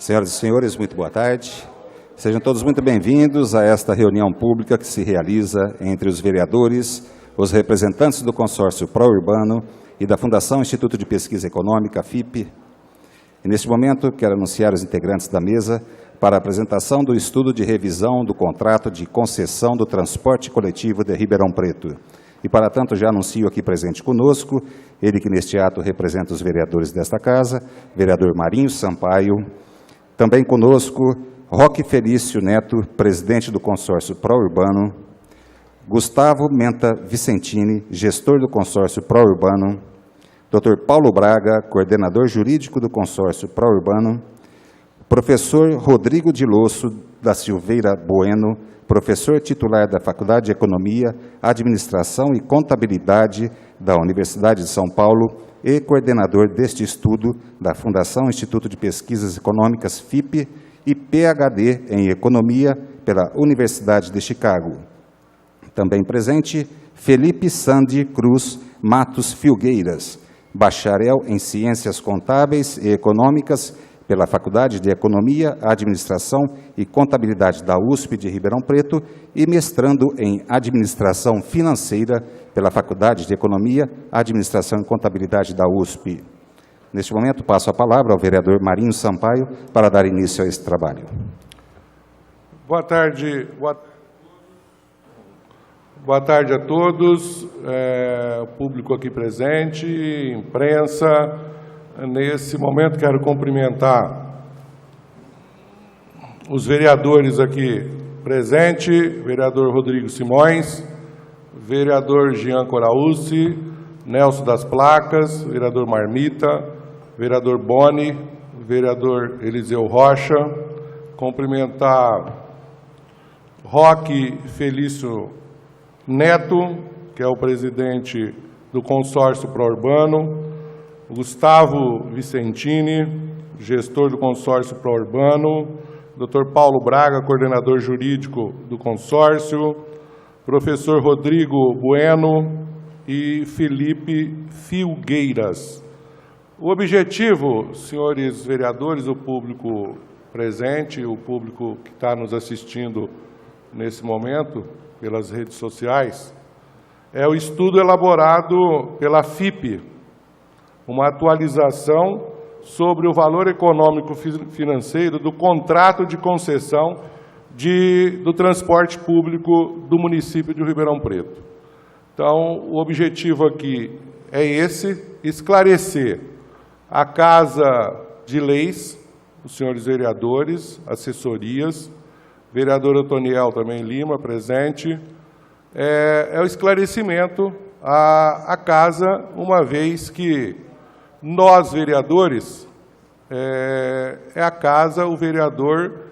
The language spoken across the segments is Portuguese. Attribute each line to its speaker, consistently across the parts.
Speaker 1: Senhoras e senhores, muito boa tarde. Sejam todos muito bem-vindos a esta reunião pública que se realiza entre os vereadores, os representantes do consórcio pró-urbano e da Fundação Instituto de Pesquisa Econômica, FIP. E neste momento, quero anunciar os integrantes da mesa para a apresentação do estudo de revisão do contrato de concessão do transporte coletivo de Ribeirão Preto. E, para tanto, já anuncio aqui presente conosco, ele que neste ato representa os vereadores desta casa, vereador Marinho Sampaio. Também conosco, Roque Felício Neto, presidente do consórcio pró-urbano, Gustavo Menta Vicentini, gestor do consórcio pró-urbano, Dr. Paulo Braga, coordenador jurídico do consórcio pró-urbano, professor Rodrigo de Losso da Silveira Bueno, professor titular da Faculdade de Economia, Administração e Contabilidade da Universidade de São Paulo e coordenador deste estudo da Fundação Instituto de Pesquisas Econômicas, FIP, e PhD em Economia pela Universidade de Chicago. Também presente, Felipe Sandi Cruz Matos Filgueiras, bacharel em Ciências Contábeis e Econômicas pela Faculdade de Economia, Administração e Contabilidade da USP de Ribeirão Preto e mestrando em Administração Financeira pela Faculdade de Economia, Administração e Contabilidade da USP. Neste momento, passo a palavra ao vereador Marinho Sampaio para dar início a esse trabalho.
Speaker 2: Boa tarde a todos, público aqui presente, imprensa. Nesse momento, quero cumprimentar os vereadores aqui presentes, vereador Rodrigo Simões, vereador Jean Coraúci, Nelson das Placas, vereador Marmita, vereador Boni, vereador Eliseu Rocha, cumprimentar Roque Felício Neto, que é o presidente do consórcio pró-urbano, Gustavo Vicentini, gestor do consórcio pró-urbano, Dr. Paulo Braga, coordenador jurídico do consórcio, professor Rodrigo Bueno e Felipe Filgueiras. O objetivo, senhores vereadores, o público presente, o público que está nos assistindo nesse momento pelas redes sociais, é o estudo elaborado pela FIP, uma atualização sobre o valor econômico financeiro do contrato de concessão do transporte público do município de Ribeirão Preto. Então, o objetivo aqui é esclarecer a Casa de Leis, os senhores vereadores, assessorias, vereador Otoniel também Lima, presente, é o esclarecimento à Casa, uma vez que nós, vereadores, é a Casa, o vereador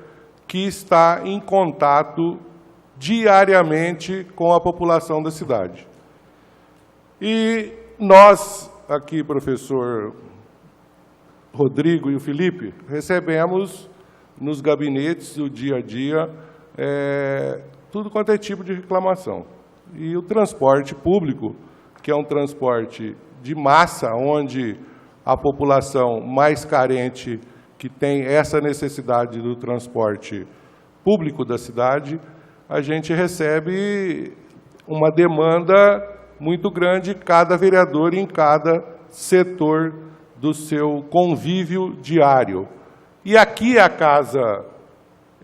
Speaker 2: que está em contato diariamente com a população da cidade. E nós, aqui, professor Rodrigo e o Felipe, recebemos nos gabinetes do dia a dia tudo quanto é tipo de reclamação. E o transporte público, que é um transporte de massa, onde a população mais carente que tem essa necessidade do transporte público da cidade, a gente recebe uma demanda muito grande, cada vereador em cada setor do seu convívio diário. E aqui é a casa,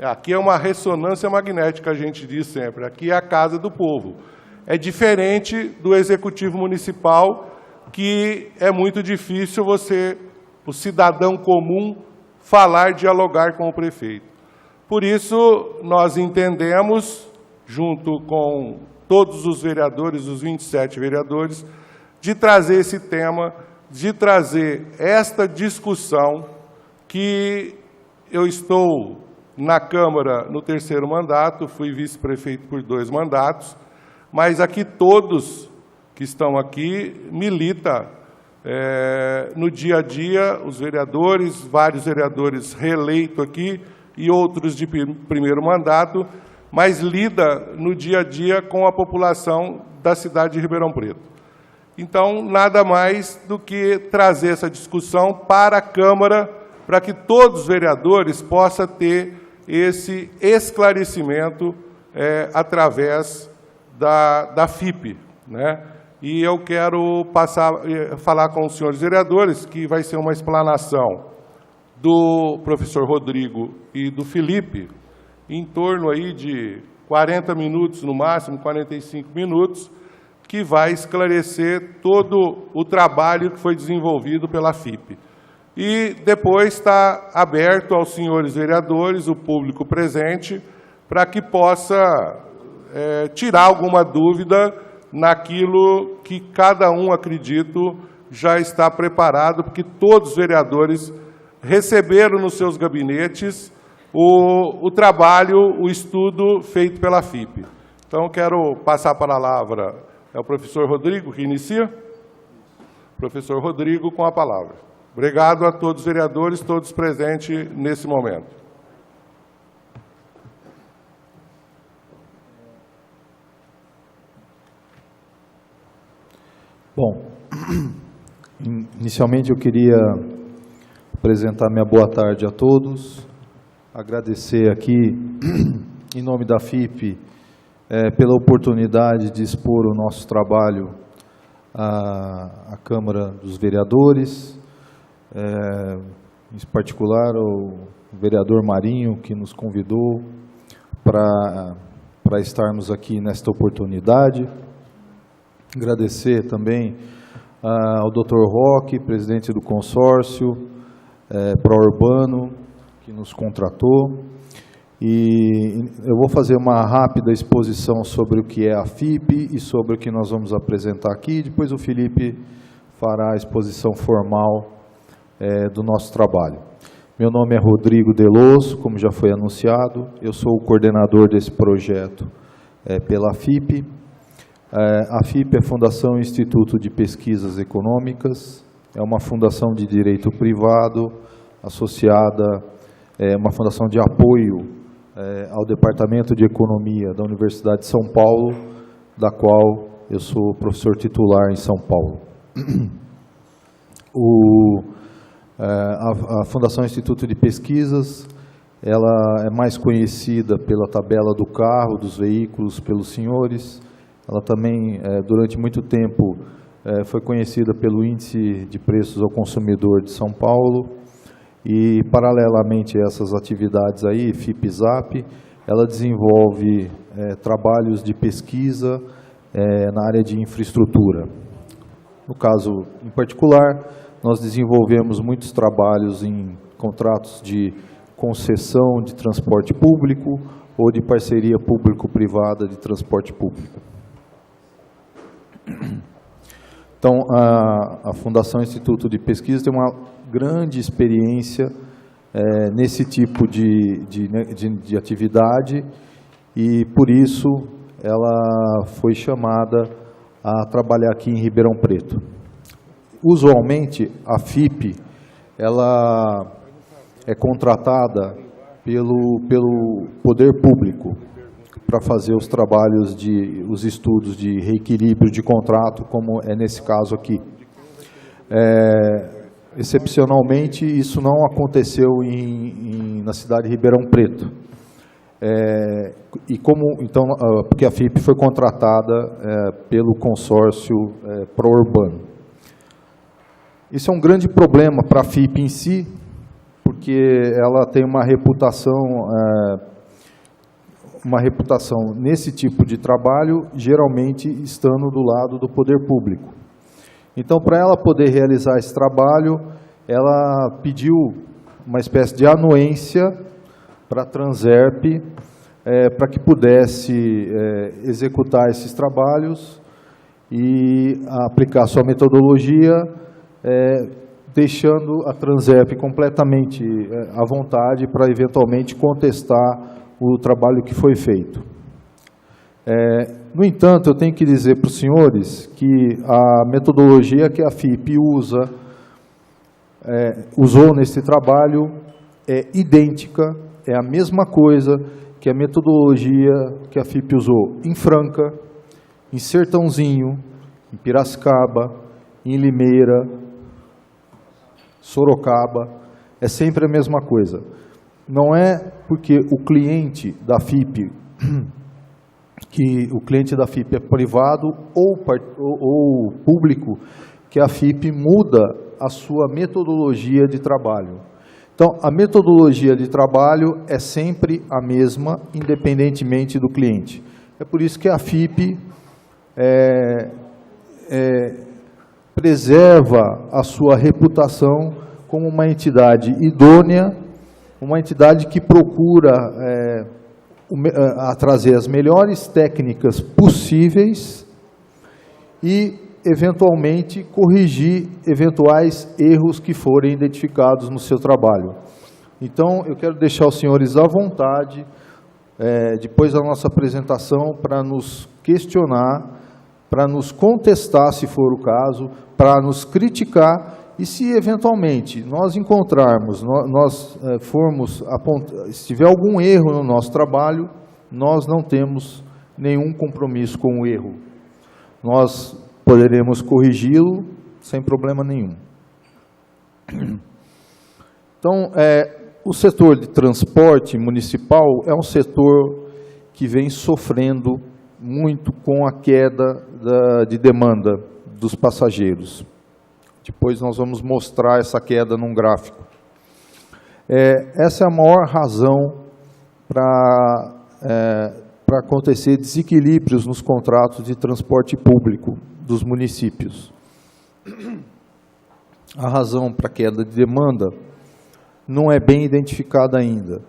Speaker 2: aqui é uma ressonância magnética, a gente diz sempre, aqui é a casa do povo. É diferente do executivo municipal, que é muito difícil o cidadão comum, dialogar com o prefeito. Por isso, nós entendemos, junto com todos os vereadores, os 27 vereadores, de trazer esse tema, de trazer esta discussão que eu estou na Câmara no 3º mandato, fui vice-prefeito por 2 mandatos, mas aqui todos que estão aqui militam no dia a dia, os vereadores, vários vereadores reeleitos aqui e outros de primeiro mandato, mas lida no dia a dia com a população da cidade de Ribeirão Preto. Então, nada mais do que trazer essa discussão para a Câmara para que todos os vereadores possam ter esse esclarecimento através da FIP, né? E eu quero falar com os senhores vereadores que vai ser uma explanação do professor Rodrigo e do Felipe, em torno aí de 40 minutos, no máximo 45 minutos, que vai esclarecer todo o trabalho que foi desenvolvido pela FIP. E depois está aberto aos senhores vereadores, o público presente, para que possa tirar alguma dúvida naquilo que cada um, acredito, já está preparado, porque todos os vereadores receberam nos seus gabinetes o trabalho, o estudo feito pela FIP. Então, quero passar a palavra ao professor Rodrigo, que inicia. Professor Rodrigo, com a palavra. Obrigado a todos os vereadores, todos presentes nesse momento.
Speaker 3: Bom, inicialmente eu queria apresentar minha boa tarde a todos, agradecer aqui, em nome da FIP, pela oportunidade de expor o nosso trabalho à Câmara dos Vereadores, em particular o vereador Marinho, que nos convidou para estarmos aqui nesta oportunidade. Agradecer também ao Dr. Roque, presidente do consórcio pró-urbano, que nos contratou. E eu vou fazer uma rápida exposição sobre o que é a FIP e sobre o que nós vamos apresentar aqui. Depois o Felipe fará a exposição formal do nosso trabalho. Meu nome é Rodrigo Deloso, como já foi anunciado. Eu sou o coordenador desse projeto pela FIP. A FIP é a Fundação Instituto de Pesquisas Econômicas, é uma fundação de direito privado, associada, uma fundação de apoio ao Departamento de Economia da Universidade de São Paulo, da qual eu sou professor titular em São Paulo. A Fundação Instituto de Pesquisas, ela é mais conhecida pela tabela do carro, dos veículos, pelos senhores. Ela também, durante muito tempo, foi conhecida pelo Índice de Preços ao Consumidor de São Paulo e, paralelamente a essas atividades aí, FIP-ZAP, ela desenvolve trabalhos de pesquisa na área de infraestrutura. No caso, em particular, nós desenvolvemos muitos trabalhos em contratos de concessão de transporte público ou de parceria público-privada de transporte público. Então, a Fundação Instituto de Pesquisa tem uma grande experiência nesse tipo de atividade e, por isso, ela foi chamada a trabalhar aqui em Ribeirão Preto. Usualmente, a FIP ela é contratada pelo poder público para fazer os trabalhos, os estudos de reequilíbrio de contrato, como é nesse caso aqui. Excepcionalmente, isso não aconteceu na cidade de Ribeirão Preto. Porque a FIP foi contratada pelo consórcio pró-urbano. Isso é um grande problema para a FIP em si, porque ela tem uma reputação nesse tipo de trabalho, geralmente estando do lado do poder público. Então, para ela poder realizar esse trabalho, ela pediu uma espécie de anuência para a Transerp, para que pudesse executar esses trabalhos e aplicar sua metodologia, deixando a Transerp completamente à vontade para eventualmente contestar o trabalho que foi feito. No entanto, eu tenho que dizer para os senhores que a metodologia que a FIP usou nesse trabalho é idêntica, é a mesma coisa que a metodologia que a FIP usou em Franca, em Sertãozinho, em Piracicaba, em Limeira, Sorocaba. é sempre a mesma coisa. Não é porque o cliente da FIP, que o cliente da FIP é privado ou público, que a FIP muda a sua metodologia de trabalho. Então, a metodologia de trabalho é sempre a mesma, independentemente do cliente. É por isso que a FIP preserva a sua reputação como uma entidade idônea, uma entidade que procura trazer as melhores técnicas possíveis e, eventualmente, corrigir eventuais erros que forem identificados no seu trabalho. Então, eu quero deixar os senhores à vontade, depois da nossa apresentação, para nos questionar, para nos contestar, se for o caso, para nos criticar, e se eventualmente nós encontrarmos, se tiver algum erro no nosso trabalho, nós não temos nenhum compromisso com o erro. Nós poderemos corrigi-lo sem problema nenhum. Então, o setor de transporte municipal é um setor que vem sofrendo muito com a queda de demanda dos passageiros. Depois nós vamos mostrar essa queda num gráfico. Essa é a maior razão para acontecer desequilíbrios nos contratos de transporte público dos municípios. A razão para a queda de demanda não é bem identificada ainda.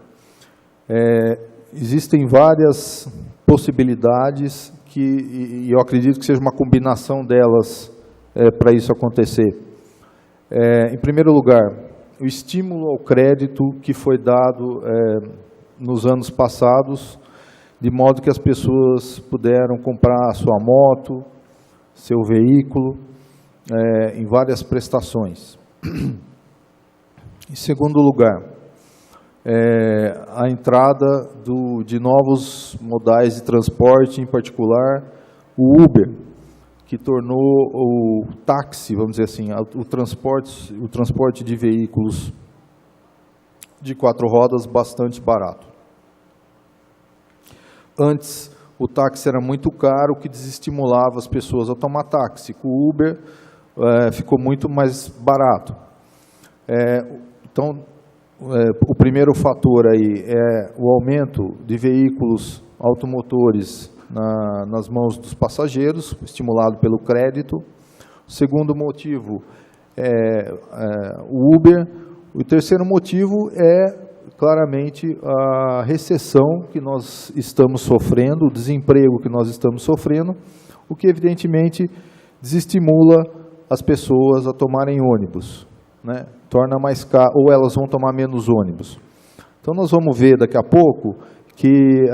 Speaker 3: Existem várias possibilidades e eu acredito que seja uma combinação delas para isso acontecer. Em primeiro lugar, o estímulo ao crédito que foi dado nos anos passados, de modo que as pessoas puderam comprar a sua moto, seu veículo, em várias prestações. Em segundo lugar, a entrada de novos modais de transporte, em particular o Uber, que tornou o táxi, vamos dizer assim, o transporte de veículos de 4 rodas bastante barato. Antes, o táxi era muito caro, o que desestimulava as pessoas a tomar táxi. Com o Uber, ficou muito mais barato. Então, o primeiro fator aí é o aumento de veículos automotores nas mãos dos passageiros, estimulado pelo crédito. O segundo motivo é o Uber. O terceiro motivo é, claramente, a recessão que nós estamos sofrendo, o desemprego que nós estamos sofrendo, o que, evidentemente, desestimula as pessoas a tomarem ônibus, né? Torna mais caro, ou elas vão tomar menos ônibus. Então, nós vamos ver daqui a pouco que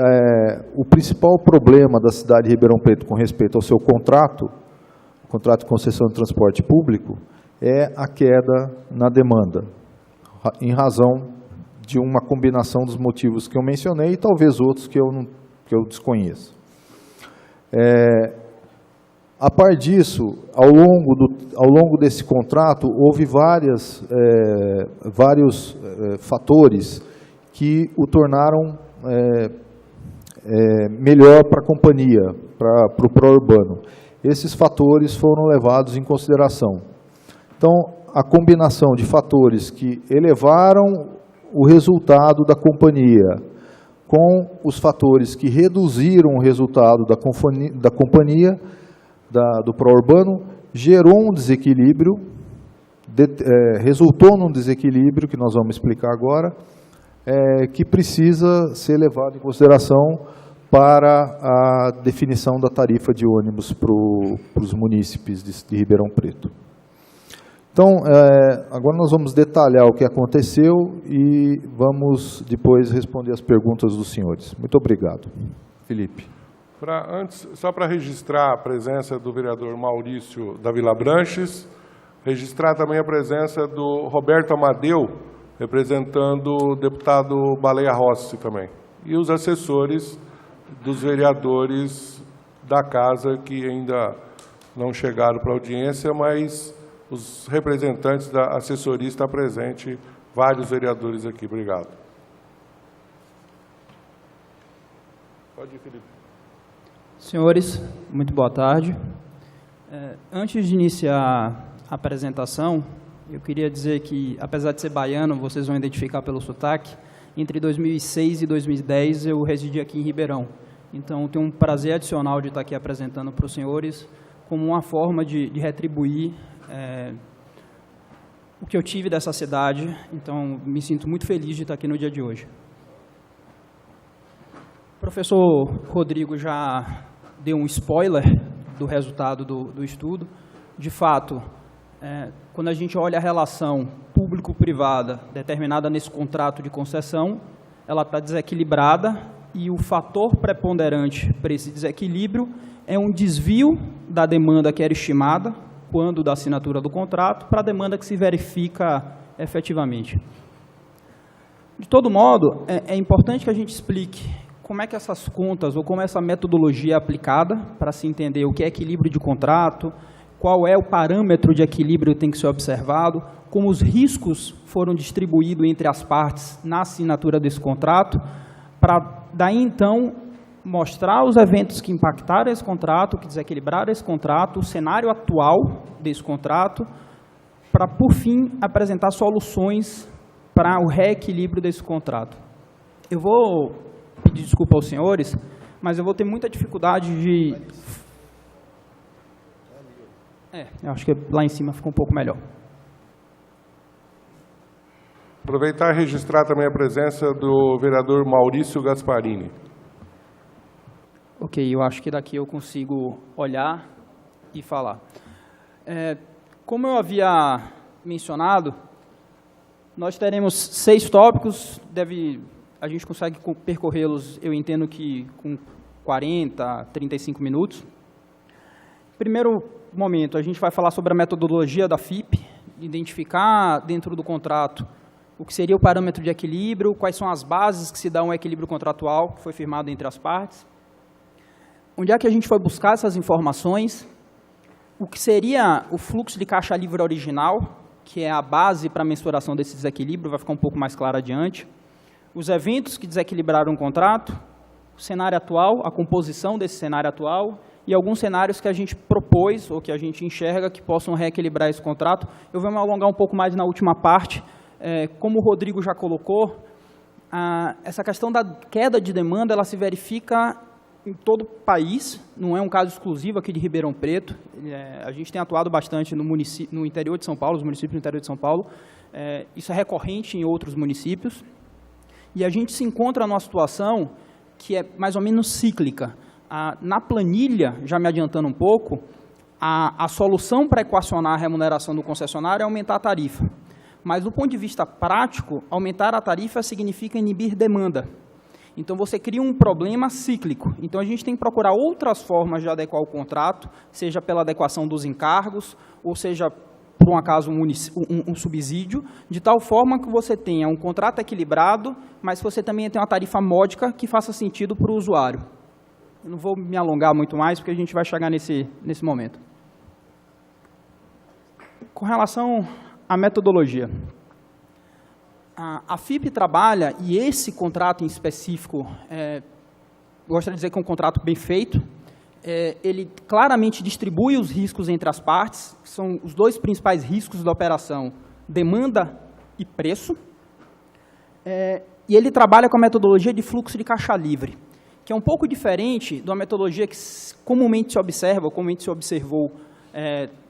Speaker 3: o principal problema da cidade de Ribeirão Preto com respeito ao seu contrato de concessão de transporte público, é a queda na demanda, em razão de uma combinação dos motivos que eu mencionei e talvez outros que eu desconheço. A par disso, ao longo desse contrato, houve vários fatores que o tornaram melhor para a companhia, para o pró-urbano. Esses fatores foram levados em consideração. Então, a combinação de fatores que elevaram o resultado da companhia com os fatores que reduziram o resultado da companhia, do pró-urbano, gerou um desequilíbrio, resultou num desequilíbrio, que nós vamos explicar agora, que precisa ser levado em consideração para a definição da tarifa de ônibus para os munícipes de Ribeirão Preto. Então, agora nós vamos detalhar o que aconteceu e vamos depois responder as perguntas dos senhores. Muito obrigado. Felipe.
Speaker 2: Só para registrar a presença do vereador Maurício da Vila Branches, registrar também a presença do Roberto Amadeu, representando o deputado Baleia Rossi também, e os assessores dos vereadores da casa que ainda não chegaram para a audiência, mas os representantes da assessoria estão presentes vários vereadores aqui. Obrigado. Pode ir, Felipe.
Speaker 4: Senhores, muito boa tarde. Antes de iniciar a apresentação, eu queria dizer que, apesar de ser baiano, vocês vão identificar pelo sotaque, entre 2006 e 2010 eu residi aqui em Ribeirão. Então, tenho um prazer adicional de estar aqui apresentando para os senhores como uma forma de retribuir o que eu tive dessa cidade. Então, me sinto muito feliz de estar aqui no dia de hoje. O professor Rodrigo já deu um spoiler do resultado do estudo. De fato, quando a gente olha a relação público-privada determinada nesse contrato de concessão, ela está desequilibrada e o fator preponderante para esse desequilíbrio é um desvio da demanda que era estimada quando da assinatura do contrato para a demanda que se verifica efetivamente. De todo modo, é importante que a gente explique como é que essas contas ou como essa metodologia é aplicada para se entender o que é equilíbrio de contrato, qual é o parâmetro de equilíbrio que tem que ser observado, como os riscos foram distribuídos entre as partes na assinatura desse contrato, para daí então mostrar os eventos que impactaram esse contrato, que desequilibraram esse contrato, o cenário atual desse contrato, para, por fim, apresentar soluções para o reequilíbrio desse contrato. Eu vou pedir desculpa aos senhores, mas eu vou ter muita dificuldade de... eu acho que lá em cima fica um pouco melhor.
Speaker 2: Aproveitar e registrar também a presença do vereador Maurício Gasparini.
Speaker 4: Ok, eu acho que daqui eu consigo olhar e falar. Como eu havia mencionado, nós teremos 6 tópicos, a gente consegue percorrê-los, eu entendo que com 40, 35 minutos. Primeiro momento, a gente vai falar sobre a metodologia da FIP, identificar dentro do contrato o que seria o parâmetro de equilíbrio, quais são as bases que se dão ao equilíbrio contratual que foi firmado entre as partes. Onde é que a gente foi buscar essas informações? O que seria o fluxo de caixa livre original, que é a base para a mensuração desse desequilíbrio, vai ficar um pouco mais claro adiante. Os eventos que desequilibraram o contrato, o cenário atual, a composição desse cenário atual e alguns cenários que a gente propôs ou que a gente enxerga que possam reequilibrar esse contrato. Eu vou me alongar um pouco mais na última parte. Como o Rodrigo já colocou, essa questão da queda de demanda ela se verifica em todo o país, não é um caso exclusivo aqui de Ribeirão Preto. A gente tem atuado bastante no interior de São Paulo, os municípios do interior de São Paulo. Isso é recorrente em outros municípios. E a gente se encontra numa situação que é mais ou menos cíclica. Na planilha, já me adiantando um pouco, a solução para equacionar a remuneração do concessionário é aumentar a tarifa. Mas, do ponto de vista prático, aumentar a tarifa significa inibir demanda. Então, você cria um problema cíclico. Então, a gente tem que procurar outras formas de adequar o contrato, seja pela adequação dos encargos, ou seja, por um acaso, um subsídio, de tal forma que você tenha um contrato equilibrado, mas que você também tenha uma tarifa módica que faça sentido para o usuário. Eu não vou me alongar muito mais, porque a gente vai chegar nesse momento. Com relação à metodologia, a FIP trabalha, e esse contrato em específico, gostaria de dizer que é um contrato bem feito, ele claramente distribui os riscos entre as partes, que são os 2 principais riscos da operação, demanda e preço, e ele trabalha com a metodologia de fluxo de caixa livre, que é um pouco diferente da metodologia que comumente se observa, ou comumente se observou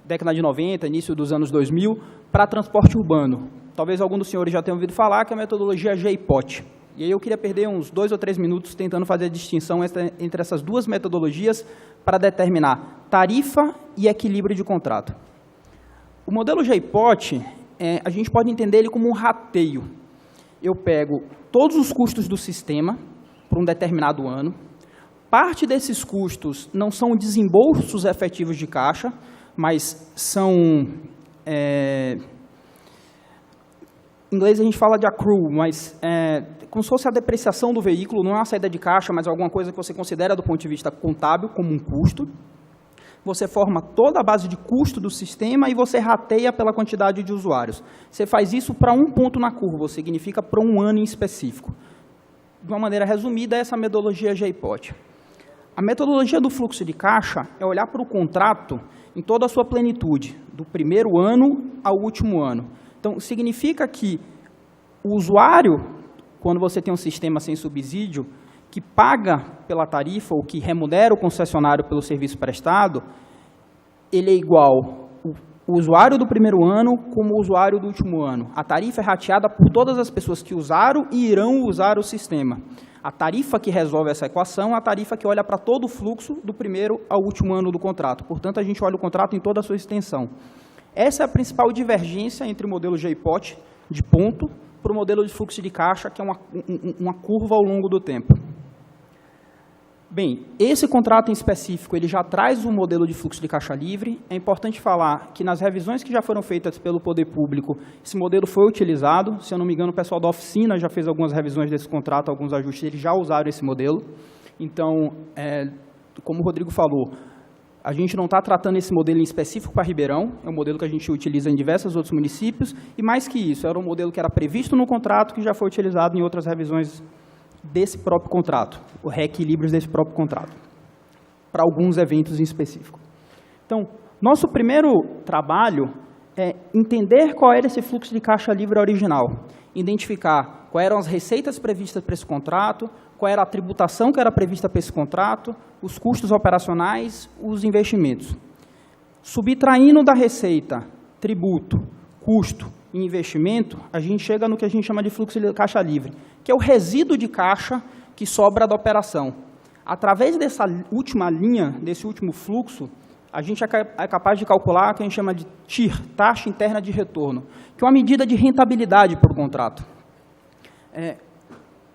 Speaker 4: década de 90, início dos anos 2000, para transporte urbano. Talvez algum dos senhores já tenham ouvido falar que é a metodologia GIPOT. E aí eu queria perder uns 2 ou 3 minutos tentando fazer a distinção entre essas 2 metodologias para determinar tarifa e equilíbrio de contrato. O modelo GIPOT, a gente pode entender ele como um rateio. Eu pego todos os custos do sistema por um determinado ano. Parte desses custos não são desembolsos efetivos de caixa, mas são... Em inglês a gente fala de accrue, mas como se fosse a depreciação do veículo, não é uma saída de caixa, mas alguma coisa que você considera do ponto de vista contábil como um custo. você forma toda a base de custo do sistema e você rateia pela quantidade de usuários. Você faz isso para um ponto na curva, significa para um ano em específico. De uma maneira resumida, essa é a metodologia JPOT. A metodologia do fluxo de caixa é olhar para o contrato em toda a sua plenitude, do primeiro ano ao último ano. Então, significa que o usuário, quando você tem um sistema sem subsídio, que paga pela tarifa ou que remunera o concessionário pelo serviço prestado, ele é igual o usuário do primeiro ano como o usuário do último ano. A tarifa é rateada por todas as pessoas que usaram e irão usar o sistema. A tarifa que resolve essa equação é a tarifa que olha para todo o fluxo do primeiro ao último ano do contrato. Portanto, a gente olha o contrato em toda a sua extensão. Essa é a principal divergência entre o modelo JPOT de ponto para o modelo de fluxo de caixa, que é uma curva ao longo do tempo. Bem, esse contrato em específico, ele já traz um modelo de fluxo de caixa livre. É importante falar que nas revisões que já foram feitas pelo poder público, esse modelo foi utilizado. Se eu não me engano, o pessoal da oficina já fez algumas revisões desse contrato, alguns ajustes, eles já usaram esse modelo. Então, como o Rodrigo falou, a gente não está tratando esse modelo em específico para Ribeirão, é um modelo que a gente utiliza em diversos outros municípios, e mais que isso, era um modelo que era previsto no contrato, que já foi utilizado em outras revisões desse próprio contrato, o reequilíbrios desse próprio contrato, para alguns eventos em específico. Então, nosso primeiro trabalho é entender qual era esse fluxo de caixa livre original, identificar quais eram as receitas previstas para esse contrato, qual era a tributação que era prevista para esse contrato, os custos operacionais, os investimentos. Subtraindo da receita, tributo, custo e investimento, a gente chega no que a gente chama de fluxo de caixa livre, que é o resíduo de caixa que sobra da operação. Através dessa última linha, desse último fluxo, a gente é capaz de calcular o que a gente chama de TIR, taxa interna de retorno, que é uma medida de rentabilidade para o contrato.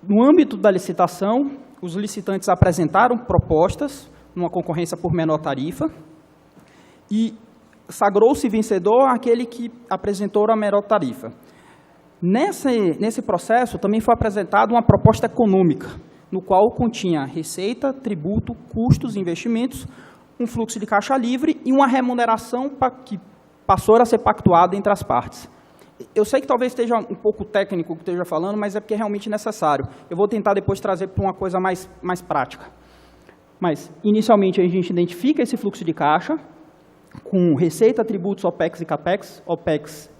Speaker 4: No âmbito da licitação, os licitantes apresentaram propostas numa concorrência por menor tarifa e sagrou-se vencedor aquele que apresentou a menor tarifa. Nesse processo, também foi apresentada uma proposta econômica, no qual continha receita, tributo, custos, investimentos, um fluxo de caixa livre e uma remuneração que passou a ser pactuada entre as partes. Eu sei que talvez esteja um pouco técnico o que esteja falando, mas é porque é realmente necessário. Eu vou tentar depois trazer para uma coisa mais prática. Mas, inicialmente, a gente identifica esse fluxo de caixa com receita, tributos, OPEX e CAPEX. OPEX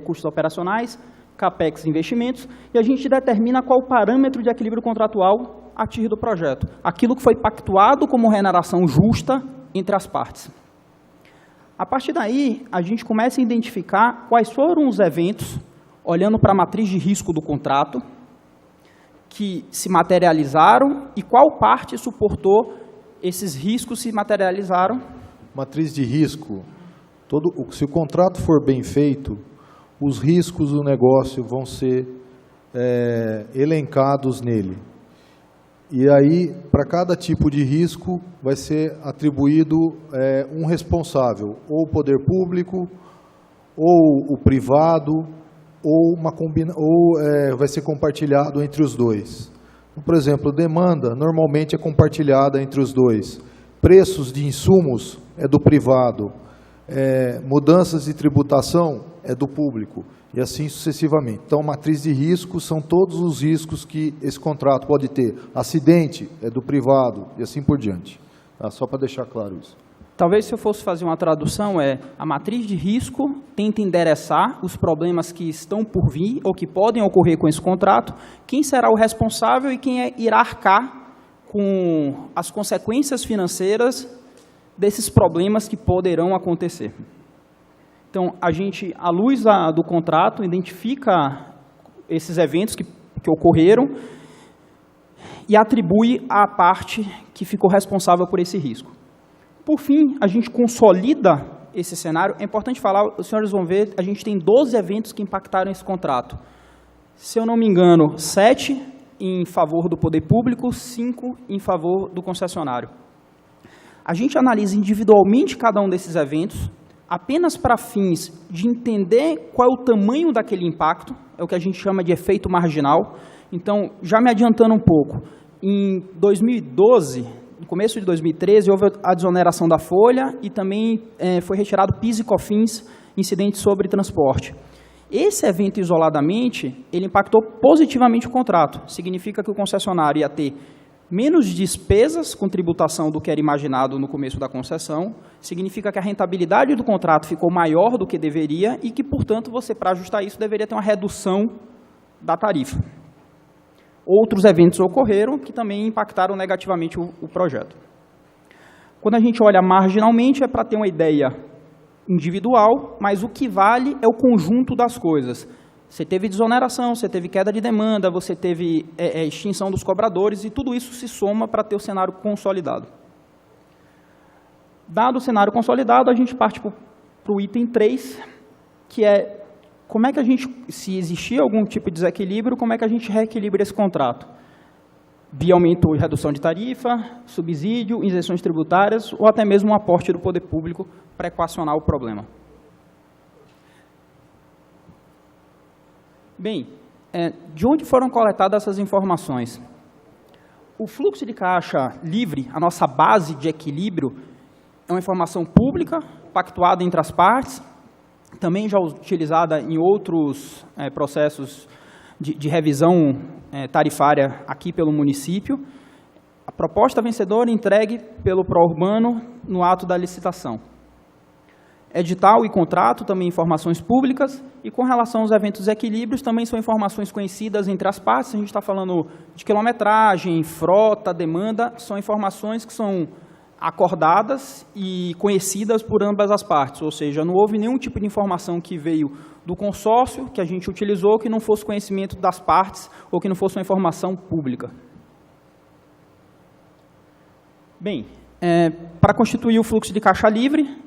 Speaker 4: custos operacionais, CAPEX investimentos, e a gente determina qual o parâmetro de equilíbrio contratual a TIR do projeto. Aquilo que foi pactuado como remuneração justa entre as partes. A partir daí, a gente começa a identificar quais foram os eventos, olhando para a matriz de risco do contrato, que se materializaram e qual parte suportou esses riscos se materializaram.
Speaker 3: Matriz de risco, se o contrato for bem feito, os riscos do negócio vão ser elencados nele. E aí, para cada tipo de risco, vai ser atribuído um responsável, ou o poder público, ou o privado, ou vai ser compartilhado entre os dois. Então, por exemplo, demanda normalmente é compartilhada entre os dois. Preços de insumos é do privado. Mudanças de tributação é do público. E assim sucessivamente. Então, a matriz de risco são todos os riscos que esse contrato pode ter. Acidente é do privado e assim por diante. Tá? Só para deixar claro isso.
Speaker 4: Talvez se eu fosse fazer uma tradução, a matriz de risco tenta endereçar os problemas que estão por vir ou que podem ocorrer com esse contrato, quem será o responsável e quem irá arcar com as consequências financeiras desses problemas que poderão acontecer. Então, a gente, à luz do contrato, identifica esses eventos que ocorreram e atribui à parte que ficou responsável por esse risco. Por fim, a gente consolida esse cenário. É importante falar, os senhores vão ver, a gente tem 12 eventos que impactaram esse contrato. Se eu não me engano, 7 em favor do poder público, 5 em favor do concessionário. A gente analisa individualmente cada um desses eventos, apenas para fins de entender qual é o tamanho daquele impacto, é o que a gente chama de efeito marginal. Então, já me adiantando um pouco, em 2012, no começo de 2013, houve a desoneração da folha e também foi retirado PIS e COFINS, incidentes sobre transporte. Esse evento, isoladamente, ele impactou positivamente o contrato. Significa que o concessionário ia ter menos despesas com tributação do que era imaginado no começo da concessão. Significa que a rentabilidade do contrato ficou maior do que deveria e que, portanto, você, para ajustar isso, deveria ter uma redução da tarifa. Outros eventos ocorreram que também impactaram negativamente o projeto. Quando a gente olha marginalmente, é para ter uma ideia individual, mas o que vale é o conjunto das coisas. Você teve desoneração, você teve queda de demanda, você teve extinção dos cobradores, e tudo isso se soma para ter o cenário consolidado. Dado o cenário consolidado, a gente parte para o item 3, que é como é que a gente, se existir algum tipo de desequilíbrio, como é que a gente reequilibra esse contrato? Via aumento e redução de tarifa, subsídio, isenções tributárias ou até mesmo um aporte do poder público para equacionar o problema. Bem, de onde foram coletadas essas informações? O fluxo de caixa livre, a nossa base de equilíbrio, é uma informação pública, pactuada entre as partes, também já utilizada em outros processos de revisão tarifária aqui pelo município. A proposta vencedora entregue pelo Prourbano no ato da licitação. Edital e contrato, também informações públicas, e com relação aos eventos e equilíbrios, também são informações conhecidas entre as partes. A gente está falando de quilometragem, frota, demanda, são informações que são acordadas e conhecidas por ambas as partes, ou seja, não houve nenhum tipo de informação que veio do consórcio, que a gente utilizou, que não fosse conhecimento das partes ou que não fosse uma informação pública. Bem, para constituir o fluxo de caixa livre,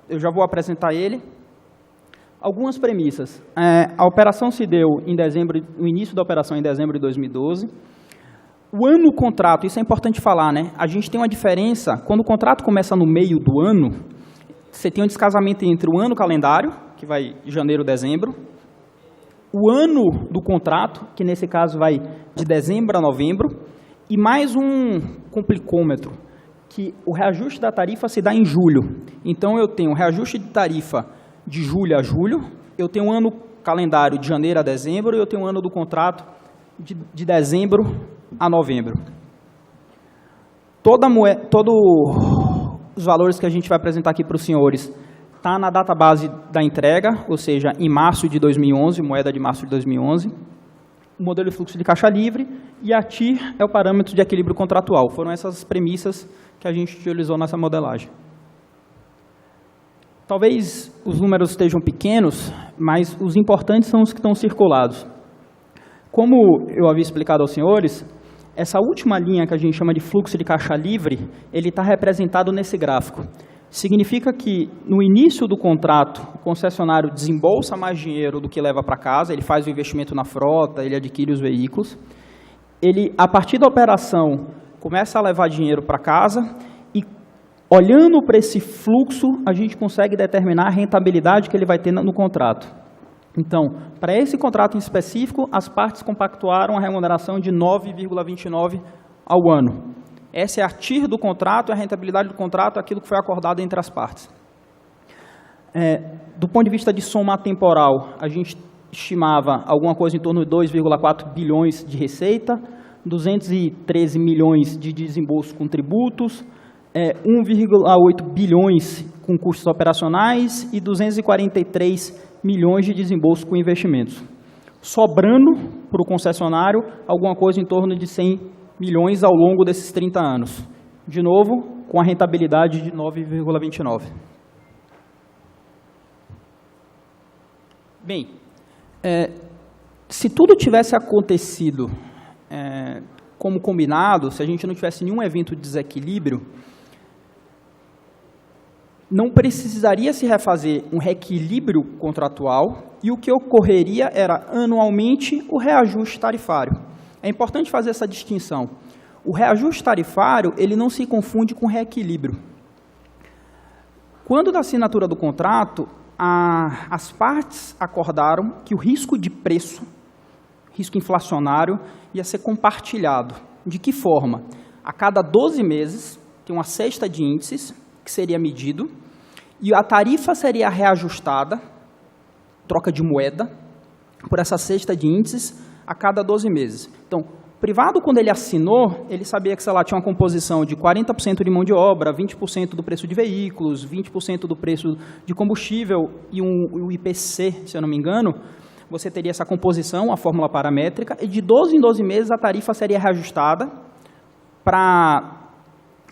Speaker 4: eu já vou apresentar ele. Algumas premissas. A operação se deu em dezembro, no início da operação em dezembro de 2012. O ano contrato, isso é importante falar, né? A gente tem uma diferença, quando o contrato começa no meio do ano, você tem um descasamento entre o ano calendário, que vai de janeiro a dezembro, o ano do contrato, que nesse caso vai de dezembro a novembro, e mais um complicômetro, que o reajuste da tarifa se dá em julho. Então, eu tenho o reajuste de tarifa de julho a julho, eu tenho um ano calendário de janeiro a dezembro, e eu tenho um ano do contrato de dezembro a novembro. Todos os valores que a gente vai apresentar aqui para os senhores está na data base da entrega, ou seja, em março de 2011, moeda de março de 2011. O modelo de fluxo de caixa livre e a TIR é o parâmetro de equilíbrio contratual. Foram essas premissas que a gente utilizou nessa modelagem. Talvez os números estejam pequenos, mas os importantes são os que estão circulados. Como eu havia explicado aos senhores, essa última linha que a gente chama de fluxo de caixa livre, ele está representado nesse gráfico. Significa que, no início do contrato, o concessionário desembolsa mais dinheiro do que leva para casa, ele faz o investimento na frota, ele adquire os veículos. Ele, a partir da operação, começa a levar dinheiro para casa e, olhando para esse fluxo, a gente consegue determinar a rentabilidade que ele vai ter no contrato. Então, para esse contrato em específico, as partes compactuaram a remuneração de 9,29 ao ano. Essa é a TIR do contrato, a rentabilidade do contrato, aquilo que foi acordado entre as partes. Do ponto de vista de soma temporal, a gente estimava alguma coisa em torno de 2,4 bilhões de receita, 213 milhões de desembolso com tributos, 1,8 bilhões com custos operacionais e 243 milhões de desembolso com investimentos. Sobrando para o concessionário alguma coisa em torno de 100 milhões ao longo desses 30 anos. De novo, com a rentabilidade de 9,29. Bem, se tudo tivesse acontecido como combinado, se a gente não tivesse nenhum evento de desequilíbrio, não precisaria se refazer um reequilíbrio contratual e o que ocorreria era, anualmente, o reajuste tarifário. É importante fazer essa distinção. O reajuste tarifário, ele não se confunde com reequilíbrio. Quando da assinatura do contrato, as partes acordaram que o risco de preço, risco inflacionário, ia ser compartilhado. De que forma? a cada 12 meses, tem uma cesta de índices que seria medido, e a tarifa seria reajustada, troca de moeda, por essa cesta de índices a cada 12 meses. Então, o privado, quando ele assinou, ele sabia que, sei lá, tinha uma composição de 40% de mão de obra, 20% do preço de veículos, 20% do preço de combustível e o IPC, se eu não me engano. Você teria essa composição, a fórmula paramétrica, e de 12 em 12 meses a tarifa seria reajustada para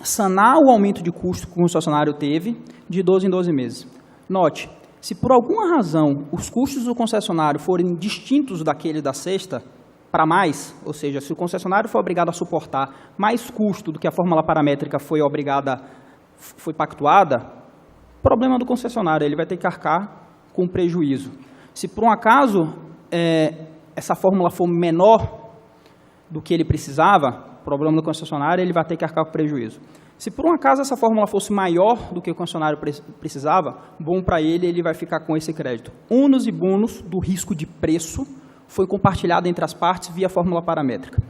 Speaker 4: sanar o aumento de custo que o concessionário teve de 12 em 12 meses. Note, se por alguma razão os custos do concessionário forem distintos daquele da sexta, para mais, ou seja, se o concessionário for obrigado a suportar mais custo do que a fórmula paramétrica foi pactuada, problema do concessionário, ele vai ter que arcar com prejuízo. Se por um acaso essa fórmula for menor do que ele precisava, problema do concessionário, ele vai ter que arcar com prejuízo. Se por um acaso essa fórmula fosse maior do que o concessionário precisava, bom para ele, ele vai ficar com esse crédito. Ônus e bônus do risco de preço foi compartilhado entre as partes via fórmula paramétrica.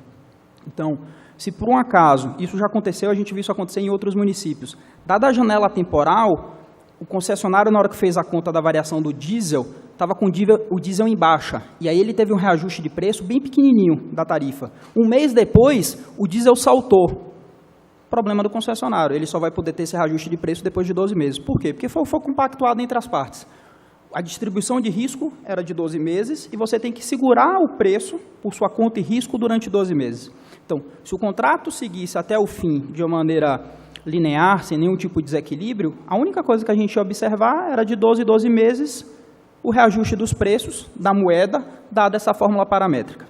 Speaker 4: Então, se por um acaso, isso já aconteceu, a gente viu isso acontecer em outros municípios, dada a janela temporal, o concessionário, na hora que fez a conta da variação do diesel, estava com o diesel em baixa, e aí ele teve um reajuste de preço bem pequenininho da tarifa. Um mês depois, o diesel saltou. Problema do concessionário, ele só vai poder ter esse reajuste de preço depois de 12 meses. Por quê? Porque foi compactuado entre as partes. A distribuição de risco era de 12 meses e você tem que segurar o preço por sua conta e risco durante 12 meses. Então, se o contrato seguisse até o fim de uma maneira linear, sem nenhum tipo de desequilíbrio, a única coisa que a gente ia observar era de 12 em 12 meses o reajuste dos preços da moeda, dada essa fórmula paramétrica.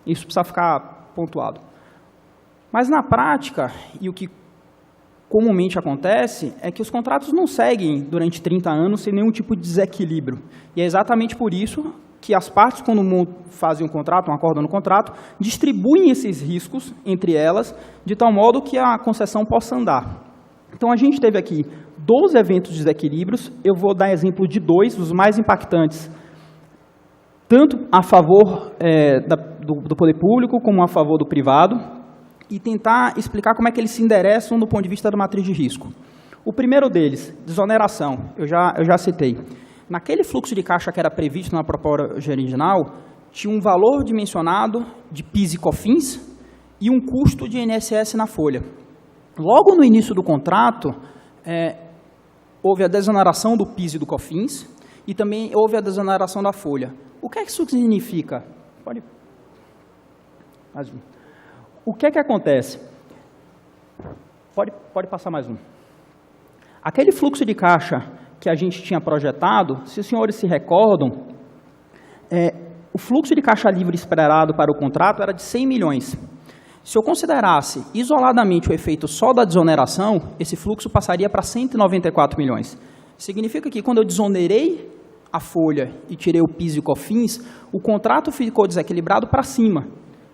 Speaker 4: Isso precisa ficar pontuado. Mas na prática, e o que comumente acontece, é que os contratos não seguem durante 30 anos sem nenhum tipo de desequilíbrio. E é exatamente por isso que as partes, quando fazem um contrato, um acordo no contrato, distribuem esses riscos entre elas, de tal modo que a concessão possa andar. Então, a gente teve aqui 12 eventos de desequilíbrios, eu vou dar exemplo de 2, os mais impactantes, tanto a favor do poder público, como a favor do privado, e tentar explicar como é que eles se endereçam do ponto de vista da matriz de risco. O primeiro deles, desoneração, eu já citei. Naquele fluxo de caixa que era previsto na proposta original, tinha um valor dimensionado de PIS e COFINS e um custo de INSS na folha. Logo no início do contrato, houve a desoneração do PIS e do COFINS e também houve a desoneração da folha. O que é que isso significa? O que é que acontece? Pode passar mais um. Aquele fluxo de caixa que a gente tinha projetado, se os senhores se recordam, o fluxo de caixa livre esperado para o contrato era de 100 milhões. Se eu considerasse isoladamente o efeito só da desoneração, esse fluxo passaria para 194 milhões. Significa que quando eu desonerei a folha e tirei o PIS e o COFINS, o contrato ficou desequilibrado para cima.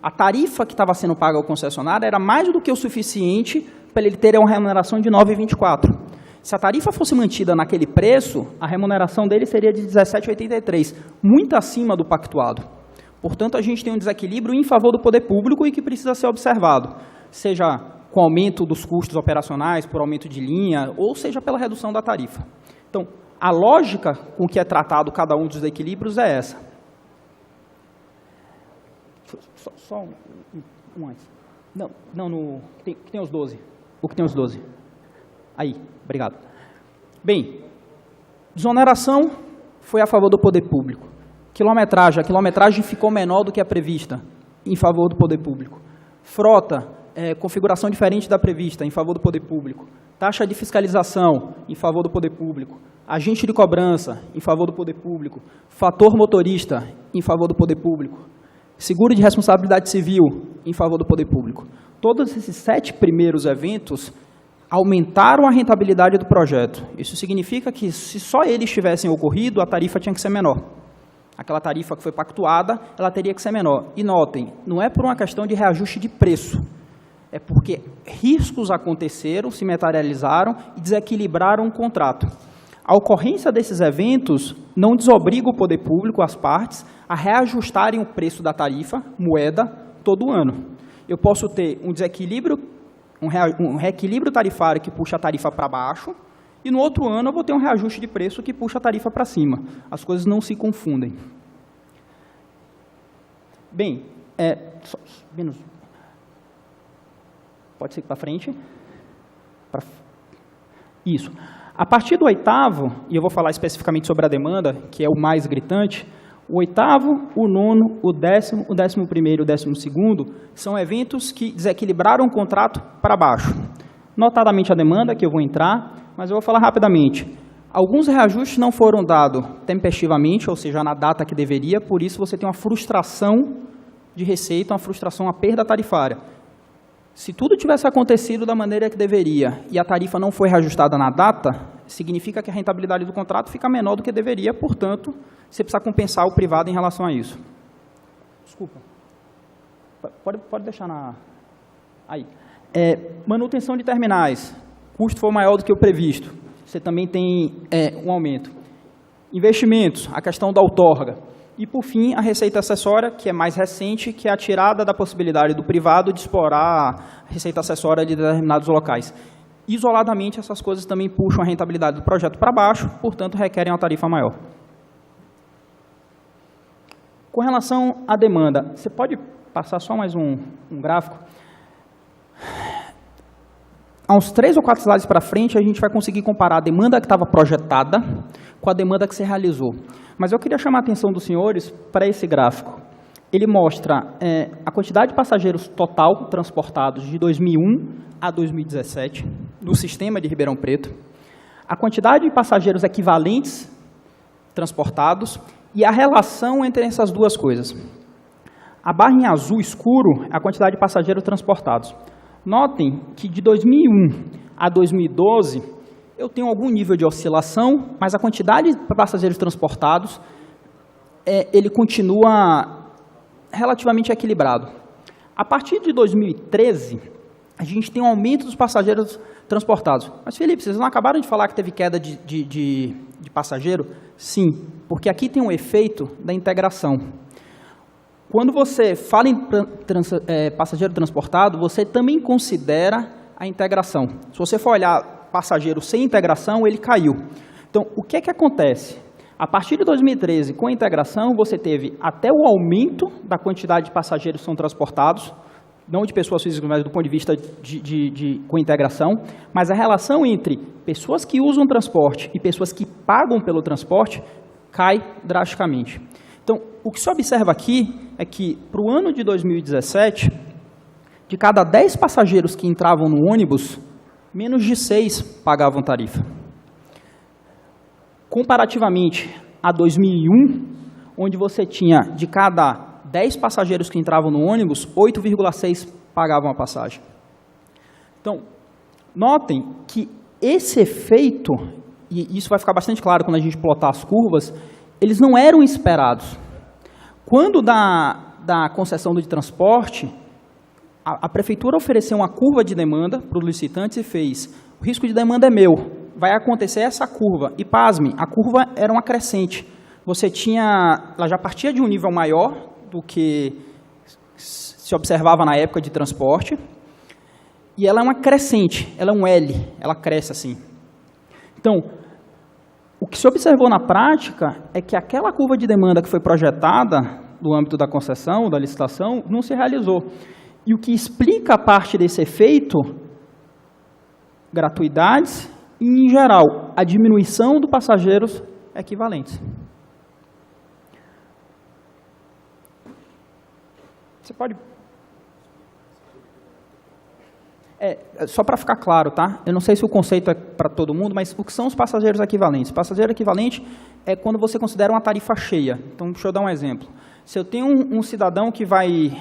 Speaker 4: A tarifa que estava sendo paga ao concessionário era mais do que o suficiente para ele ter uma remuneração de 9,24. Se a tarifa fosse mantida naquele preço, a remuneração dele seria de 17,83, muito acima do pactuado. Portanto, a gente tem um desequilíbrio em favor do poder público e que precisa ser observado, seja com aumento dos custos operacionais, por aumento de linha, ou seja pela redução da tarifa. Então, a lógica com que é tratado cada um dos desequilíbrios é essa. Só um antes. Não, que tem os 12. O que tem os 12. Aí, obrigado. Bem, desoneração foi a favor do poder público. A quilometragem ficou menor do que a prevista, em favor do poder público. Frota, configuração diferente da prevista, em favor do poder público. Taxa de fiscalização, em favor do poder público. Agente de cobrança, em favor do poder público. Fator motorista, em favor do poder público. Seguro de responsabilidade civil, em favor do poder público. Todos esses 7 primeiros eventos aumentaram a rentabilidade do projeto. Isso significa que, se só eles tivessem ocorrido, a tarifa tinha que ser menor. Aquela tarifa que foi pactuada, ela teria que ser menor. E notem, não é por uma questão de reajuste de preço, é porque riscos aconteceram, se materializaram e desequilibraram o contrato. A ocorrência desses eventos não desobriga o poder público, as partes, a reajustarem o preço da tarifa, moeda, todo ano. Eu posso ter um desequilíbrio um reequilíbrio tarifário que puxa a tarifa para baixo, e no outro ano eu vou ter um reajuste de preço que puxa a tarifa para cima. As coisas não se confundem. Bem, pode ser para frente? Isso. A partir do 8º, e eu vou falar especificamente sobre a demanda, que é o mais gritante, o 8º, o 9º, o 10º, o 11º e o 12º são eventos que desequilibraram o contrato para baixo. Notadamente a demanda, que eu vou entrar, mas eu vou falar rapidamente. Alguns reajustes não foram dados tempestivamente, ou seja, na data que deveria, por isso você tem uma frustração de receita, uma frustração, uma perda tarifária. Se tudo tivesse acontecido da maneira que deveria e a tarifa não foi reajustada na data, significa que a rentabilidade do contrato fica menor do que deveria, portanto, você precisa compensar o privado em relação a isso. Desculpa. Pode deixar na... Aí. Manutenção de terminais. O custo foi maior do que o previsto. Você também tem um aumento. Investimentos, a questão da outorga. E, por fim, a receita acessória, que é mais recente, que é a tirada da possibilidade do privado de explorar a receita acessória de determinados locais. Isoladamente, essas coisas também puxam a rentabilidade do projeto para baixo, portanto, requerem uma tarifa maior. Com relação à demanda, você pode passar só mais um gráfico? Há uns 3 ou 4 slides para frente, a gente vai conseguir comparar a demanda que estava projetada com a demanda que se realizou. Mas eu queria chamar a atenção dos senhores para esse gráfico. Ele mostra a quantidade de passageiros total transportados de 2001 a 2017 no sistema de Ribeirão Preto, a quantidade de passageiros equivalentes transportados e a relação entre essas duas coisas. A barra em azul escuro é a quantidade de passageiros transportados. Notem que de 2001 a 2012, eu tenho algum nível de oscilação, mas a quantidade de passageiros transportados, ele continua relativamente equilibrado. A partir de 2013, a gente tem um aumento dos passageiros transportados. Mas, Felipe, vocês não acabaram de falar que teve queda de passageiro? Sim, porque aqui tem um efeito da integração. Quando você fala em passageiro transportado, você também considera a integração. Se você for olhar passageiro sem integração, ele caiu. Então, o que é que acontece? A partir de 2013, com a integração, você teve até o aumento da quantidade de passageiros que são transportados, não de pessoas físicas, mas do ponto de vista com integração, mas a relação entre pessoas que usam transporte e pessoas que pagam pelo transporte cai drasticamente. Então, o que se observa aqui é que, para o ano de 2017, de cada 10 passageiros que entravam no ônibus, menos de 6 pagavam tarifa. Comparativamente a 2001, onde você tinha de cada 10 passageiros que entravam no ônibus, 8,6 pagavam a passagem. Então, notem que esse efeito, e isso vai ficar bastante claro quando a gente plotar as curvas, eles não eram esperados. Quando da concessão de transporte, a prefeitura ofereceu uma curva de demanda para os licitantes e fez: o risco de demanda é meu, vai acontecer essa curva. E, pasme, a curva era uma crescente. Ela já partia de um nível maior do que se observava na época de transporte, e ela é uma crescente, ela é um L, ela cresce assim. Então, o que se observou na prática é que aquela curva de demanda que foi projetada no âmbito da concessão, da licitação, não se realizou. E o que explica a parte desse efeito, gratuidades e, em geral, a diminuição do passageiros equivalentes. Você pode... só para ficar claro, tá? Eu não sei se o conceito é para todo mundo, mas o que são os passageiros equivalentes? Passageiro equivalente é quando você considera uma tarifa cheia. Então, deixa eu dar um exemplo. Se eu tenho um cidadão que vai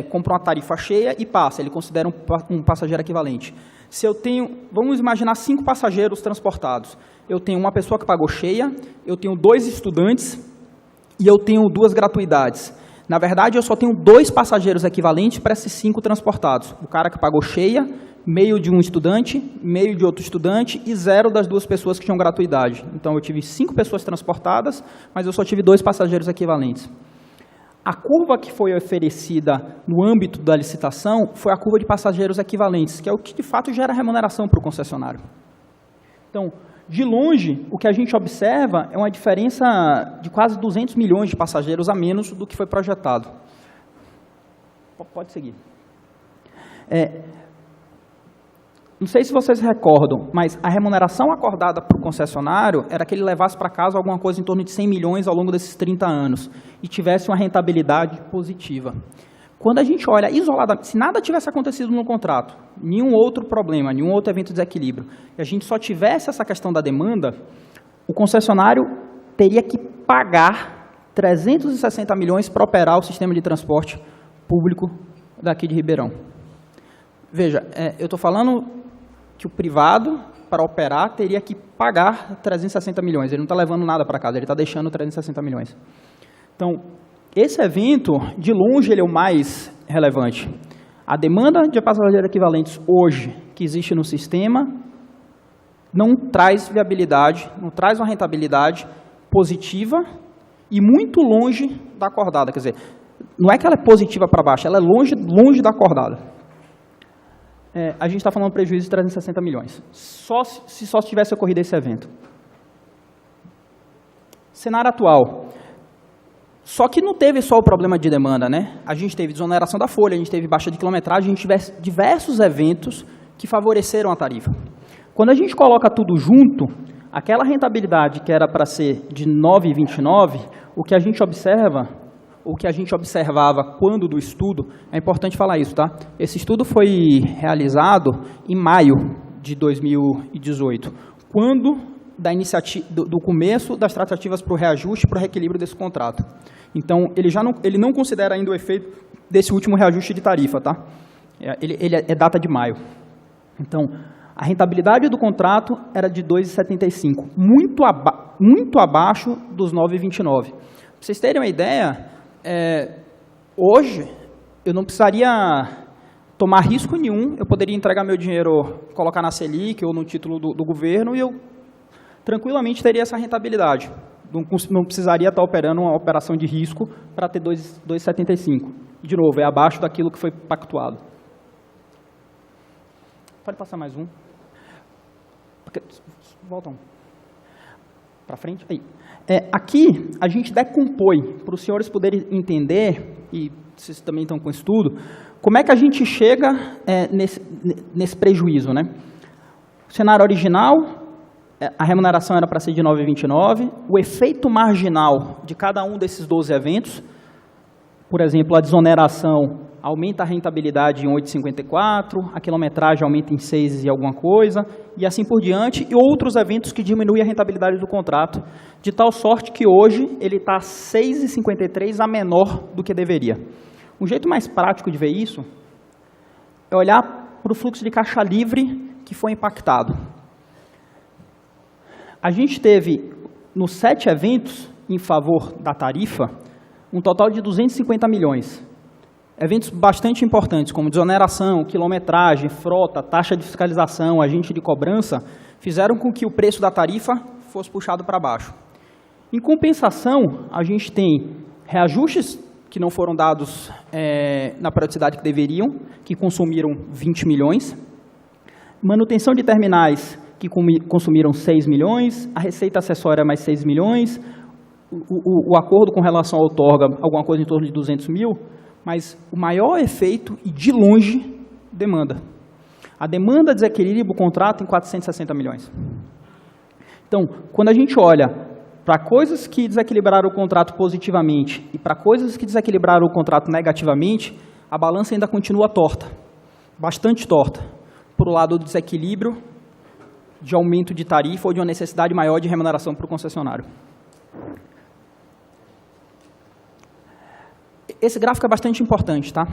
Speaker 4: comprar uma tarifa cheia e passa, ele considera um passageiro equivalente. Se eu tenho, vamos imaginar 5 passageiros transportados. Eu tenho uma pessoa que pagou cheia, eu tenho 2 estudantes e eu tenho 2 gratuidades. Na verdade, eu só tenho 2 passageiros equivalentes para esses 5 transportados. O cara que pagou cheia, meio de um estudante, meio de outro estudante e 0 das 2 pessoas que tinham gratuidade. Então, eu tive 5 pessoas transportadas, mas eu só tive 2 passageiros equivalentes. A curva que foi oferecida no âmbito da licitação foi a curva de passageiros equivalentes, que é o que de fato gera remuneração para o concessionário. Então, de longe, o que a gente observa é uma diferença de quase 200 milhões de passageiros a menos do que foi projetado. Pode seguir. Não sei se vocês recordam, mas a remuneração acordada para o concessionário era que ele levasse para casa alguma coisa em torno de 100 milhões ao longo desses 30 anos e tivesse uma rentabilidade positiva. Quando a gente olha isoladamente, se nada tivesse acontecido no contrato, nenhum outro problema, nenhum outro evento de desequilíbrio, e a gente só tivesse essa questão da demanda, o concessionário teria que pagar 360 milhões para operar o sistema de transporte público daqui de Ribeirão. Veja, eu estou falando que o privado, para operar, teria que pagar 360 milhões. Ele não está levando nada para casa, ele está deixando 360 milhões. Então, esse evento, de longe, ele é o mais relevante. A demanda de passageiros equivalentes hoje, que existe no sistema, não traz viabilidade, não traz uma rentabilidade positiva e muito longe da acordada. Quer dizer, não é que ela é positiva para baixo, ela é longe da acordada. A gente está falando de prejuízo de 360 milhões, se só tivesse ocorrido esse evento. Cenário atual. Só que não teve só o problema de demanda, né? A gente teve desoneração da folha, a gente teve baixa de quilometragem, a gente teve diversos eventos que favoreceram a tarifa. Quando a gente coloca tudo junto, aquela rentabilidade que era para ser de 9,29, o que a gente observava quando do estudo, é importante falar isso, tá? Esse estudo foi realizado em maio de 2018, quando do começo das tratativas para o reajuste, para o reequilíbrio desse contrato. Então, ele não considera ainda o efeito desse último reajuste de tarifa, tá? Ele é data de maio. Então, a rentabilidade do contrato era de 2,75, muito abaixo dos 9,29. Para vocês terem uma ideia, hoje eu não precisaria tomar risco nenhum, eu poderia entregar meu dinheiro, colocar na Selic ou no título do governo e eu tranquilamente teria essa rentabilidade. Não precisaria estar operando uma operação de risco para ter 2,75. De novo, é abaixo daquilo que foi pactuado. Pode passar mais um. Voltam. Para frente. Aí. Aqui, a gente decompõe, para os senhores poderem entender, e vocês também estão com estudo, como é que a gente chega nesse prejuízo, né? O cenário original, a remuneração era para ser de 9,29, o efeito marginal de cada um desses 12 eventos, por exemplo, a desoneração aumenta a rentabilidade em 8,54, a quilometragem aumenta em 6 e alguma coisa, e assim por diante, e outros eventos que diminuem a rentabilidade do contrato, de tal sorte que hoje ele está 6,53 a menor do que deveria. Um jeito mais prático de ver isso é olhar para o fluxo de caixa livre que foi impactado. A gente teve, nos 7 eventos em favor da tarifa, um total de 250 milhões. Eventos bastante importantes, como desoneração, quilometragem, frota, taxa de fiscalização, agente de cobrança, fizeram com que o preço da tarifa fosse puxado para baixo. Em compensação, a gente tem reajustes que não foram dados na periodicidade que deveriam, que consumiram 20 milhões, manutenção de terminais que consumiram 6 milhões, a receita acessória mais 6 milhões, o acordo com relação ao outorga, alguma coisa em torno de 200 mil, mas o maior efeito, e de longe, demanda. A demanda desequilibra o contrato em 460 milhões. Então, quando a gente olha para coisas que desequilibraram o contrato positivamente e para coisas que desequilibraram o contrato negativamente, a balança ainda continua torta, bastante torta, por o lado do desequilíbrio de aumento de tarifa ou de uma necessidade maior de remuneração para o concessionário. Esse gráfico é bastante importante, tá?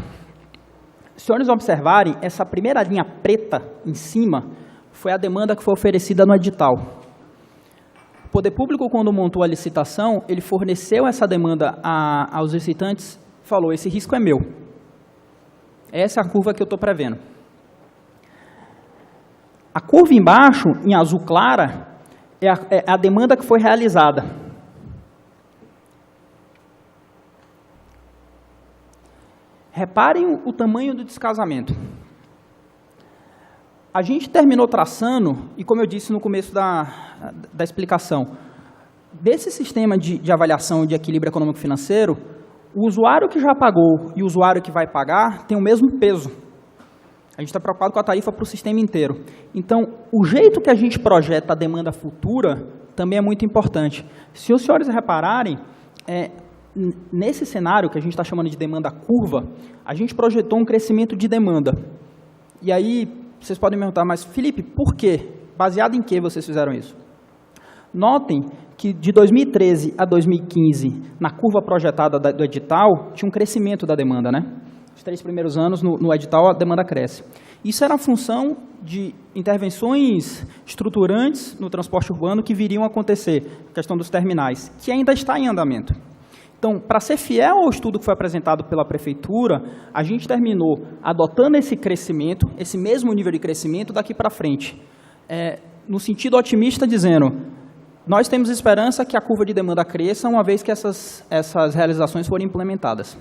Speaker 4: Se os senhores observarem, essa primeira linha preta em cima foi a demanda que foi oferecida no edital. O Poder Público, quando montou a licitação, ele forneceu essa demanda aos licitantes, falou, esse risco é meu. Essa é a curva que eu estou prevendo. A curva embaixo, em azul clara, é a demanda que foi realizada. Reparem o tamanho do descasamento. A gente terminou traçando, e como eu disse no começo da explicação, desse sistema de avaliação de equilíbrio econômico-financeiro, o usuário que já pagou e o usuário que vai pagar tem o mesmo peso. A gente está preocupado com a tarifa para o sistema inteiro. Então, o jeito que a gente projeta a demanda futura também é muito importante. Se os senhores repararem, nesse cenário que a gente está chamando de demanda curva, a gente projetou um crescimento de demanda. E aí, vocês podem me perguntar, mas Felipe, por quê? Baseado em que vocês fizeram isso? Notem que de 2013 a 2015, na curva projetada do edital, tinha um crescimento da demanda, né? Os 3 primeiros anos, no edital, a demanda cresce. Isso era a função de intervenções estruturantes no transporte urbano que viriam a acontecer, a questão dos terminais, que ainda está em andamento. Então, para ser fiel ao estudo que foi apresentado pela Prefeitura, a gente terminou adotando esse crescimento, esse mesmo nível de crescimento daqui para frente. No sentido otimista, dizendo, nós temos esperança que a curva de demanda cresça uma vez que essas realizações forem implementadas.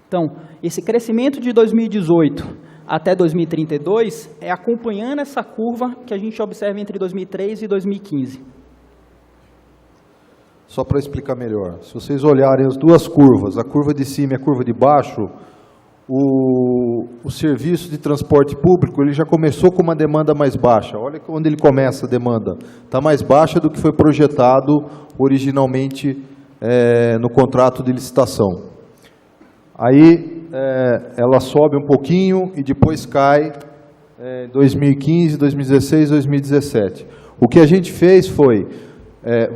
Speaker 4: Então, esse crescimento de 2018 até 2032 é acompanhando essa curva que a gente observa entre 2003 e 2015.
Speaker 3: Só para explicar melhor, se vocês olharem as duas curvas, a curva de cima e a curva de baixo, o serviço de transporte público ele já começou com uma demanda mais baixa. Olha onde ele começa a demanda. Está mais baixa do que foi projetado originalmente no contrato de licitação. Aí ela sobe um pouquinho e depois cai em 2015, 2016, 2017. O que a gente fez foi,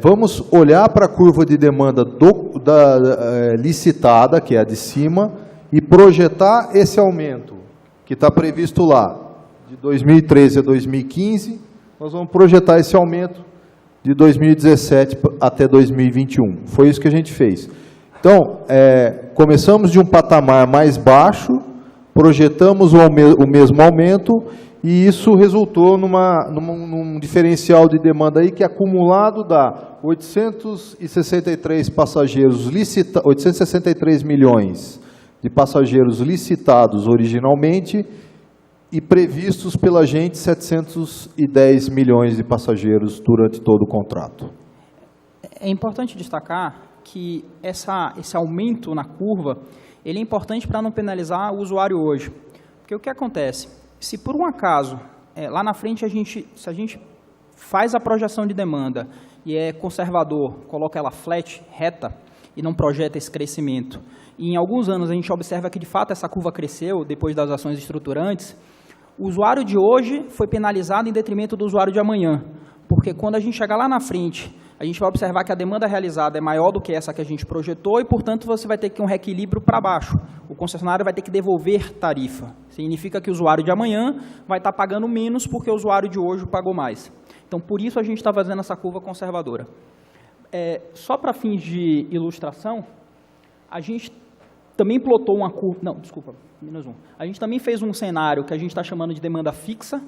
Speaker 3: vamos olhar para a curva de demanda licitada, que é a de cima, e projetar esse aumento que está previsto lá, de 2013 a 2015, nós vamos projetar esse aumento de 2017 até 2021. Foi isso que a gente fez. Então, começamos de um patamar mais baixo, projetamos o mesmo aumento e isso resultou num diferencial de demanda aí que acumulado dá 863 passageiros 863 milhões de passageiros licitados originalmente e previstos pela gente 710 milhões de passageiros durante todo o contrato.
Speaker 4: É importante destacar que esse aumento na curva, ele é importante para não penalizar o usuário hoje. Porque o que acontece? Se por um acaso, lá na frente, se a gente faz a projeção de demanda e é conservador, coloca ela flat, reta, e não projeta esse crescimento, e em alguns anos a gente observa que de fato essa curva cresceu depois das ações estruturantes, o usuário de hoje foi penalizado em detrimento do usuário de amanhã. Porque quando a gente chegar lá na frente, a gente vai observar que a demanda realizada é maior do que essa que a gente projetou e, portanto, você vai ter que ter um reequilíbrio para baixo. O concessionário vai ter que devolver tarifa. Significa que o usuário de amanhã vai estar pagando menos porque o usuário de hoje pagou mais. Então, por isso a gente está fazendo essa curva conservadora. Só para fins de ilustração, a gente também plotou uma curva... Não, desculpa, menos um. A gente também fez um cenário que a gente está chamando de demanda fixa,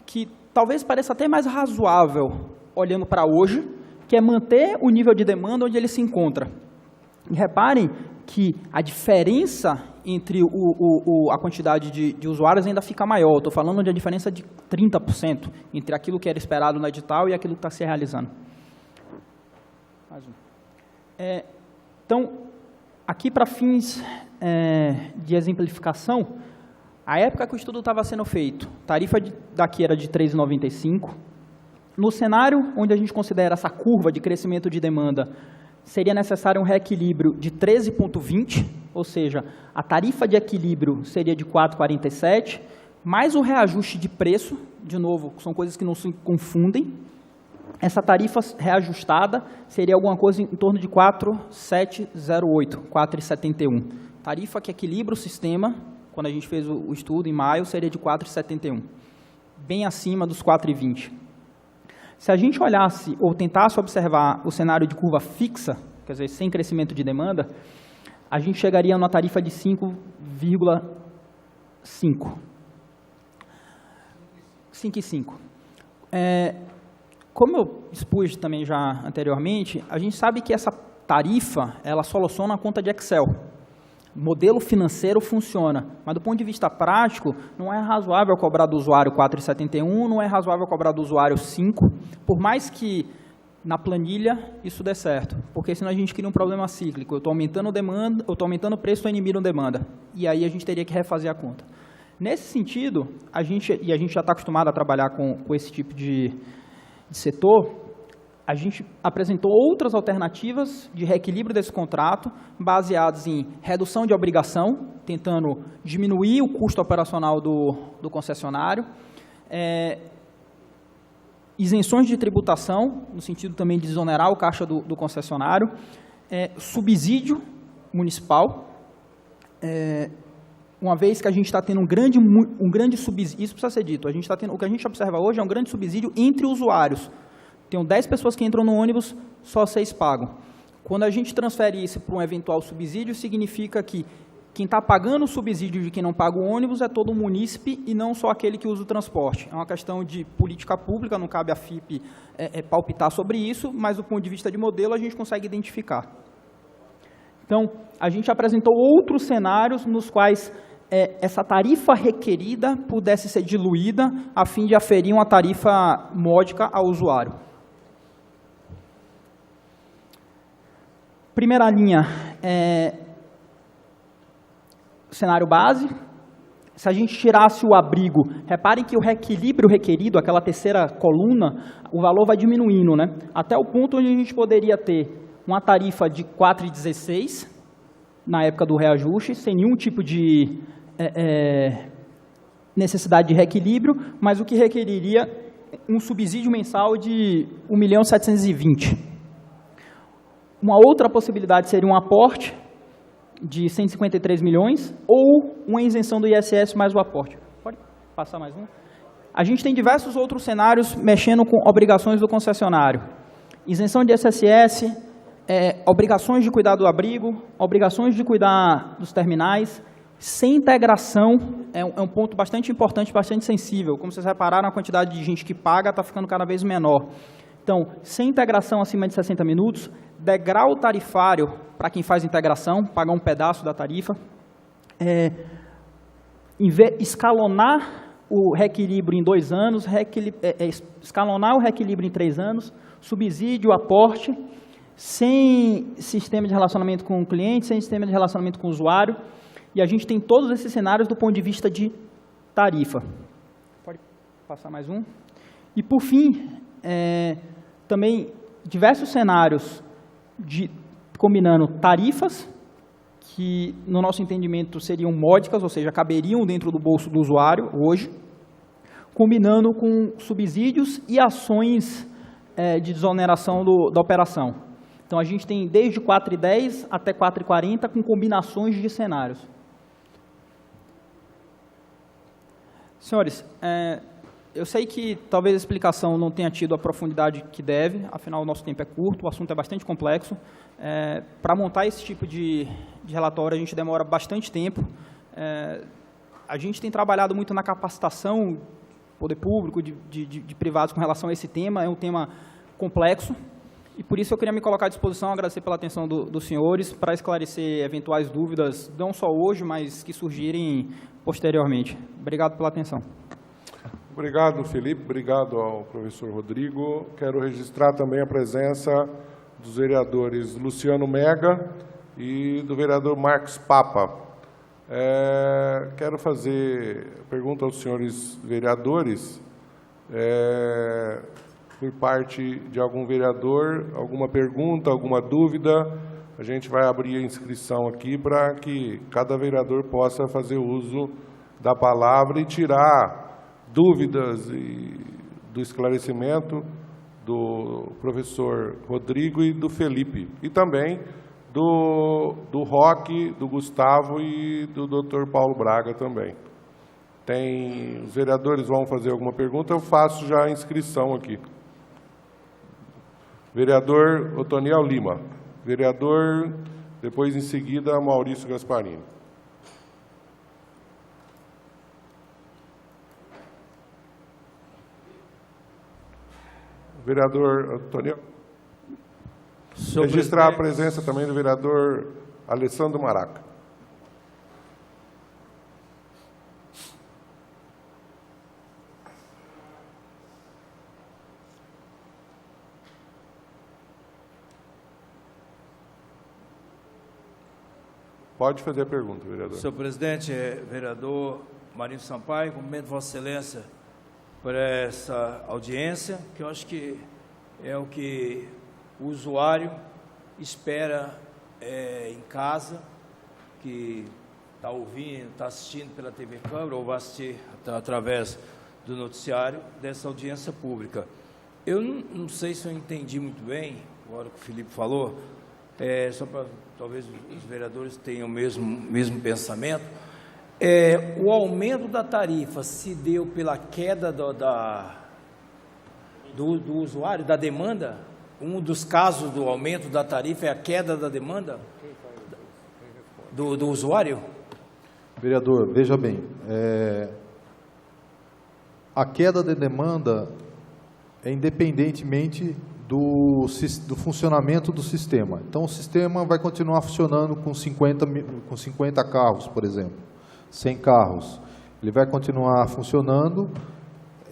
Speaker 4: que talvez pareça até mais razoável olhando para hoje, que é manter o nível de demanda onde ele se encontra. E reparem que a diferença entre a quantidade de usuários ainda fica maior. Estou falando de a diferença de 30% entre aquilo que era esperado no edital e aquilo que está se realizando. Mais um. Então, aqui para fins de exemplificação, a época que o estudo estava sendo feito, a tarifa daqui era de R$ 3,95. No cenário onde a gente considera essa curva de crescimento de demanda, seria necessário um reequilíbrio de 13,20, ou seja, a tarifa de equilíbrio seria de 4,47, mais o reajuste de preço, de novo, são coisas que não se confundem. Essa tarifa reajustada seria alguma coisa em torno de 4,708, 4,71. Tarifa que equilibra o sistema, quando a gente fez o estudo em maio, seria de 4,71, bem acima dos 4,20. Se a gente olhasse ou tentasse observar o cenário de curva fixa, quer dizer, sem crescimento de demanda, a gente chegaria numa tarifa de 5,5. 5,5. Como eu expus também já anteriormente, a gente sabe que essa tarifa, ela soluciona a conta de Excel. modelo financeiro funciona, mas do ponto de vista prático, não é razoável cobrar do usuário 4,71, não é razoável cobrar do usuário 5, por mais que na planilha isso dê certo, porque senão a gente cria um problema cíclico. Eu estou aumentando demanda, eu estou aumentando o preço, estou inibindo demanda, e aí a gente teria que refazer a conta. Nesse sentido, a gente já está acostumado a trabalhar com esse tipo de setor. A gente apresentou outras alternativas de reequilíbrio desse contrato, baseadas em redução de obrigação, tentando diminuir o custo operacional do concessionário, isenções de tributação, no sentido também de desonerar o caixa do concessionário, subsídio municipal, uma vez que a gente está tendo um grande subsídio, isso precisa ser dito, o que a gente observa hoje é um grande subsídio entre usuários. Tem 10 pessoas que entram no ônibus, só 6 pagam. Quando a gente transfere isso para um eventual subsídio, significa que quem está pagando o subsídio de quem não paga o ônibus é todo o munícipe e não só aquele que usa o transporte. É uma questão de política pública, não cabe à FIP palpitar sobre isso, mas do ponto de vista de modelo a gente consegue identificar. Então, a gente apresentou outros cenários nos quais essa tarifa requerida pudesse ser diluída a fim de aferir uma tarifa módica ao usuário. Primeira linha, cenário base. Se a gente tirasse o abrigo, reparem que o reequilíbrio requerido, aquela terceira coluna, o valor vai diminuindo, né? Até o ponto onde a gente poderia ter uma tarifa de 4,16 na época do reajuste, sem nenhum tipo de necessidade de reequilíbrio, mas o que requeriria um subsídio mensal de 1.720.000. Uma outra possibilidade seria um aporte de 153 milhões ou uma isenção do ISS mais o aporte. Pode passar mais um? A gente tem diversos outros cenários mexendo com obrigações do concessionário. Isenção de ISS, obrigações de cuidar do abrigo, obrigações de cuidar dos terminais, sem integração, é um ponto bastante importante, bastante sensível. Como vocês repararam, a quantidade de gente que paga está ficando cada vez menor. Então, sem integração acima de 60 minutos, degrau tarifário para quem faz integração, pagar um pedaço da tarifa, escalonar o reequilíbrio em 2 anos, escalonar o reequilíbrio em 3 anos, subsídio, aporte, sem sistema de relacionamento com o cliente, sem sistema de relacionamento com o usuário, e a gente tem todos esses cenários do ponto de vista de tarifa. Pode passar mais um. E, por fim, também diversos cenários combinando tarifas, que no nosso entendimento seriam módicas, ou seja, caberiam dentro do bolso do usuário hoje, combinando com subsídios e ações de desoneração da operação. Então, a gente tem desde 4,10 até 4,40 com combinações de cenários. Senhores, eu sei que talvez a explicação não tenha tido a profundidade que deve, afinal o nosso tempo é curto, o assunto é bastante complexo. Para montar esse tipo de relatório a gente demora bastante tempo. A gente tem trabalhado muito na capacitação do poder público, de privados com relação a esse tema, é um tema complexo. E por isso eu queria me colocar à disposição, agradecer pela atenção dos senhores, para esclarecer eventuais dúvidas, não só hoje, mas que surgirem posteriormente. Obrigado pela atenção.
Speaker 2: Obrigado, Felipe. Obrigado ao professor Rodrigo. Quero registrar também a presença dos vereadores Luciano Mega e do vereador Marcos Papa. Quero fazer pergunta aos senhores vereadores, por parte de algum vereador, alguma pergunta, alguma dúvida. A gente vai abrir a inscrição aqui para que cada vereador possa fazer uso da palavra e tirar dúvidas do esclarecimento do professor Rodrigo e do Felipe, e também do Roque, do Gustavo e do Dr. Paulo Braga também. Os vereadores vão fazer alguma pergunta, eu faço já a inscrição aqui. Vereador Otoniel Lima. Vereador, depois em seguida, Maurício Gasparini. Vereador Antônio. Registrar a presença também do vereador Alessandro Maraca. Pode fazer a pergunta, vereador.
Speaker 5: Senhor presidente, vereador Marinho Sampaio, cumprimento Vossa Excelência por essa audiência, que eu acho que é o que o usuário espera em casa, que está ouvindo, está assistindo pela TV Câmara ou vai assistir através do noticiário dessa audiência pública. Eu não sei se eu entendi muito bem, agora que o Felipe falou, só para talvez os vereadores tenham o mesmo pensamento, o aumento da tarifa se deu pela queda do usuário, da demanda? Um dos casos do aumento da tarifa é a queda da demanda do usuário?
Speaker 3: Vereador, veja bem, a queda de demanda é independentemente do funcionamento do sistema. Então, o sistema vai continuar funcionando com 50 carros, por exemplo, 100 carros. Ele vai continuar funcionando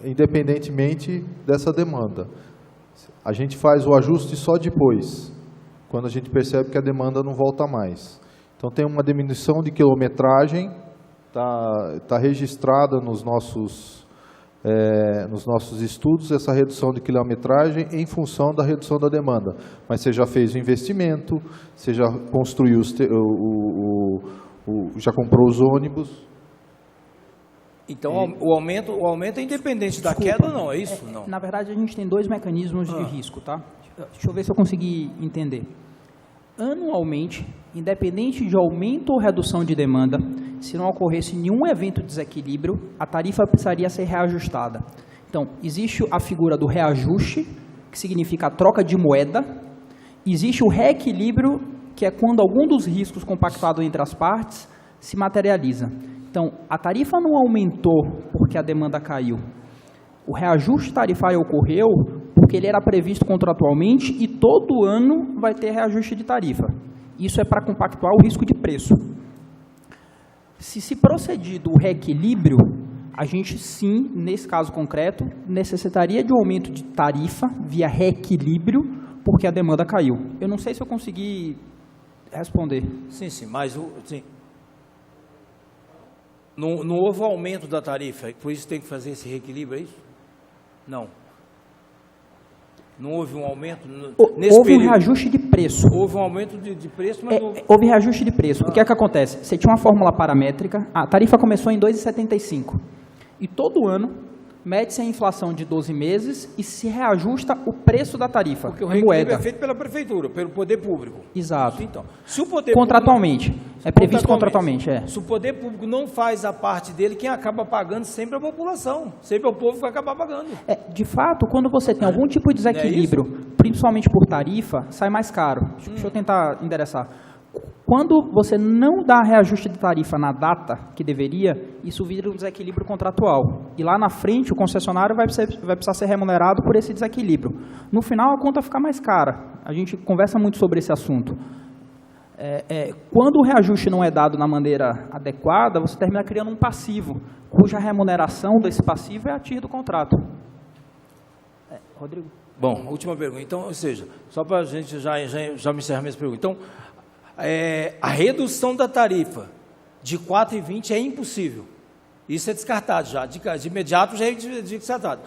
Speaker 3: independentemente dessa demanda. A gente faz o ajuste só depois, quando a gente percebe que a demanda não volta mais. Então, tem uma diminuição de quilometragem, está registrada nos nossos estudos, essa redução de quilometragem em função da redução da demanda. Mas você já fez o investimento, você já construiu, já comprou os ônibus.
Speaker 5: Então, o aumento é independente da queda ou não, é isso? Não.
Speaker 4: Na verdade, a gente tem dois mecanismos de risco, tá? Deixa eu ver se eu consegui entender. Anualmente, independente de aumento ou redução de demanda, se não ocorresse nenhum evento de desequilíbrio, a tarifa precisaria ser reajustada. Então, existe a figura do reajuste, que significa a troca de moeda. Existe o reequilíbrio, que é quando algum dos riscos compactuados entre as partes se materializa. Então, a tarifa não aumentou porque a demanda caiu. O reajuste tarifário ocorreu porque ele era previsto contratualmente e todo ano vai ter reajuste de tarifa. Isso é para compactuar o risco de preço. Se proceder do reequilíbrio, a gente sim, nesse caso concreto, necessitaria de um aumento de tarifa via reequilíbrio porque a demanda caiu. Eu não sei se eu consegui responder.
Speaker 5: Sim, mas sim. Não houve aumento da tarifa, por isso tem que fazer esse reequilíbrio, é isso? Não. Não houve um aumento nesse
Speaker 4: houve
Speaker 5: período.
Speaker 4: Um reajuste de preço.
Speaker 5: Houve um aumento de preço, mas não...
Speaker 4: Houve reajuste de preço. O que é que acontece? Você tinha uma fórmula paramétrica, a tarifa começou em 2,75. E todo ano, mede-se a inflação de 12 meses e se reajusta o preço da tarifa.
Speaker 5: Porque o reequilíbrio é feito pela prefeitura, pelo poder público.
Speaker 4: Exato.
Speaker 5: Então, se o poder
Speaker 4: contratualmente.
Speaker 5: Público,
Speaker 4: é previsto contratualmente.
Speaker 5: Se o poder público não faz a parte dele, quem acaba pagando sempre é a população. Sempre é o povo que vai acabar pagando.
Speaker 4: De fato, quando você tem algum tipo de desequilíbrio, principalmente por tarifa, sai mais caro. Deixa eu tentar endereçar. Quando você não dá reajuste de tarifa na data que deveria, isso vira um desequilíbrio contratual. E lá na frente, o concessionário vai precisar ser remunerado por esse desequilíbrio. No final, a conta fica mais cara. A gente conversa muito sobre esse assunto. Quando o reajuste não é dado na maneira adequada, você termina criando um passivo, cuja remuneração desse passivo é a TIR do contrato. Rodrigo?
Speaker 5: Bom, última pergunta. Então, ou seja, só para a gente já me encerrar minhas perguntas. Então, a redução da tarifa de 4,20 é impossível. Isso é descartado já. De imediato já é descartado.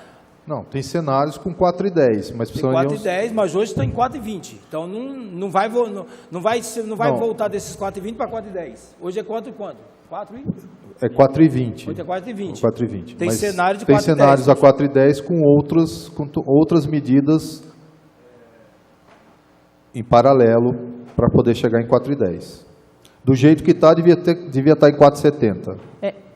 Speaker 3: Não, tem cenários com 4,10, mas
Speaker 5: tem 4,10, mas hoje está em 4,20. Então não vai voltar desses 4,20 para 4,10. Hoje é quanto e quanto? 4 e?
Speaker 3: É 4,20.
Speaker 5: Hoje é 4,20.
Speaker 3: 4,20.
Speaker 5: Tem cenário de 4,10.
Speaker 3: Tem cenários a 4,10 com outras medidas em paralelo para poder chegar em 4,10. Do jeito que está, devia estar em 4,70.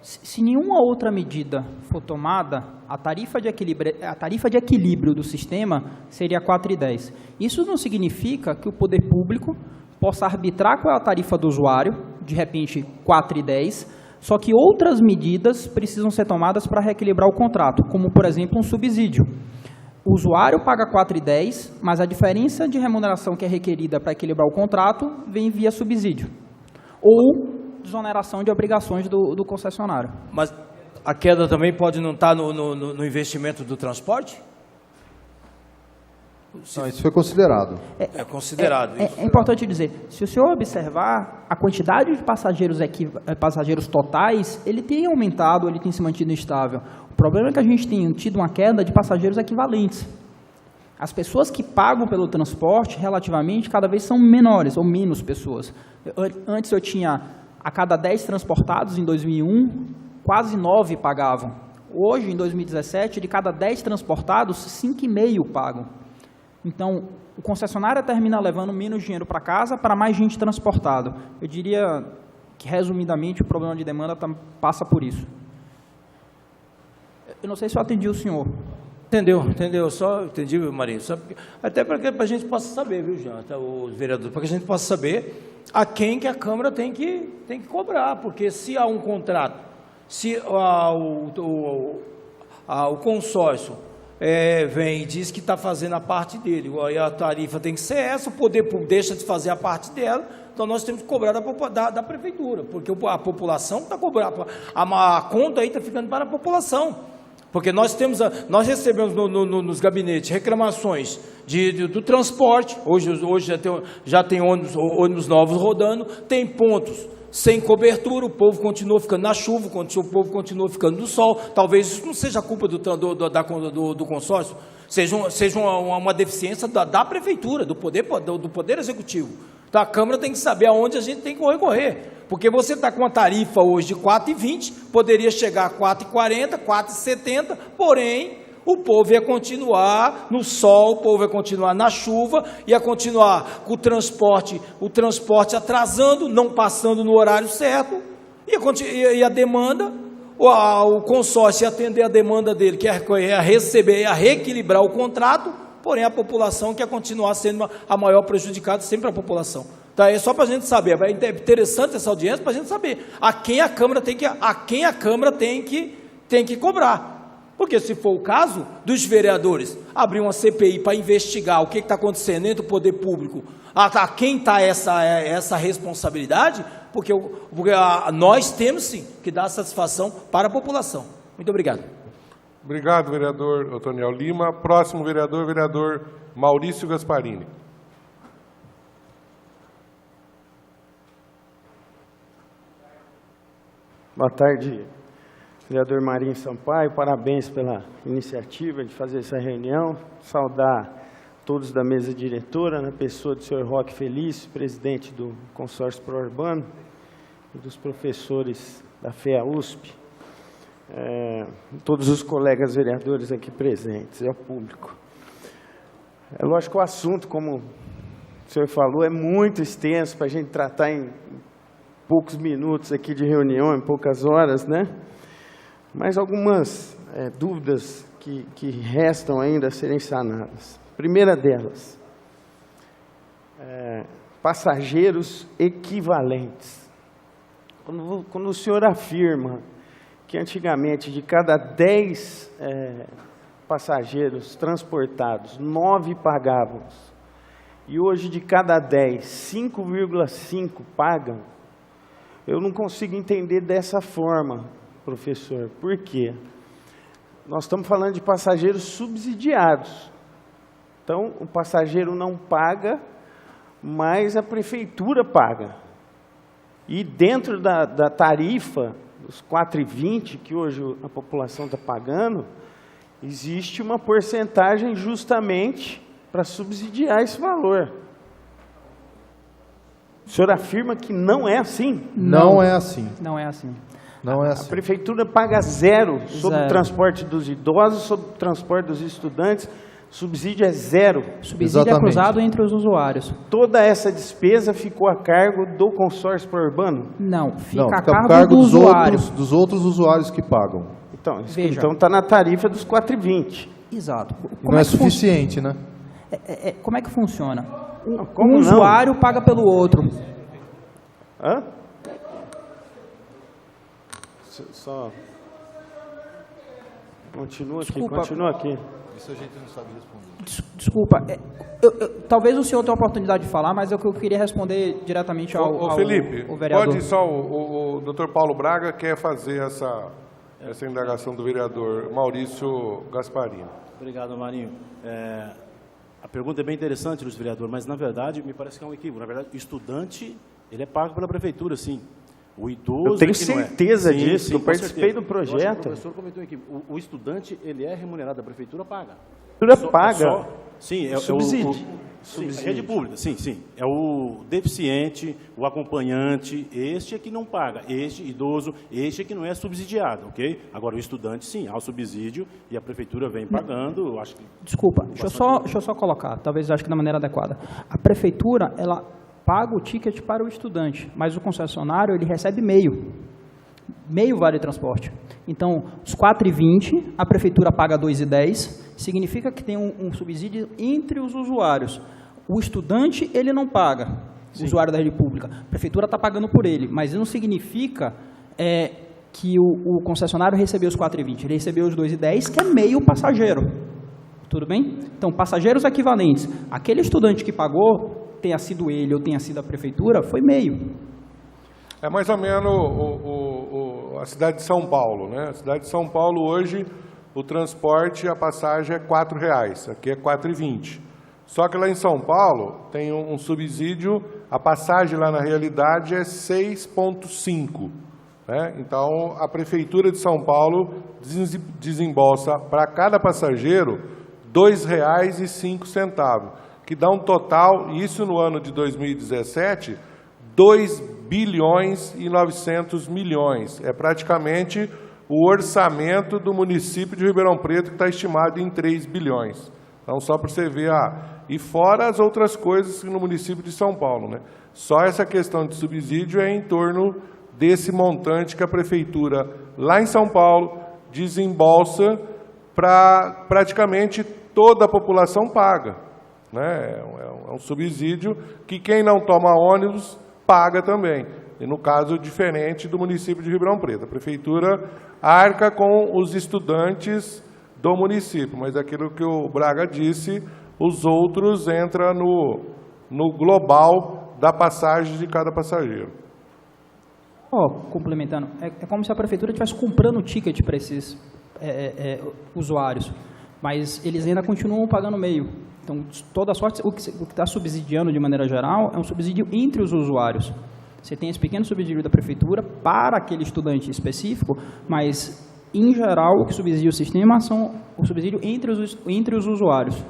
Speaker 4: Se nenhuma outra medida for tomada, a tarifa de equilíbrio do sistema seria 4,10. Isso não significa que o poder público possa arbitrar qual é a tarifa do usuário, de repente 4,10, só que outras medidas precisam ser tomadas para reequilibrar o contrato, como, por exemplo, um subsídio. O usuário paga 4,10, mas a diferença de remuneração que é requerida para equilibrar o contrato vem via subsídio. Ou desoneração de obrigações do concessionário.
Speaker 5: Mas a queda também pode não estar no investimento do transporte?
Speaker 3: Não, isso foi considerado.
Speaker 5: É considerado.
Speaker 4: É importante dizer, se o senhor observar, a quantidade de passageiros totais, ele tem aumentado, ele tem se mantido estável. O problema é que a gente tem tido uma queda de passageiros equivalentes. As pessoas que pagam pelo transporte, relativamente, cada vez são menores ou menos pessoas. Antes eu tinha, a cada 10 transportados em 2001, quase 9 pagavam. Hoje, em 2017, de cada 10 transportados, 5,5 pagam. Então, o concessionário termina levando menos dinheiro para casa para mais gente transportada. Eu diria que, resumidamente, o problema de demanda passa por isso. Eu não sei se eu atendi o senhor.
Speaker 5: Entendeu? Só entendi, Marinho. Até para que a gente possa saber, viu, Jean, os vereadores, para que a gente possa saber a quem que a Câmara tem que cobrar, porque se há um contrato, se o consórcio vem e diz que está fazendo a parte dele, e a tarifa tem que ser essa, o poder público deixa de fazer a parte dela, então nós temos que cobrar da prefeitura, porque a população está cobrando, a conta aí está ficando para a população. Porque nós recebemos nos gabinetes reclamações do transporte, hoje já tem ônibus novos rodando, tem pontos sem cobertura, o povo continua ficando na chuva, o povo continua ficando no sol. Talvez isso não seja culpa do consórcio, seja uma deficiência da prefeitura, do poder executivo. Então a Câmara tem que saber aonde a gente tem que correr. Porque você está com uma tarifa hoje de R$ 4,20, poderia chegar a R$ 4,40, R$ 4,70, porém, o povo ia continuar no sol, o povo ia continuar na chuva, ia continuar com o transporte atrasando, não passando no horário certo, e a demanda, o consórcio ia atender a demanda dele, que ia receber, ia reequilibrar o contrato, porém a população que ia continuar sendo a maior prejudicada, sempre a população. Então, é só para a gente saber, é interessante essa audiência para a gente saber a quem a Câmara tem que cobrar. Porque se for o caso dos vereadores abrir uma CPI para investigar o que está acontecendo dentro do poder público, a quem está essa responsabilidade, porque nós temos sim que dar satisfação para a população. Muito obrigado.
Speaker 2: Obrigado, vereador Otoniel Lima. Próximo vereador Maurício Gasparini.
Speaker 6: Boa tarde, vereador Marinho Sampaio. Parabéns pela iniciativa de fazer essa reunião. Saudar todos da mesa diretora, na pessoa do senhor Roque Felício, presidente do consórcio pró-urbano, e dos professores da FEA-USP, todos os colegas vereadores aqui presentes, e ao público. É lógico que o assunto, como o senhor falou, é muito extenso para a gente tratar em poucos minutos aqui de reunião, em poucas horas, né? Mas algumas dúvidas que restam ainda a serem sanadas. Primeira delas, passageiros equivalentes. Quando o senhor afirma que antigamente de cada 10 passageiros transportados, 9 pagavam, e hoje de cada 10, 5,5 pagam, eu não consigo entender dessa forma, professor. Por quê? Nós estamos falando de passageiros subsidiados. Então, o passageiro não paga, mas a prefeitura paga. E dentro da tarifa, dos R$ 4,20, que hoje a população está pagando, existe uma porcentagem justamente para subsidiar esse valor. O senhor afirma que não é assim?
Speaker 3: Não é assim.
Speaker 4: Não é assim.
Speaker 3: Não é
Speaker 6: A
Speaker 3: assim.
Speaker 6: prefeitura paga zero sobre o transporte dos idosos, sobre o transporte dos estudantes. Subsídio é zero.
Speaker 4: Subsídio
Speaker 3: Exatamente.
Speaker 4: é cruzado entre os usuários.
Speaker 6: Toda essa despesa ficou a cargo do consórcio pró-urbano?
Speaker 4: Não, fica
Speaker 3: Não,
Speaker 4: a
Speaker 3: fica
Speaker 4: cargo do usuário.
Speaker 3: dos outros usuários que pagam.
Speaker 6: Então
Speaker 4: Veja.
Speaker 6: está na tarifa dos 4,20.
Speaker 4: Exato.
Speaker 3: E não é suficiente, né?
Speaker 4: Como é que funciona?
Speaker 6: Como
Speaker 4: Um
Speaker 6: não?
Speaker 4: usuário paga pelo outro.
Speaker 6: Hã? Só... Continua aqui.
Speaker 3: Isso a gente não sabe responder.
Speaker 4: Desculpa. Talvez o senhor tenha a oportunidade de falar, mas eu queria responder diretamente ao
Speaker 2: Felipe,
Speaker 4: vereador.
Speaker 2: pode só, o doutor Paulo Braga quer fazer essa indagação do vereador Maurício Gasparini.
Speaker 7: Obrigado, Marinho. A pergunta é bem interessante, Luiz Vereador, mas, na verdade, me parece que é um equívoco. Na verdade, o estudante, ele é pago pela prefeitura, sim. O idoso...
Speaker 6: Eu tenho
Speaker 7: é que não é.
Speaker 6: certeza
Speaker 7: Sim,
Speaker 6: disso,
Speaker 7: sim,
Speaker 6: eu
Speaker 7: com
Speaker 6: participei
Speaker 7: certeza.
Speaker 6: do projeto.
Speaker 7: Eu acho que o professor comentou aqui. O estudante, ele é remunerado, a prefeitura paga.
Speaker 6: A prefeitura paga.
Speaker 7: Sim, é
Speaker 6: Subsídio.
Speaker 7: Sim, é rede pública, sim, sim. É o deficiente, o acompanhante, este é que não paga, este idoso, este é que não é subsidiado, ok? Agora, o estudante, sim, há o subsídio e a prefeitura vem pagando, eu acho que...
Speaker 4: Desculpa, deixa eu só colocar, talvez acho que da maneira adequada. A prefeitura, ela paga o ticket para o estudante, mas o concessionário, ele recebe meio vale transporte. Então, os 4,20, a prefeitura paga 2,10, significa que tem um subsídio entre os usuários. O estudante, ele não paga, o usuário da rede pública. A prefeitura está pagando por ele, mas não significa que o concessionário recebeu os 4,20, ele recebeu os 2,10, que é meio passageiro. Tudo bem? Então, passageiros equivalentes. Aquele estudante que pagou, tenha sido ele ou tenha sido a prefeitura, foi meio.
Speaker 2: É mais ou menos a cidade de São Paulo, né? A cidade de São Paulo hoje, o transporte, a passagem é R$4, aqui é 4,20. Só que lá em São Paulo tem um subsídio, a passagem lá na realidade é 6,5. Né? Então, a Prefeitura de São Paulo desembolsa para cada passageiro R$2,05, que dá um total, isso no ano de 2017, 2,9 bilhões. É praticamente o orçamento do município de Ribeirão Preto, que está estimado em 3 bilhões. Então, só para você ver, e fora as outras coisas no município de São Paulo, né? Só essa questão de subsídio é em torno desse montante que a prefeitura, lá em São Paulo, desembolsa para praticamente toda a população paga. Né? É um subsídio que quem não toma ônibus paga também. E no caso diferente do município de Ribeirão Preto. A prefeitura arca com os estudantes do município, mas aquilo que o Braga disse, os outros entram no global da passagem de cada passageiro.
Speaker 4: Complementando, é como se a prefeitura estivesse comprando o ticket para esses usuários, mas eles ainda continuam pagando meio. Então, toda sorte, o que está subsidiando de maneira geral é um subsídio entre os usuários. Você tem esse pequeno subsídio da prefeitura para aquele estudante específico, mas, em geral, o que subsidia o sistema são o subsídio entre os usuários.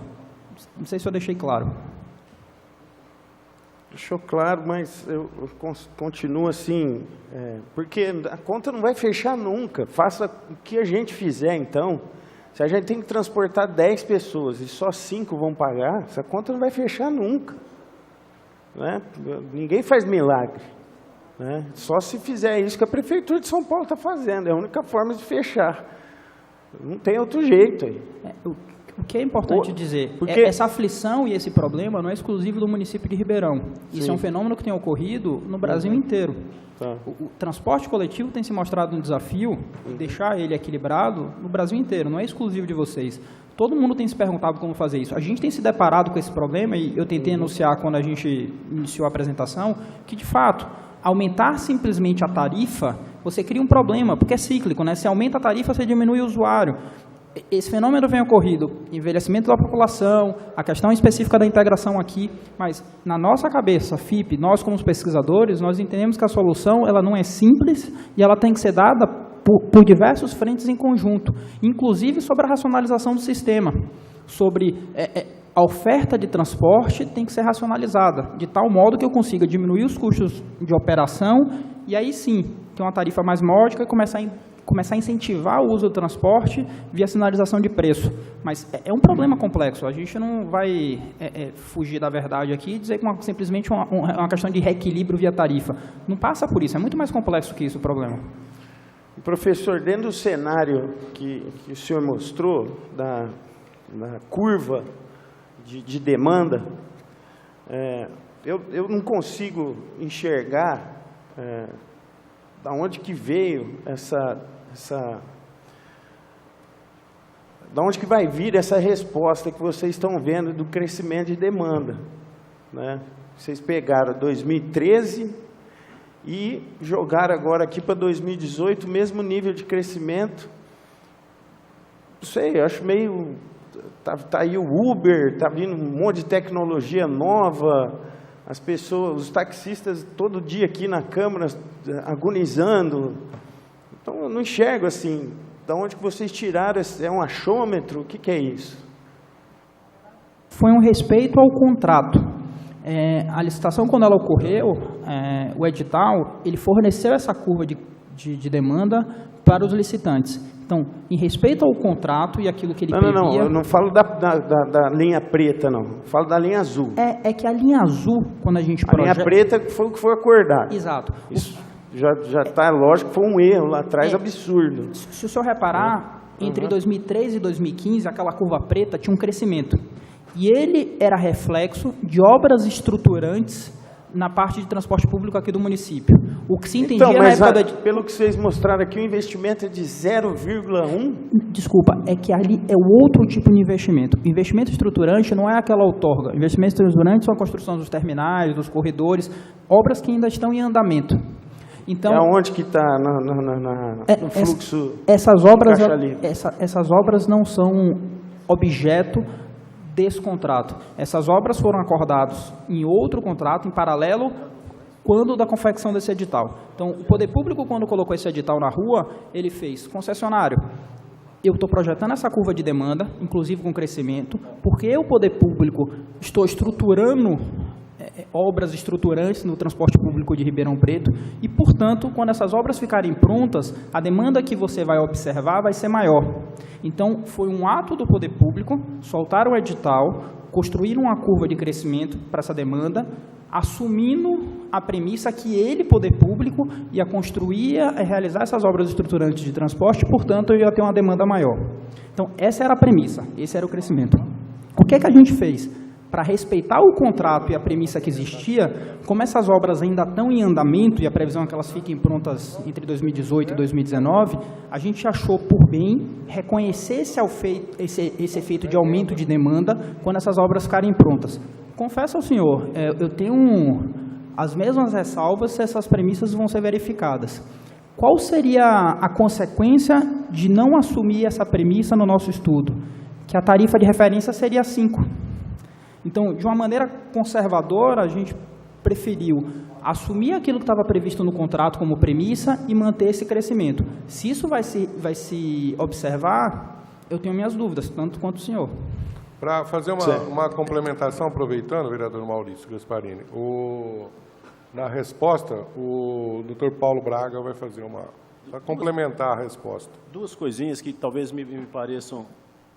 Speaker 4: Não sei se eu deixei claro.
Speaker 6: Deixou claro, mas eu continuo assim, porque a conta não vai fechar nunca. Faça o que a gente fizer, então. Se a gente tem que transportar 10 pessoas e só 5 vão pagar, essa conta não vai fechar nunca. Né? Ninguém faz milagre. Né? Só se fizer isso que a Prefeitura de São Paulo está fazendo. É a única forma de fechar. Não tem outro jeito aí.
Speaker 4: O que é importante dizer, porque essa aflição e esse problema não é exclusivo do município de Ribeirão. Isso Sim. é um fenômeno que tem ocorrido no Brasil inteiro. Tá. O transporte coletivo tem se mostrado um desafio, deixar ele equilibrado no Brasil inteiro, não é exclusivo de vocês. Todo mundo tem se perguntado como fazer isso. A gente tem se deparado com esse problema, e eu tentei anunciar quando a gente iniciou a apresentação, que de fato, aumentar simplesmente a tarifa, você cria um problema, porque é cíclico, né? Se aumenta a tarifa, você diminui o usuário. Esse fenômeno vem ocorrido, envelhecimento da população, a questão específica da integração aqui, mas na nossa cabeça, FIP, nós como pesquisadores, nós entendemos que a solução ela não é simples e ela tem que ser dada por diversos frentes em conjunto, inclusive sobre a racionalização do sistema, sobre a oferta de transporte tem que ser racionalizada, de tal modo que eu consiga diminuir os custos de operação e aí sim, ter uma tarifa mais módica e começar a incentivar o uso do transporte via sinalização de preço. Mas é um problema complexo. A gente não vai fugir da verdade aqui e dizer que simplesmente uma questão de reequilíbrio via tarifa. Não passa por isso. É muito mais complexo que isso o problema.
Speaker 6: Professor, dentro do cenário que o senhor mostrou, da curva de demanda, eu não consigo enxergar da onde que veio da onde que vai vir essa resposta que vocês estão vendo do crescimento de demanda, né? Vocês pegaram 2013 e jogaram agora aqui para 2018 o mesmo nível de crescimento. Não sei, eu acho meio tá aí o Uber, tá vindo um monte de tecnologia nova, as pessoas, os taxistas todo dia aqui na Câmara agonizando. Então eu não enxergo assim, da onde que vocês tiraram, é um achômetro, o que é isso?
Speaker 4: Foi um respeito ao contrato. A licitação, quando ela ocorreu, o edital, ele forneceu essa curva de demanda para os licitantes. Então, em respeito ao contrato e aquilo que ele previa...
Speaker 6: Não, eu não falo da linha preta, não. Eu falo da linha azul.
Speaker 4: É que a linha azul, quando a gente
Speaker 6: projeta... A linha preta foi o que foi acordado.
Speaker 4: Exato.
Speaker 6: Isso já está lógico que foi um erro lá atrás, absurdo.
Speaker 4: Se o senhor reparar, entre 2013 e 2015, aquela curva preta tinha um crescimento. E ele era reflexo de obras estruturantes na parte de transporte público aqui do município. O que se entendia
Speaker 6: então, mas
Speaker 4: na época
Speaker 6: pelo que vocês mostraram aqui, o investimento é de 0,1?
Speaker 4: Desculpa, é que ali é o outro tipo de investimento. Investimento estruturante não é aquela outorga. Investimento estruturante são a construção dos terminais, dos corredores, obras que ainda estão em andamento. Então,
Speaker 6: é onde que está no fluxo?
Speaker 4: Essas obras não são objeto desse contrato. Essas obras foram acordadas em outro contrato, em paralelo, quando da confecção desse edital. Então, o Poder Público, quando colocou esse edital na rua, ele fez concessionário. Eu estou projetando essa curva de demanda, inclusive com crescimento, porque eu, Poder Público, estou estruturando obras estruturantes no transporte público de Ribeirão Preto e, portanto, quando essas obras ficarem prontas, a demanda que você vai observar vai ser maior. Então, foi um ato do Poder Público, soltaram o edital, construíram uma curva de crescimento para essa demanda, assumindo a premissa que ele, Poder Público, ia construir e realizar essas obras estruturantes de transporte, portanto, ia ter uma demanda maior. Então, essa era a premissa, esse era o crescimento. O que é que a gente fez? Para respeitar o contrato e a premissa que existia, como essas obras ainda estão em andamento e a previsão é que elas fiquem prontas entre 2018 e 2019, a gente achou por bem reconhecer esse efeito de aumento de demanda quando essas obras ficarem prontas. Confesso ao senhor, eu tenho as mesmas ressalvas se essas premissas vão ser verificadas. Qual seria a consequência de não assumir essa premissa no nosso estudo? Que a tarifa de referência seria 5. Então, de uma maneira conservadora, a gente preferiu assumir aquilo que estava previsto no contrato como premissa e manter esse crescimento. Se isso vai se observar, eu tenho minhas dúvidas, tanto quanto o senhor.
Speaker 2: Para fazer uma complementação, aproveitando, vereador Maurício Gasparini, na resposta, o doutor Paulo Braga vai fazer para complementar a resposta.
Speaker 7: Duas coisinhas que talvez me pareçam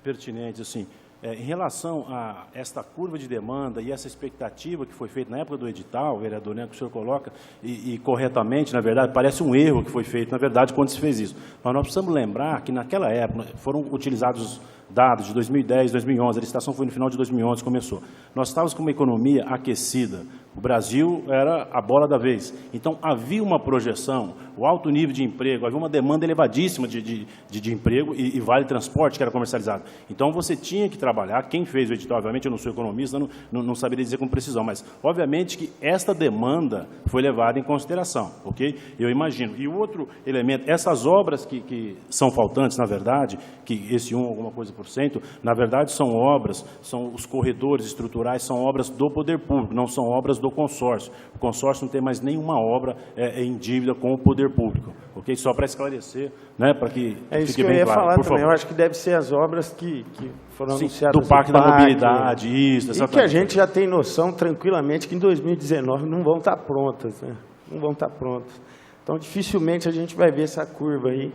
Speaker 7: pertinentes, assim. Em relação a esta curva de demanda e essa expectativa que foi feita na época do edital, vereador, né, que o senhor coloca, e corretamente, na verdade, parece um erro que foi feito, na verdade, quando se fez isso. Mas nós precisamos lembrar que naquela época foram utilizados dados de 2010, 2011, a licitação foi no final de 2011 que começou. Nós estávamos com uma economia aquecida, o Brasil era a bola da vez. Então, havia uma projeção, o alto nível de emprego, havia uma demanda elevadíssima de emprego e vale transporte que era comercializado. Então, você tinha que trabalhar, quem fez o edital, obviamente, eu não sou economista, não saberia dizer com precisão, mas, obviamente, que esta demanda foi levada em consideração, ok? Eu imagino. E o outro elemento, essas obras que são faltantes, na verdade, que esse alguma coisa por cento, na verdade, são obras, são os corredores estruturais, são obras do poder público, não são obras do consórcio. O consórcio não tem mais nenhuma obra em dívida com o poder público, ok? Só para esclarecer, né, para que fique bem claro.
Speaker 6: É isso que eu ia falar
Speaker 7: por
Speaker 6: também.
Speaker 7: favor.
Speaker 6: Eu acho que deve ser as obras que foram anunciadas
Speaker 7: do Parque da Mobilidade, isso, exatamente.
Speaker 6: E que a gente já tem noção tranquilamente que em 2019 não vão estar prontas, né? Não vão estar prontas. Então, dificilmente a gente vai ver essa curva aí,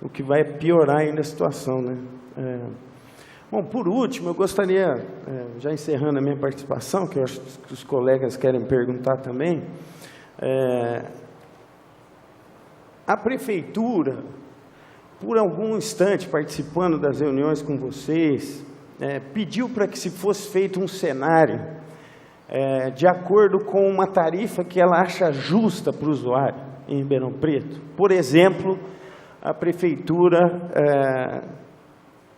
Speaker 6: o que vai piorar ainda a situação, né? Bom, por último, eu gostaria, já encerrando a minha participação, que eu acho que os colegas querem perguntar também, a Prefeitura, por algum instante, participando das reuniões com vocês, pediu para que se fosse feito um cenário de acordo com uma tarifa que ela acha justa para o usuário em Ribeirão Preto. Por exemplo, a Prefeitura...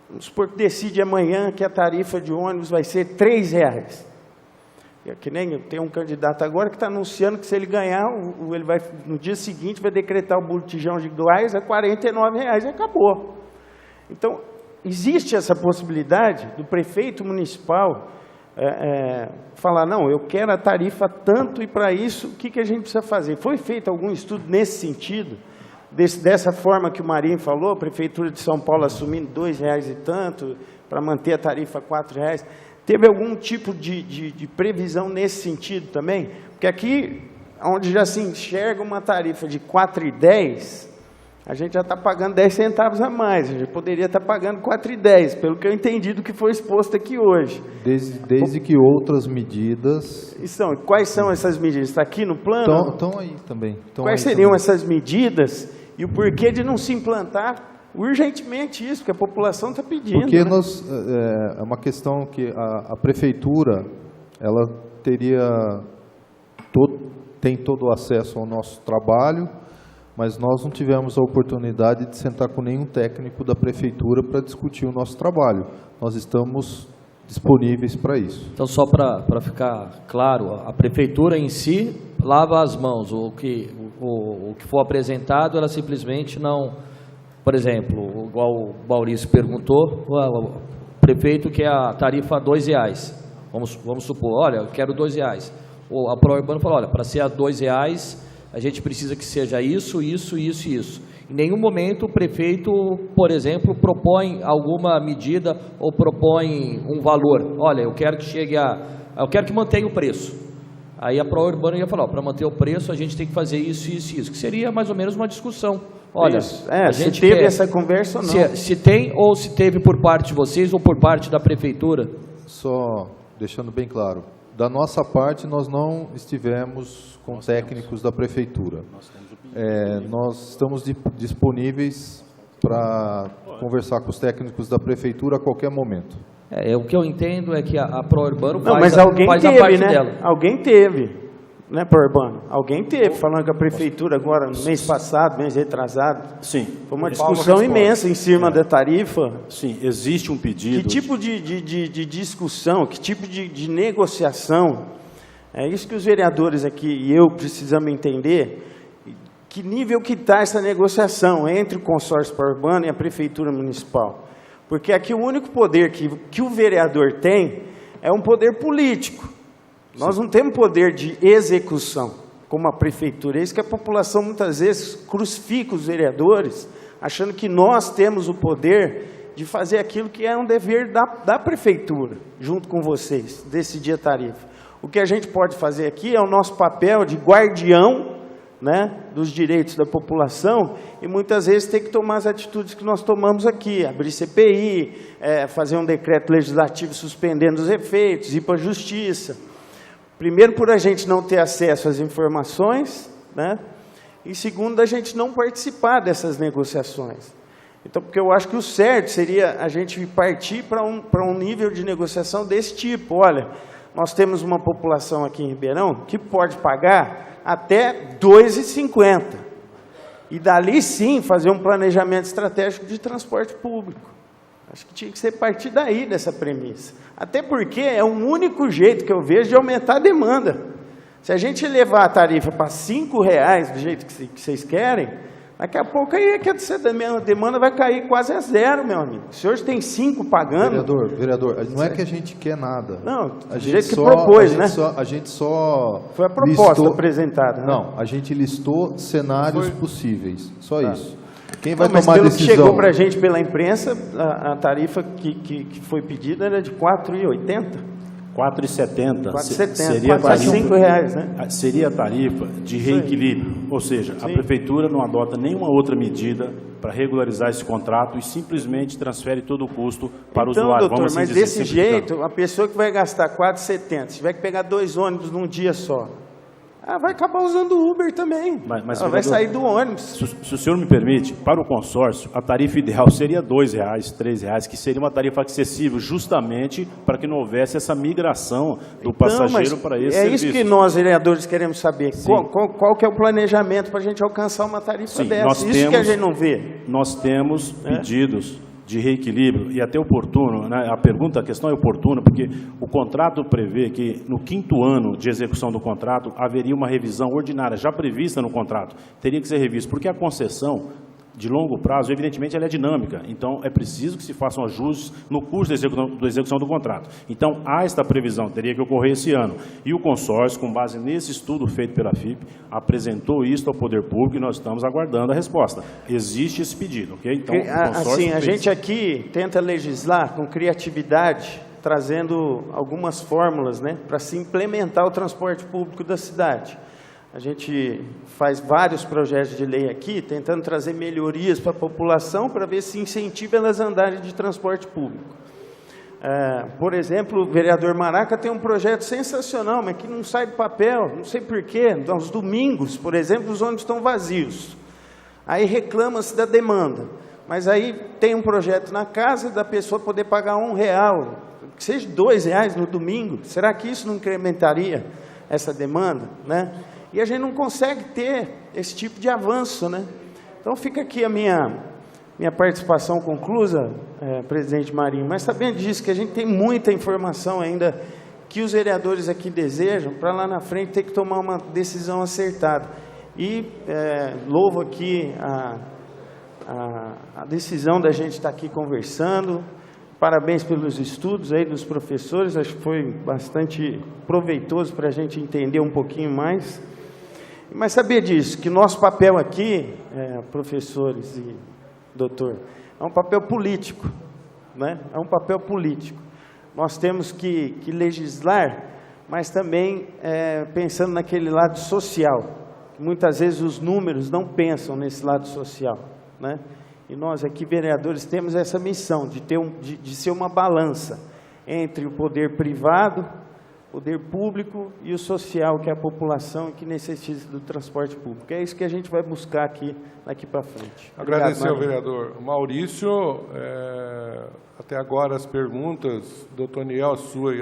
Speaker 6: Vamos supor que decide amanhã que a tarifa de ônibus vai ser R$3. Que nem tem um candidato agora que está anunciando que se ele ganhar, ele vai, no dia seguinte vai decretar o botijão de gás a R$49 e acabou. Então, existe essa possibilidade do prefeito municipal falar, não, eu quero a tarifa tanto e para isso, o que a gente precisa fazer? Foi feito algum estudo nesse sentido? Dessa forma que o Marinho falou, a Prefeitura de São Paulo assumindo R$2 e tanto, para manter a tarifa R$4. Teve algum tipo de previsão nesse sentido também? Porque aqui, onde já se enxerga uma tarifa de R$4,10, a gente já está pagando 10 centavos a mais, a gente poderia estar pagando R$4,10, pelo que eu entendi do que foi exposto aqui hoje.
Speaker 3: Desde que outras medidas...
Speaker 6: Quais são essas medidas? Está aqui no plano?
Speaker 3: Estão aí também.
Speaker 6: Quais seriam essas medidas e o porquê de não se implantar urgentemente isso, porque a população está pedindo?
Speaker 3: Porque
Speaker 6: né?
Speaker 3: é uma questão que a prefeitura, ela tem todo o acesso ao nosso trabalho, mas nós não tivemos a oportunidade de sentar com nenhum técnico da prefeitura para discutir o nosso trabalho. Nós estamos disponíveis para isso.
Speaker 8: Então, só para ficar claro, a prefeitura em si lava as mãos. O que for apresentado, ela simplesmente não... Por exemplo, igual o Maurício perguntou, o prefeito quer a tarifa R$2. Vamos supor, olha, eu quero R$2. A Prourbano falou, olha, para ser a R$2, a gente precisa que seja isso, isso, isso e isso. Em nenhum momento o prefeito, por exemplo, propõe alguma medida ou propõe um valor. Olha, eu quero que chegue eu quero que mantenha o preço. Aí a Prourbano ia falar, para manter o preço a gente tem que fazer isso, isso e isso, que seria mais ou menos uma discussão. Olha, a gente
Speaker 6: se teve essa conversa ou não?
Speaker 8: Se tem ou se teve por parte de vocês ou por parte da prefeitura?
Speaker 3: Só deixando bem claro, da nossa parte nós não estivemos com técnicos da prefeitura. Nós estamos disponíveis para conversar com os técnicos da prefeitura a qualquer momento.
Speaker 8: O que eu entendo é que a Prourbano faz,
Speaker 6: mas alguém
Speaker 8: faz
Speaker 6: teve,
Speaker 8: a parte
Speaker 6: né?
Speaker 8: dela.
Speaker 6: Alguém teve, né, Prourbano? Alguém teve, falando que a prefeitura agora, no mês passado, mês retrasado,
Speaker 7: Sim.
Speaker 6: foi uma discussão imensa em cima da tarifa.
Speaker 7: Sim, existe um pedido...
Speaker 6: Que tipo de discussão, que tipo de negociação, é isso que os vereadores aqui e eu precisamos entender, que nível que está essa negociação entre o consórcio Prourbano e a prefeitura municipal. Porque aqui o único poder que o vereador tem é um poder político. Nós não temos poder de execução, como a prefeitura. É isso que a população muitas vezes crucifica os vereadores, achando que nós temos o poder de fazer aquilo que é um dever da prefeitura, junto com vocês, decidir a tarifa. O que a gente pode fazer aqui é o nosso papel de guardião, né, dos direitos da população, e muitas vezes tem que tomar as atitudes que nós tomamos aqui, abrir CPI, fazer um decreto legislativo suspendendo os efeitos, ir para a justiça. Primeiro, por a gente não ter acesso às informações, né, e segundo, a gente não participar dessas negociações. Então, porque eu acho que o certo seria a gente partir para um nível de negociação desse tipo. Olha, nós temos uma população aqui em Ribeirão que pode pagar até R$ 2,50. E dali sim fazer um planejamento estratégico de transporte público. Acho que tinha que ser partir daí dessa premissa. Até porque é o único jeito que eu vejo de aumentar a demanda. Se a gente levar a tarifa para R$ 5,00 do jeito que vocês querem, daqui a pouco aí a demanda vai cair quase a zero, meu amigo. Se hoje tem 5 pagando...
Speaker 3: Vereador, não é que a gente quer nada.
Speaker 6: Não, do jeito que propôs, né?
Speaker 3: A gente só...
Speaker 6: Foi a proposta apresentada. Né?
Speaker 3: Não, a gente listou cenários possíveis, só isso. Quem vai tomar
Speaker 6: mas pelo
Speaker 3: decisão...
Speaker 6: que chegou para a gente pela imprensa, a tarifa que foi pedida era de R$ 4,80.
Speaker 7: R$ 4,70
Speaker 6: seria quase R$ 5,00, né?
Speaker 7: Seria a tarifa de reequilíbrio, ou seja, a prefeitura não adota nenhuma outra medida para regularizar esse contrato e simplesmente transfere todo o custo para o usuário.
Speaker 6: Doutor, mas desse jeito, a pessoa que vai gastar R$ 4,70, se tiver que pegar 2 ônibus num dia só, vai acabar usando o Uber também.
Speaker 7: Mas
Speaker 6: ela vai sair do ônibus.
Speaker 7: Se o senhor me permite, para o consórcio, a tarifa ideal seria R$ 2,00, R$ 3,00, que seria uma tarifa acessível, justamente para que não houvesse essa migração do passageiro para esse serviço.
Speaker 6: É isso que nós, vereadores, queremos saber. Qual que é o planejamento para a gente alcançar uma tarifa dessa? Isso que a gente não vê.
Speaker 7: Nós temos pedidos de reequilíbrio, e até oportuno, né? A questão é oportuna, porque o contrato prevê que no 5º ano de execução do contrato haveria uma revisão ordinária, já prevista no contrato, teria que ser revista, porque a concessão de longo prazo, evidentemente, ela é dinâmica. Então, é preciso que se façam ajustes no curso da execução do contrato. Então, há esta previsão, teria que ocorrer esse ano. E o consórcio, com base nesse estudo feito pela FIP, apresentou isso ao Poder Público e nós estamos aguardando a resposta. Existe esse pedido, ok? Então, o consórcio
Speaker 6: assim, a gente aqui tenta legislar com criatividade, trazendo algumas fórmulas, né, para se implementar o transporte público da cidade. A gente faz vários projetos de lei aqui, tentando trazer melhorias para a população, para ver se incentiva elas a andarem de transporte público. Por exemplo, o vereador Maraca tem um projeto sensacional, mas que não sai do papel, não sei porquê. Aos domingos, por exemplo, os ônibus estão vazios. Aí reclama-se da demanda. Mas aí tem um projeto na casa da pessoa poder pagar R$1, que seja R$2 no domingo. Será que isso não incrementaria essa demanda, né? E a gente não consegue ter esse tipo de avanço, né? Então fica aqui a minha participação conclusa, presidente Marinho, mas sabendo disso, que a gente tem muita informação ainda que os vereadores aqui desejam, para lá na frente ter que tomar uma decisão acertada. E louvo aqui a decisão da gente estar aqui conversando. Parabéns pelos estudos aí dos professores, acho que foi bastante proveitoso para a gente entender um pouquinho mais. Mas saber disso, que nosso papel aqui, professores e doutor, é um papel político, né? É um papel político. Nós temos que legislar, mas também pensando naquele lado social. Muitas vezes os números não pensam nesse lado social, né? E nós aqui, vereadores, temos essa missão de ser uma balança entre o poder privado, poder público e o social, que é a população que necessita do transporte público. É isso que a gente vai buscar aqui, daqui para frente.
Speaker 2: Agradecer ao vereador Maurício. Até agora as perguntas, doutor Niel, a sua e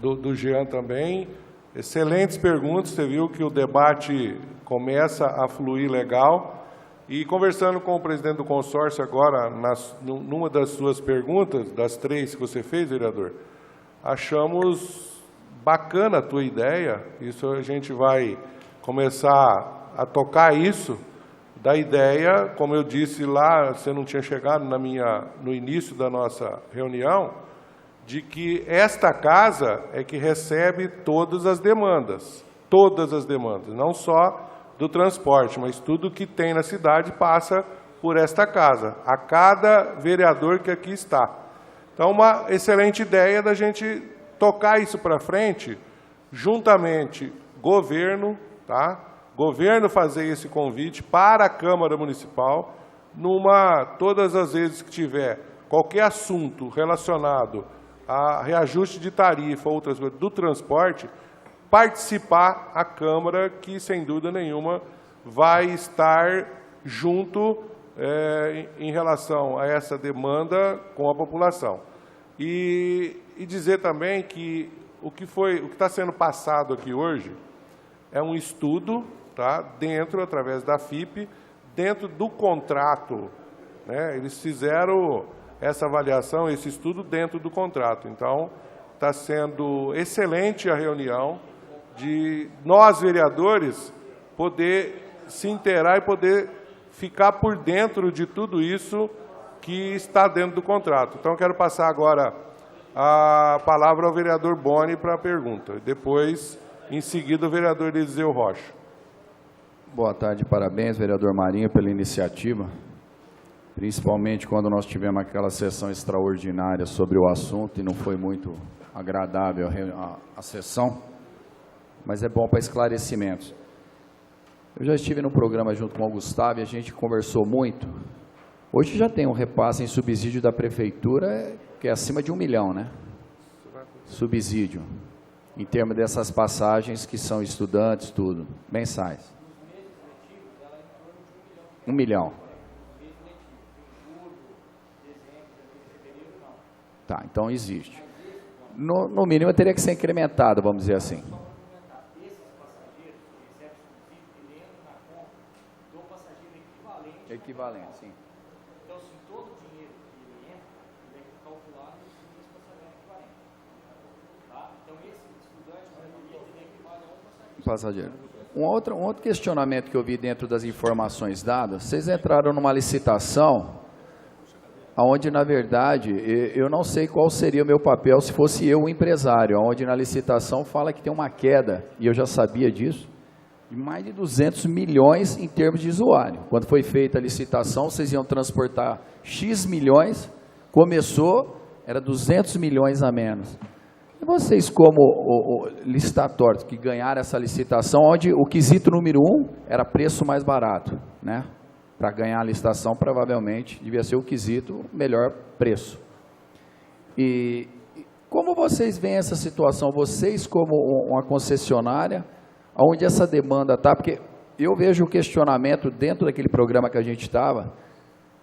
Speaker 2: do Jean também. Excelentes perguntas, você viu que o debate começa a fluir legal. E conversando com o presidente do consórcio agora, numa das suas perguntas, das 3 que você fez, vereador, achamos bacana a tua ideia. Isso a gente vai começar a tocar isso, da ideia, como eu disse lá, você não tinha chegado no início da nossa reunião, de que esta casa é que recebe todas as demandas, não só do transporte, mas tudo que tem na cidade passa por esta casa, a cada vereador que aqui está. Então, uma excelente ideia da gente tocar isso para frente, juntamente governo, tá? Governo fazer esse convite para a Câmara Municipal, todas as vezes que tiver qualquer assunto relacionado a reajuste de tarifa, outras coisas do transporte, participar a Câmara, que, sem dúvida nenhuma, vai estar junto em relação a essa demanda com a população. E dizer também que o que está sendo passado aqui hoje é um estudo, tá, através da FIP, dentro do contrato, né? Eles fizeram essa avaliação, esse estudo dentro do contrato. Então, está sendo excelente a reunião de nós, vereadores, poder se inteirar e poder ficar por dentro de tudo isso que está dentro do contrato. Então, quero passar agora a palavra ao vereador Boni para a pergunta. Depois, em seguida, o vereador Eliseu Rocha.
Speaker 9: Boa tarde, parabéns, vereador Marinho, pela iniciativa, principalmente quando nós tivemos aquela sessão extraordinária sobre o assunto e não foi muito agradável a sessão, mas é bom para esclarecimentos. Eu já estive no programa junto com o Gustavo e a gente conversou muito. Hoje já tem um repasse em subsídio da prefeitura que é acima de 1 milhão, né? Subsídio, em termos dessas passagens que são estudantes, tudo, mensais. 1 milhão. Tá, então existe. No mínimo teria que ser incrementado, vamos dizer assim. Equivalente, sim.
Speaker 8: Então, se todo o dinheiro que ele entra, ele é calculado nesse passageiro equivalente. Tá? Então, esse estudante, ele equivale a um passageiro.
Speaker 9: Passageiro. Um outro questionamento que eu vi dentro das informações dadas, vocês entraram numa licitação onde, na verdade, eu não sei qual seria o meu papel se fosse eu o empresário, onde na licitação fala que tem uma queda, e eu já sabia disso, de mais de 200 milhões em termos de usuário. Quando foi feita a licitação, vocês iam transportar X milhões, começou, era 200 milhões a menos. E vocês, como licitatórios que ganharam essa licitação, onde o quesito número 1 era preço mais barato, né? Para ganhar a licitação, provavelmente, devia ser o quesito melhor preço. E como vocês veem essa situação? Vocês, como uma concessionária, onde essa demanda está? Porque eu vejo o questionamento dentro daquele programa que a gente estava,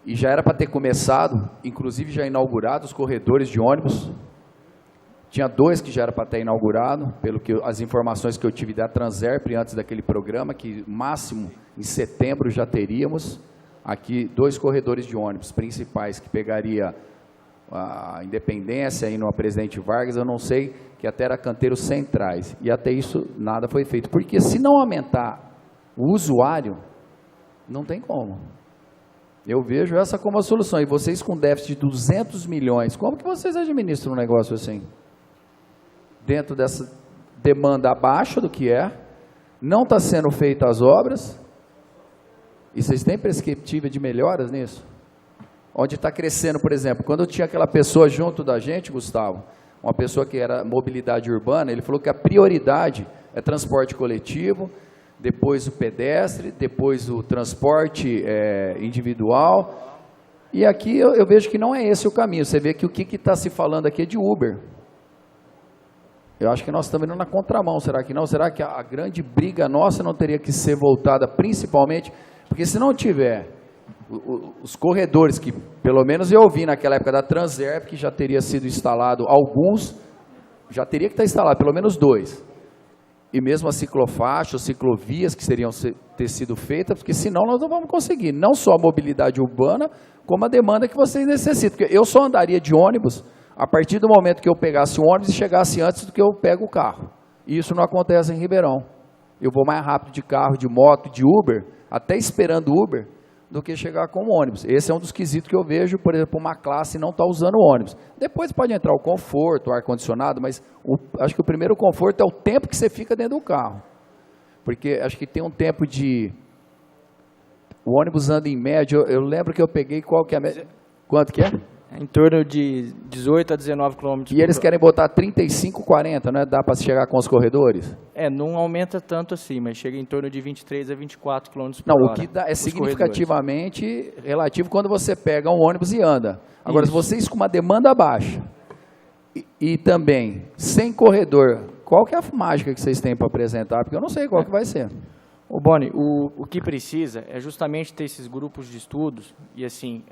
Speaker 9: e já era para ter começado, inclusive já inaugurado os corredores de ônibus. Tinha 2 que já era para ter inaugurado, pelo que as informações que eu tive da Transerp antes daquele programa, que máximo em setembro já teríamos aqui 2 corredores de ônibus principais, que pegaria a Independência e no Presidente Vargas, eu não sei, que até era canteiros centrais. E até isso nada foi feito. Porque se não aumentar o usuário, não tem como. Eu vejo essa como a solução. E vocês com déficit de 200 milhões, como que vocês administram um negócio assim? Dentro dessa demanda abaixo do que não está sendo feitas as obras, e vocês têm perspectiva de melhoras nisso? Onde está crescendo, por exemplo, quando eu tinha aquela pessoa junto da gente, Gustavo, uma pessoa que era mobilidade urbana, ele falou que a prioridade é transporte coletivo, depois o pedestre, depois o transporte individual, e aqui eu vejo que não é esse o caminho. Você vê que o que está se falando aqui é de Uber. Eu acho que nós estamos indo na contramão, será que não? Será que a grande briga nossa não teria que ser voltada principalmente, porque se não tiver os corredores, que pelo menos eu ouvi naquela época da Transerp, que já teria sido instalado alguns, já teria que estar instalado pelo menos 2, e mesmo as ciclofaixas, ciclovias que seriam ter sido feitas, porque senão nós não vamos conseguir, não só a mobilidade urbana, como a demanda que vocês necessitam, porque eu só andaria de ônibus a partir do momento que eu pegasse o ônibus e chegasse antes do que eu pego o carro. E isso não acontece em Ribeirão. Eu vou mais rápido de carro, de moto, de Uber, até esperando Uber, do que chegar com o ônibus. Esse é um dos quesitos que eu vejo, por exemplo, uma classe não está usando o ônibus. Depois pode entrar o conforto, o ar-condicionado, mas acho que o primeiro conforto é o tempo que você fica dentro do carro. Porque acho que tem um tempo de... O ônibus anda em média, eu lembro que eu peguei qual que é a média... Quanto que é?
Speaker 10: Em torno de 18 a 19 km.
Speaker 9: E eles querem botar 35, 40, não é? Dá para chegar com os corredores?
Speaker 10: Não aumenta tanto assim, mas chega em torno de 23 a 24 km por hora.
Speaker 9: Não, o que dá é significativamente relativo quando você pega um ônibus e anda. Agora, se vocês com uma demanda baixa e também sem corredor, qual que é a mágica que vocês têm para apresentar? Porque eu não sei qual que vai ser.
Speaker 10: Ô Boni, o que precisa é justamente ter esses grupos de estudos e, assim,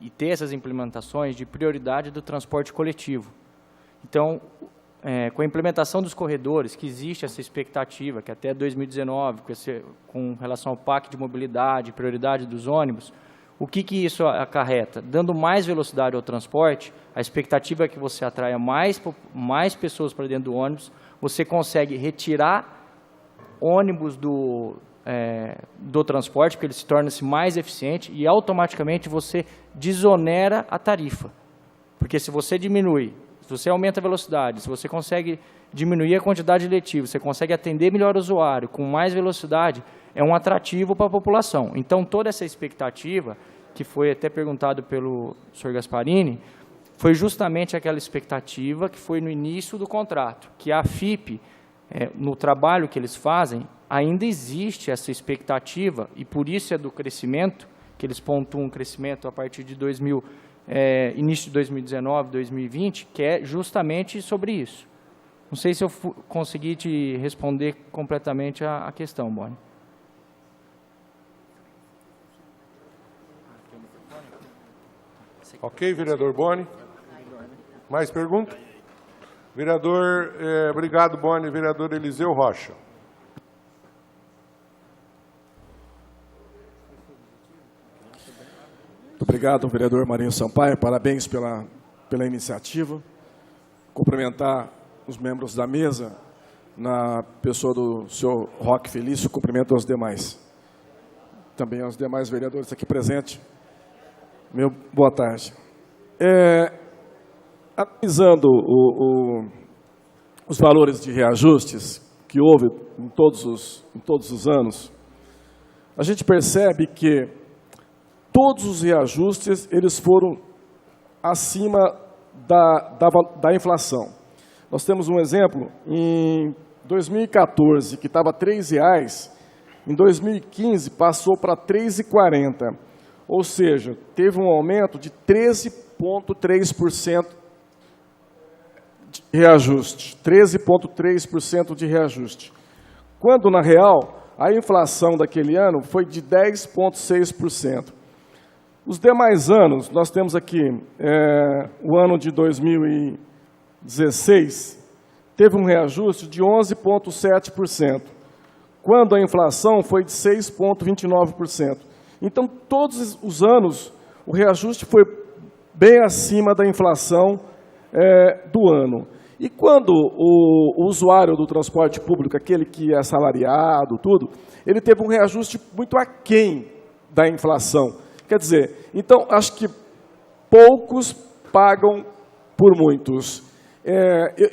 Speaker 10: e ter essas implementações de prioridade do transporte coletivo. Então, com a implementação dos corredores, que existe essa expectativa, que até 2019, com relação ao PAC de mobilidade, prioridade dos ônibus, o que isso acarreta? Dando mais velocidade ao transporte, a expectativa é que você atraia mais pessoas para dentro do ônibus, você consegue retirar ônibus do transporte, porque ele se torna-se mais eficiente e automaticamente você desonera a tarifa. Porque se você diminui, se você aumenta a velocidade, se você consegue diminuir a quantidade de letivos, você consegue atender melhor o usuário com mais velocidade, é um atrativo para a população. Então, toda essa expectativa, que foi até perguntado pelo Sr. Gasparini, foi justamente aquela expectativa que foi no início do contrato, que a FIP, no trabalho que eles fazem, ainda existe essa expectativa, e por isso é do crescimento, que eles pontuam um crescimento a partir de início de 2019, 2020, que é justamente sobre isso. Não sei se eu consegui te responder completamente a questão, Boni.
Speaker 2: Ok, vereador Boni? Mais pergunta? Vereador, obrigado, Boni. Vereador Eliseu Rocha.
Speaker 11: Muito obrigado, vereador Marinho Sampaio. Parabéns pela iniciativa. Cumprimentar os membros da mesa, na pessoa do senhor Roque Felício, cumprimento aos demais. Também aos demais vereadores aqui presentes. Meu boa tarde. Analisando os valores de reajustes que houve em todos os anos, a gente percebe que todos os reajustes eles foram acima da inflação. Nós temos um exemplo, em 2014, que estava R$ 3,00, em 2015 passou para R$ 3,40, ou seja, teve um aumento de 13,3% de reajuste, 13,3% de reajuste. Quando, na real, a inflação daquele ano foi de 10,6%. Os demais anos, nós temos aqui o ano de 2016, teve um reajuste de 11,7%, quando a inflação foi de 6,29%. Então, todos os anos, o reajuste foi bem acima da inflação do ano. E quando o usuário do transporte público, aquele que é assalariado, tudo, ele teve um reajuste muito aquém da inflação. Quer dizer, então, acho que poucos pagam por muitos.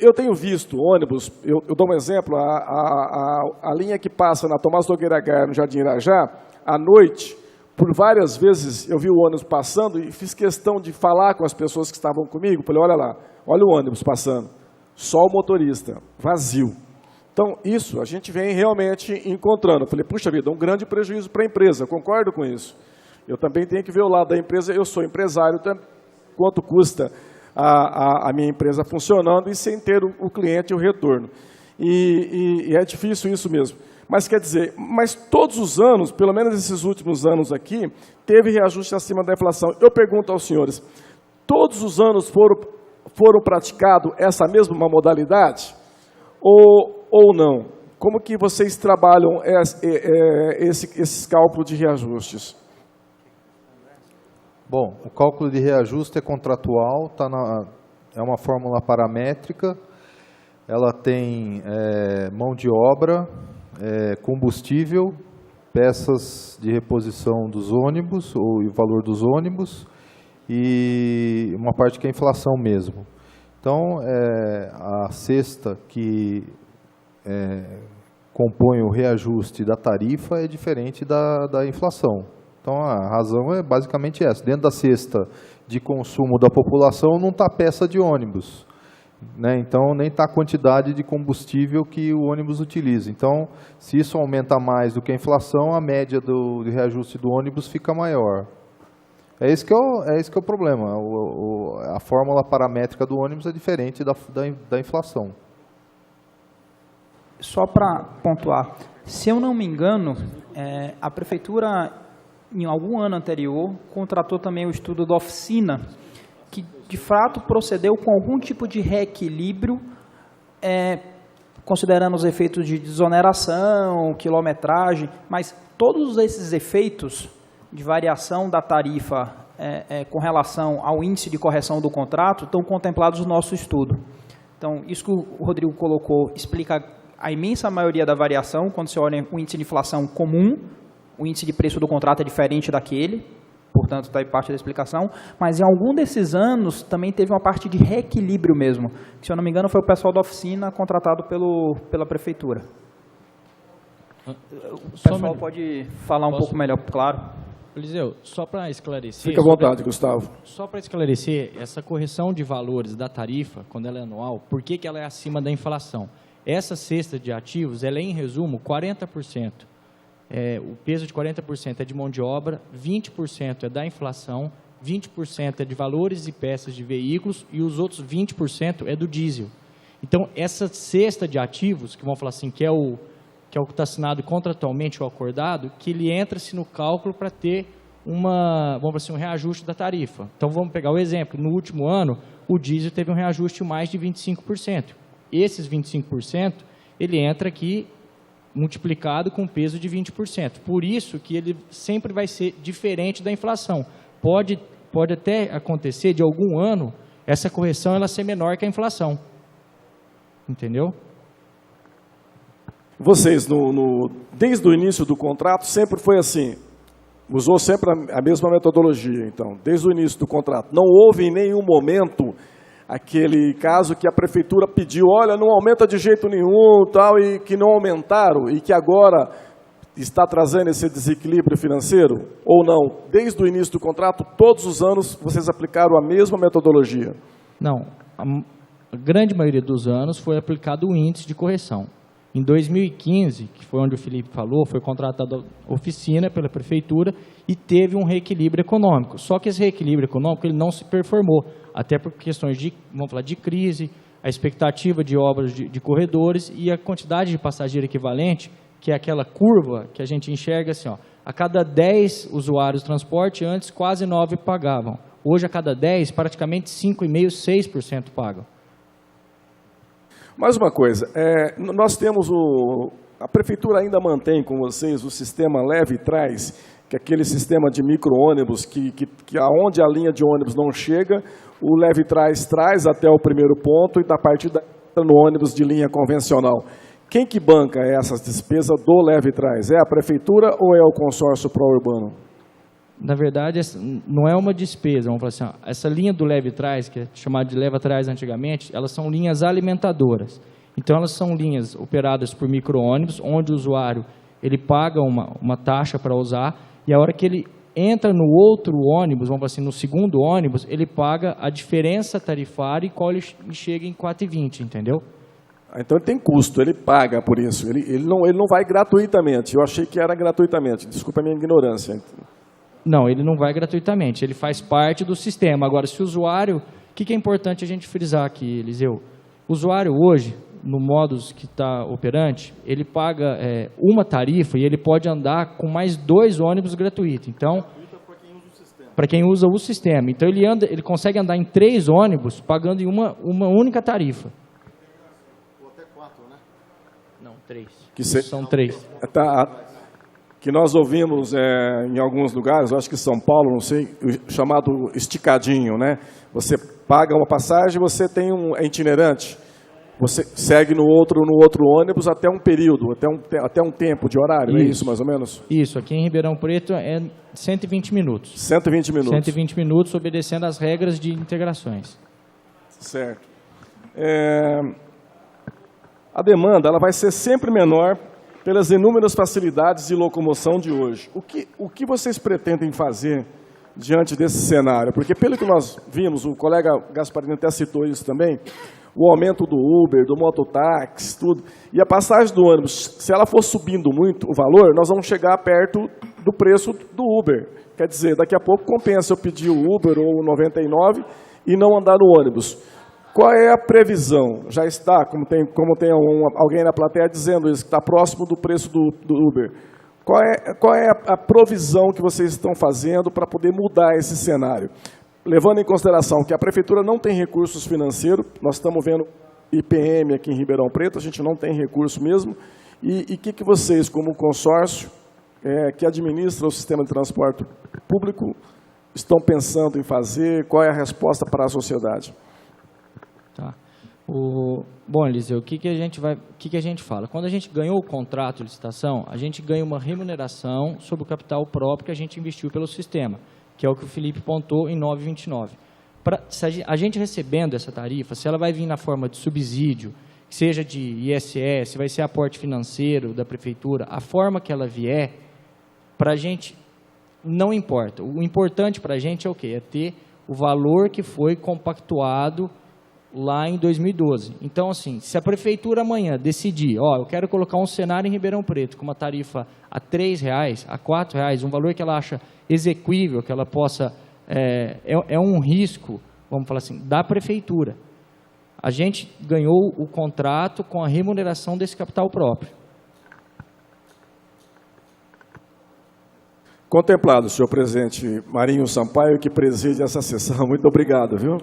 Speaker 11: Eu tenho visto ônibus, eu dou um exemplo, a linha que passa na Tomás Nogueira Gaia, no Jardim Irajá, à noite, por várias vezes eu vi o ônibus passando e fiz questão de falar com as pessoas que estavam comigo. Falei, olha lá, olha o ônibus passando, só o motorista, vazio. Então, isso a gente vem realmente encontrando. Falei, puxa vida, um grande prejuízo para a empresa, concordo com isso. Eu também tenho que ver o lado da empresa, eu sou empresário, quanto custa a minha empresa funcionando e sem ter o cliente e o retorno. E é difícil isso mesmo. Mas quer dizer, todos os anos, pelo menos esses últimos anos aqui, teve reajuste acima da inflação. Eu pergunto aos senhores, todos os anos foram praticados essa mesma modalidade? Ou não? Como que vocês trabalham esses cálculos de reajustes?
Speaker 3: Bom, o cálculo de reajuste é contratual, é uma fórmula paramétrica, ela tem mão de obra, combustível, peças de reposição dos ônibus, ou o valor dos ônibus, e uma parte que é inflação mesmo. Então, a cesta que compõe o reajuste da tarifa é diferente da inflação. Então, a razão é basicamente essa. Dentro da cesta de consumo da população não está peça de ônibus, né? Então, nem está a quantidade de combustível que o ônibus utiliza. Então, se isso aumenta mais do que a inflação, a média do reajuste do ônibus fica maior. É esse que é o problema. A fórmula paramétrica do ônibus é diferente da inflação.
Speaker 4: Só para pontuar, se eu não me engano, a Prefeitura, em algum ano anterior, contratou também o estudo da oficina, que de fato procedeu com algum tipo de reequilíbrio, considerando os efeitos de desoneração, quilometragem, mas todos esses efeitos de variação da tarifa com relação ao índice de correção do contrato estão contemplados no nosso estudo. Então, isso que o Rodrigo colocou explica a imensa maioria da variação, quando você olha o índice de inflação comum, o índice de preço do contrato é diferente daquele, portanto, está aí parte da explicação, mas em algum desses anos também teve uma parte de reequilíbrio mesmo, que, se eu não me engano, foi o pessoal da oficina contratado pela Prefeitura. O pessoal pode falar um pouco melhor, claro.
Speaker 10: Eliseu, só para esclarecer...
Speaker 11: Fica à vontade, Gustavo.
Speaker 10: Só para esclarecer, essa correção de valores da tarifa, quando ela é anual, por que ela é acima da inflação? Essa cesta de ativos, ela é, em resumo, 40%. O peso de 40% é de mão de obra, 20% é da inflação, 20% é de valores e peças de veículos e os outros 20% é do diesel. Então, essa cesta de ativos, que vamos falar assim, que é o que está assinado contratualmente ou acordado, que ele entra-se no cálculo para ter vamos falar assim, um reajuste da tarifa. Então, vamos pegar o exemplo. No último ano, o diesel teve um reajuste mais de 25%. Esses 25%, ele entra aqui multiplicado com peso de 20%. Por isso que ele sempre vai ser diferente da inflação. Pode até acontecer de algum ano essa correção ela ser menor que a inflação. Entendeu?
Speaker 11: vocês, desde o início do contrato, sempre foi assim, usou sempre a mesma metodologia, então, desde o início do contrato. Não houve em nenhum momento aquele caso que a prefeitura pediu, olha, não aumenta de jeito nenhum, tal, e que não aumentaram, e que agora está trazendo esse desequilíbrio financeiro, ou não? Desde o início do contrato, todos os anos, vocês aplicaram a mesma metodologia?
Speaker 10: Não, a grande maioria dos anos foi aplicado o índice de correção. Em 2015, que foi onde o Felipe falou, foi contratada a oficina pela prefeitura e teve um reequilíbrio econômico. Só que esse reequilíbrio econômico ele não se performou, até por questões de, vamos falar, de crise, a expectativa de obras de corredores e a quantidade de passageiro equivalente, que é aquela curva que a gente enxerga assim, ó, a cada 10 usuários de transporte, antes quase 9 pagavam. Hoje, a cada 10, praticamente 5,5%, 6% pagam.
Speaker 11: Mais uma coisa, nós temos a prefeitura ainda mantém com vocês o sistema leve e traz, que é aquele sistema de micro-ônibus, que aonde a linha de ônibus não chega, o leve e traz até o primeiro ponto e da partida no ônibus de linha convencional. Quem que banca essas despesas do leve e traz? É a prefeitura ou é o consórcio pró-urbano?
Speaker 10: Na verdade, não é uma despesa, vamos falar assim, ó, essa linha do leve-trás, que é chamada de leva-trás antigamente, elas são linhas alimentadoras. Então, elas são linhas operadas por micro-ônibus, onde o usuário ele paga uma taxa para usar, e a hora que ele entra no outro ônibus, vamos falar assim, no segundo ônibus, ele paga a diferença tarifária e qual ele chega em 4,20, entendeu?
Speaker 11: Então, ele tem custo, ele paga por isso, ele não vai gratuitamente, eu achei que era gratuitamente, desculpa a minha ignorância.
Speaker 10: Não, ele não vai gratuitamente, ele faz parte do sistema. Agora, se o usuário... O que é importante a gente frisar aqui, Eliseu? O usuário hoje, no modus que está operante, ele paga uma tarifa e ele pode andar com mais 2 ônibus gratuitos. Então, para quem usa o sistema. Então, ele consegue andar em 3 ônibus pagando em uma única tarifa.
Speaker 7: Ou até 4, né?
Speaker 10: Não, 3.
Speaker 11: São
Speaker 10: 3.
Speaker 11: Que nós ouvimos em alguns lugares, eu acho que São Paulo, não sei, o chamado esticadinho, né? Você paga uma passagem, você tem é itinerante, você segue no outro ônibus até um período, até um tempo de horário,
Speaker 10: isso.
Speaker 11: É isso mais ou menos?
Speaker 10: Isso, aqui em Ribeirão Preto é 120 minutos.
Speaker 11: 120 minutos.
Speaker 10: 120 minutos, obedecendo às regras de integrações.
Speaker 11: Certo. A demanda ela vai ser sempre menor pelas inúmeras facilidades de locomoção de hoje. O que vocês pretendem fazer diante desse cenário? Porque pelo que nós vimos, o colega Gasparini até citou isso também, o aumento do Uber, do mototáxi, tudo, e a passagem do ônibus, se ela for subindo muito o valor, nós vamos chegar perto do preço do Uber. Quer dizer, daqui a pouco compensa eu pedir o Uber ou o 99 e não andar no ônibus. Qual é a previsão? Já está, como tem alguém na plateia dizendo isso, que está próximo do preço do Uber. Qual é a provisão que vocês estão fazendo para poder mudar esse cenário? Levando em consideração que a prefeitura não tem recursos financeiros, nós estamos vendo IPM aqui em Ribeirão Preto, a gente não tem recurso mesmo. E o que vocês, como consórcio, que administra o sistema de transporte público, estão pensando em fazer? Qual é a resposta para a sociedade?
Speaker 10: Tá. Bom, Eliseu, o que a gente fala? Quando a gente ganhou o contrato de licitação, a gente ganha uma remuneração sobre o capital próprio que a gente investiu pelo sistema, que é o que o Felipe pontou em 9,29. A gente recebendo essa tarifa, se ela vai vir na forma de subsídio, seja de ISS, vai ser aporte financeiro da prefeitura, a forma que ela vier, para a gente não importa. O importante para a gente é o quê? É ter o valor que foi compactuado lá em 2012. Então, assim, se a prefeitura amanhã decidir, eu quero colocar um cenário em Ribeirão Preto com uma tarifa a R$3, a R$4, um valor que ela acha exequível, que ela possa... É um risco, vamos falar assim, da prefeitura. A gente ganhou o contrato com a remuneração desse capital próprio.
Speaker 11: Contemplado, senhor presidente Marinho Sampaio, que preside essa sessão. Muito obrigado, viu?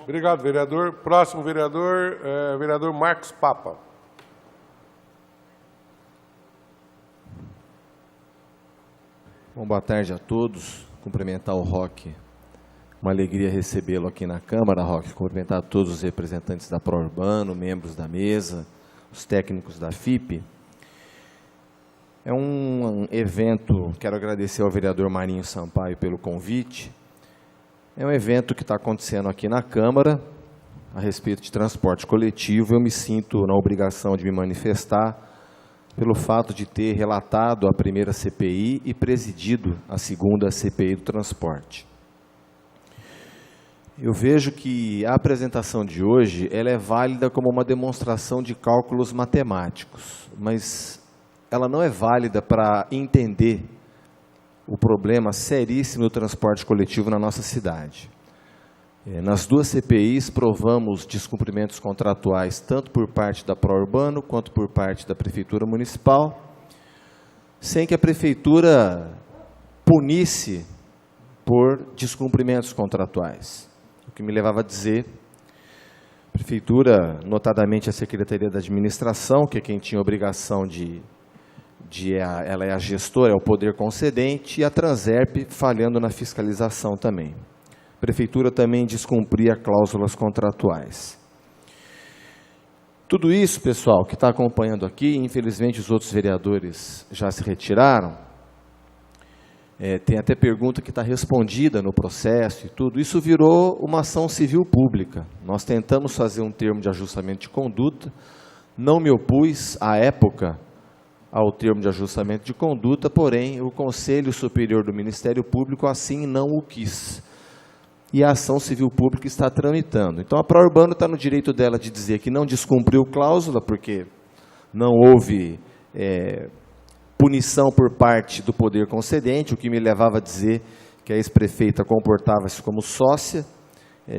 Speaker 2: Obrigado, vereador. Próximo vereador, vereador Marcos Papa.
Speaker 12: Bom, boa tarde a todos. Cumprimentar o Roque. Uma alegria recebê-lo aqui na Câmara, Roque. Cumprimentar todos os representantes da Pró-Urbano, membros da mesa, os técnicos da FIP. É um evento, quero agradecer ao vereador Marinho Sampaio pelo convite. É um evento que está acontecendo aqui na Câmara, a respeito de transporte coletivo. Eu me sinto na obrigação de me manifestar pelo fato de ter relatado a primeira CPI e presidido a segunda CPI do transporte. Eu vejo que a apresentação de hoje ela é válida como uma demonstração de cálculos matemáticos, mas ela não é válida para entender o problema seríssimo do transporte coletivo na nossa cidade. Nas duas CPIs provamos descumprimentos contratuais tanto por parte da Pró-Urbano quanto por parte da Prefeitura Municipal, sem que a Prefeitura punisse por descumprimentos contratuais. O que me levava a dizer, a Prefeitura, notadamente a Secretaria da Administração, que é quem tinha a obrigação ela é a gestora, é o poder concedente, e a Transerp falhando na fiscalização também. A Prefeitura também descumpria cláusulas contratuais. Tudo isso, pessoal, que está acompanhando aqui, infelizmente os outros vereadores já se retiraram, tem até pergunta que está respondida no processo e tudo, isso virou uma ação civil pública. Nós tentamos fazer um termo de ajustamento de conduta, não me opus, à época, ao termo de ajustamento de conduta, porém, o Conselho Superior do Ministério Público assim não o quis. E a ação civil pública está tramitando. Então, a Pró-Urbano está no direito dela de dizer que não descumpriu cláusula, porque não houve punição por parte do poder concedente, o que me levava a dizer que a ex-prefeita comportava-se como sócia,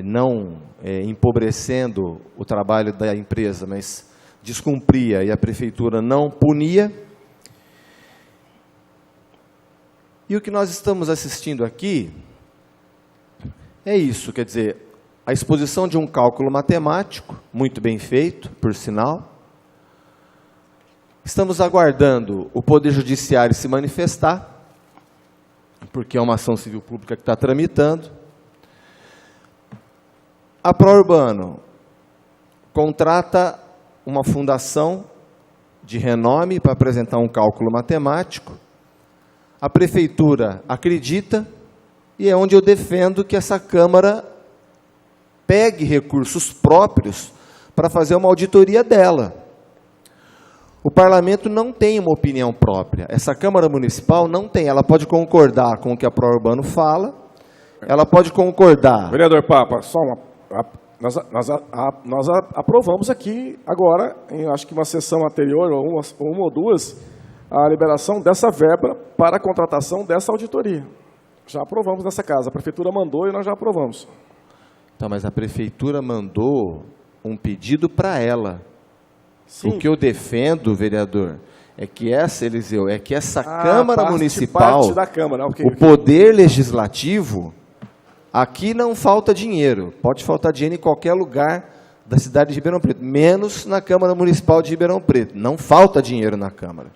Speaker 12: não empobrecendo o trabalho da empresa, mas descumpria e a Prefeitura não punia. E o que nós estamos assistindo aqui é isso, quer dizer, a exposição de um cálculo matemático, muito bem feito, por sinal. Estamos aguardando o Poder Judiciário se manifestar, porque é uma ação civil pública que está tramitando. A Pró-Urbano contrata uma fundação de renome para apresentar um cálculo matemático. A Prefeitura acredita, e é onde eu defendo que essa Câmara pegue recursos próprios para fazer uma auditoria dela. O Parlamento não tem uma opinião própria. Essa Câmara Municipal não tem. Ela pode concordar com o que a Pró-Urbano fala, ela pode concordar...
Speaker 11: Vereador Papa, só nós aprovamos aqui agora, em acho que uma sessão anterior, ou uma ou duas, a liberação dessa verba para a contratação dessa auditoria. Já aprovamos nessa casa. A Prefeitura mandou e nós já aprovamos.
Speaker 12: Então, mas a Prefeitura mandou um pedido para ela.
Speaker 11: Sim.
Speaker 12: O que eu defendo, vereador, é que essa Câmara Municipal,
Speaker 11: parte da Câmara. Okay,
Speaker 12: o Poder Legislativo, aqui não falta dinheiro. Pode faltar dinheiro em qualquer lugar da cidade de Ribeirão Preto, menos na Câmara Municipal de Ribeirão Preto. Não falta dinheiro na Câmara.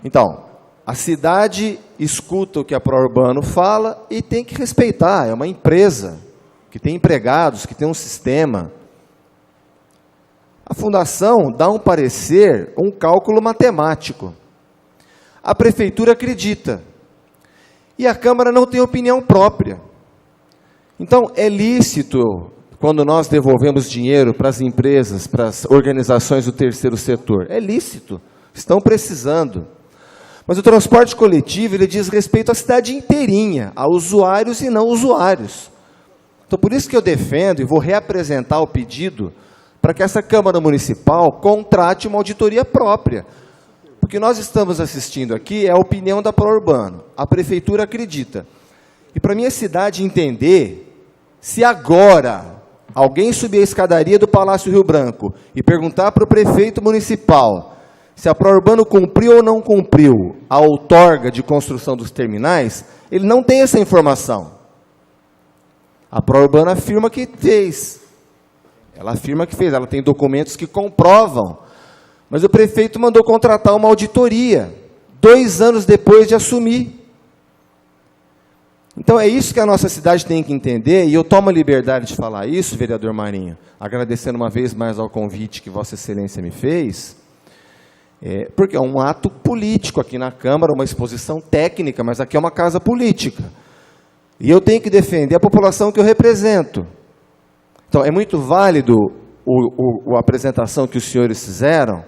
Speaker 12: Então, a cidade escuta o que a Pró-Urbano fala e tem que respeitar. É uma empresa que tem empregados, que tem um sistema. A fundação dá um parecer, um cálculo matemático. A Prefeitura acredita. E a Câmara não tem opinião própria. Então, é lícito, quando nós devolvemos dinheiro para as empresas, para as organizações do terceiro setor, é lícito, estão precisando. Mas o transporte coletivo, ele diz respeito à cidade inteirinha, a usuários e não usuários. Então, por isso que eu defendo e vou reapresentar o pedido para que essa Câmara Municipal contrate uma auditoria própria. Porque nós estamos assistindo aqui é a opinião da Pró-Urbano. A Prefeitura acredita. E para minha cidade entender, se agora alguém subir a escadaria do Palácio Rio Branco e perguntar para o prefeito municipal se a Pró-Urbano cumpriu ou não cumpriu a outorga de construção dos terminais, ele não tem essa informação. A Pró-Urbano afirma que fez. Ela afirma que fez, ela tem documentos que comprovam. Mas o prefeito mandou contratar uma auditoria, 2 anos depois de assumir. Então é isso que a nossa cidade tem que entender, e eu tomo a liberdade de falar isso, vereador Marinho, agradecendo uma vez mais ao convite que Vossa Excelência me fez, Porque é um ato político aqui na Câmara, uma exposição técnica, mas aqui é uma casa política. E eu tenho que defender a população que eu represento. Então, é muito válido a apresentação que os senhores fizeram.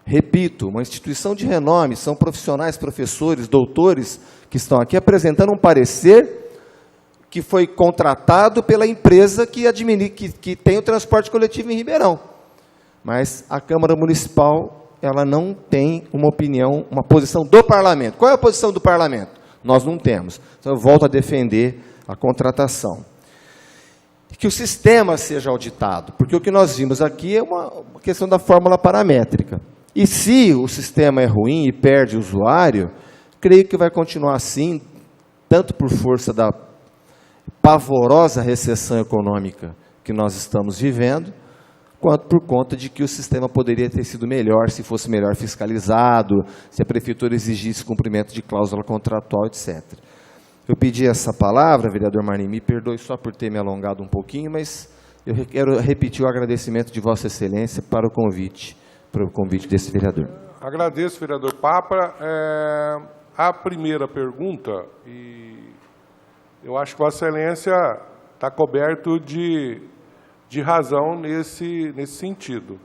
Speaker 12: Repito, uma instituição de renome, são profissionais, professores, doutores que estão aqui apresentando um parecer que foi contratado pela empresa que tem o transporte coletivo em Ribeirão. Mas a Câmara Municipal, ela não tem uma opinião, uma posição do Parlamento. Qual é a posição do Parlamento? Nós não temos. Então, eu volto a defender a contratação. Que o sistema seja auditado, porque o que nós vimos aqui é uma questão da fórmula paramétrica. E se o sistema é ruim e perde o usuário, creio que vai continuar assim, tanto por força da pavorosa recessão econômica que nós estamos vivendo, quanto por conta de que o sistema poderia ter sido melhor se fosse melhor fiscalizado, se a prefeitura exigisse cumprimento de cláusula contratual, etc. Eu pedi essa palavra, vereador Marinho, me perdoe só por ter me alongado um pouquinho, mas eu quero repetir o agradecimento de Vossa Excelência para o convite desse vereador.
Speaker 2: Agradeço, vereador Papa. A primeira pergunta, e eu acho que Vossa Excelência está coberto de razão nesse sentido.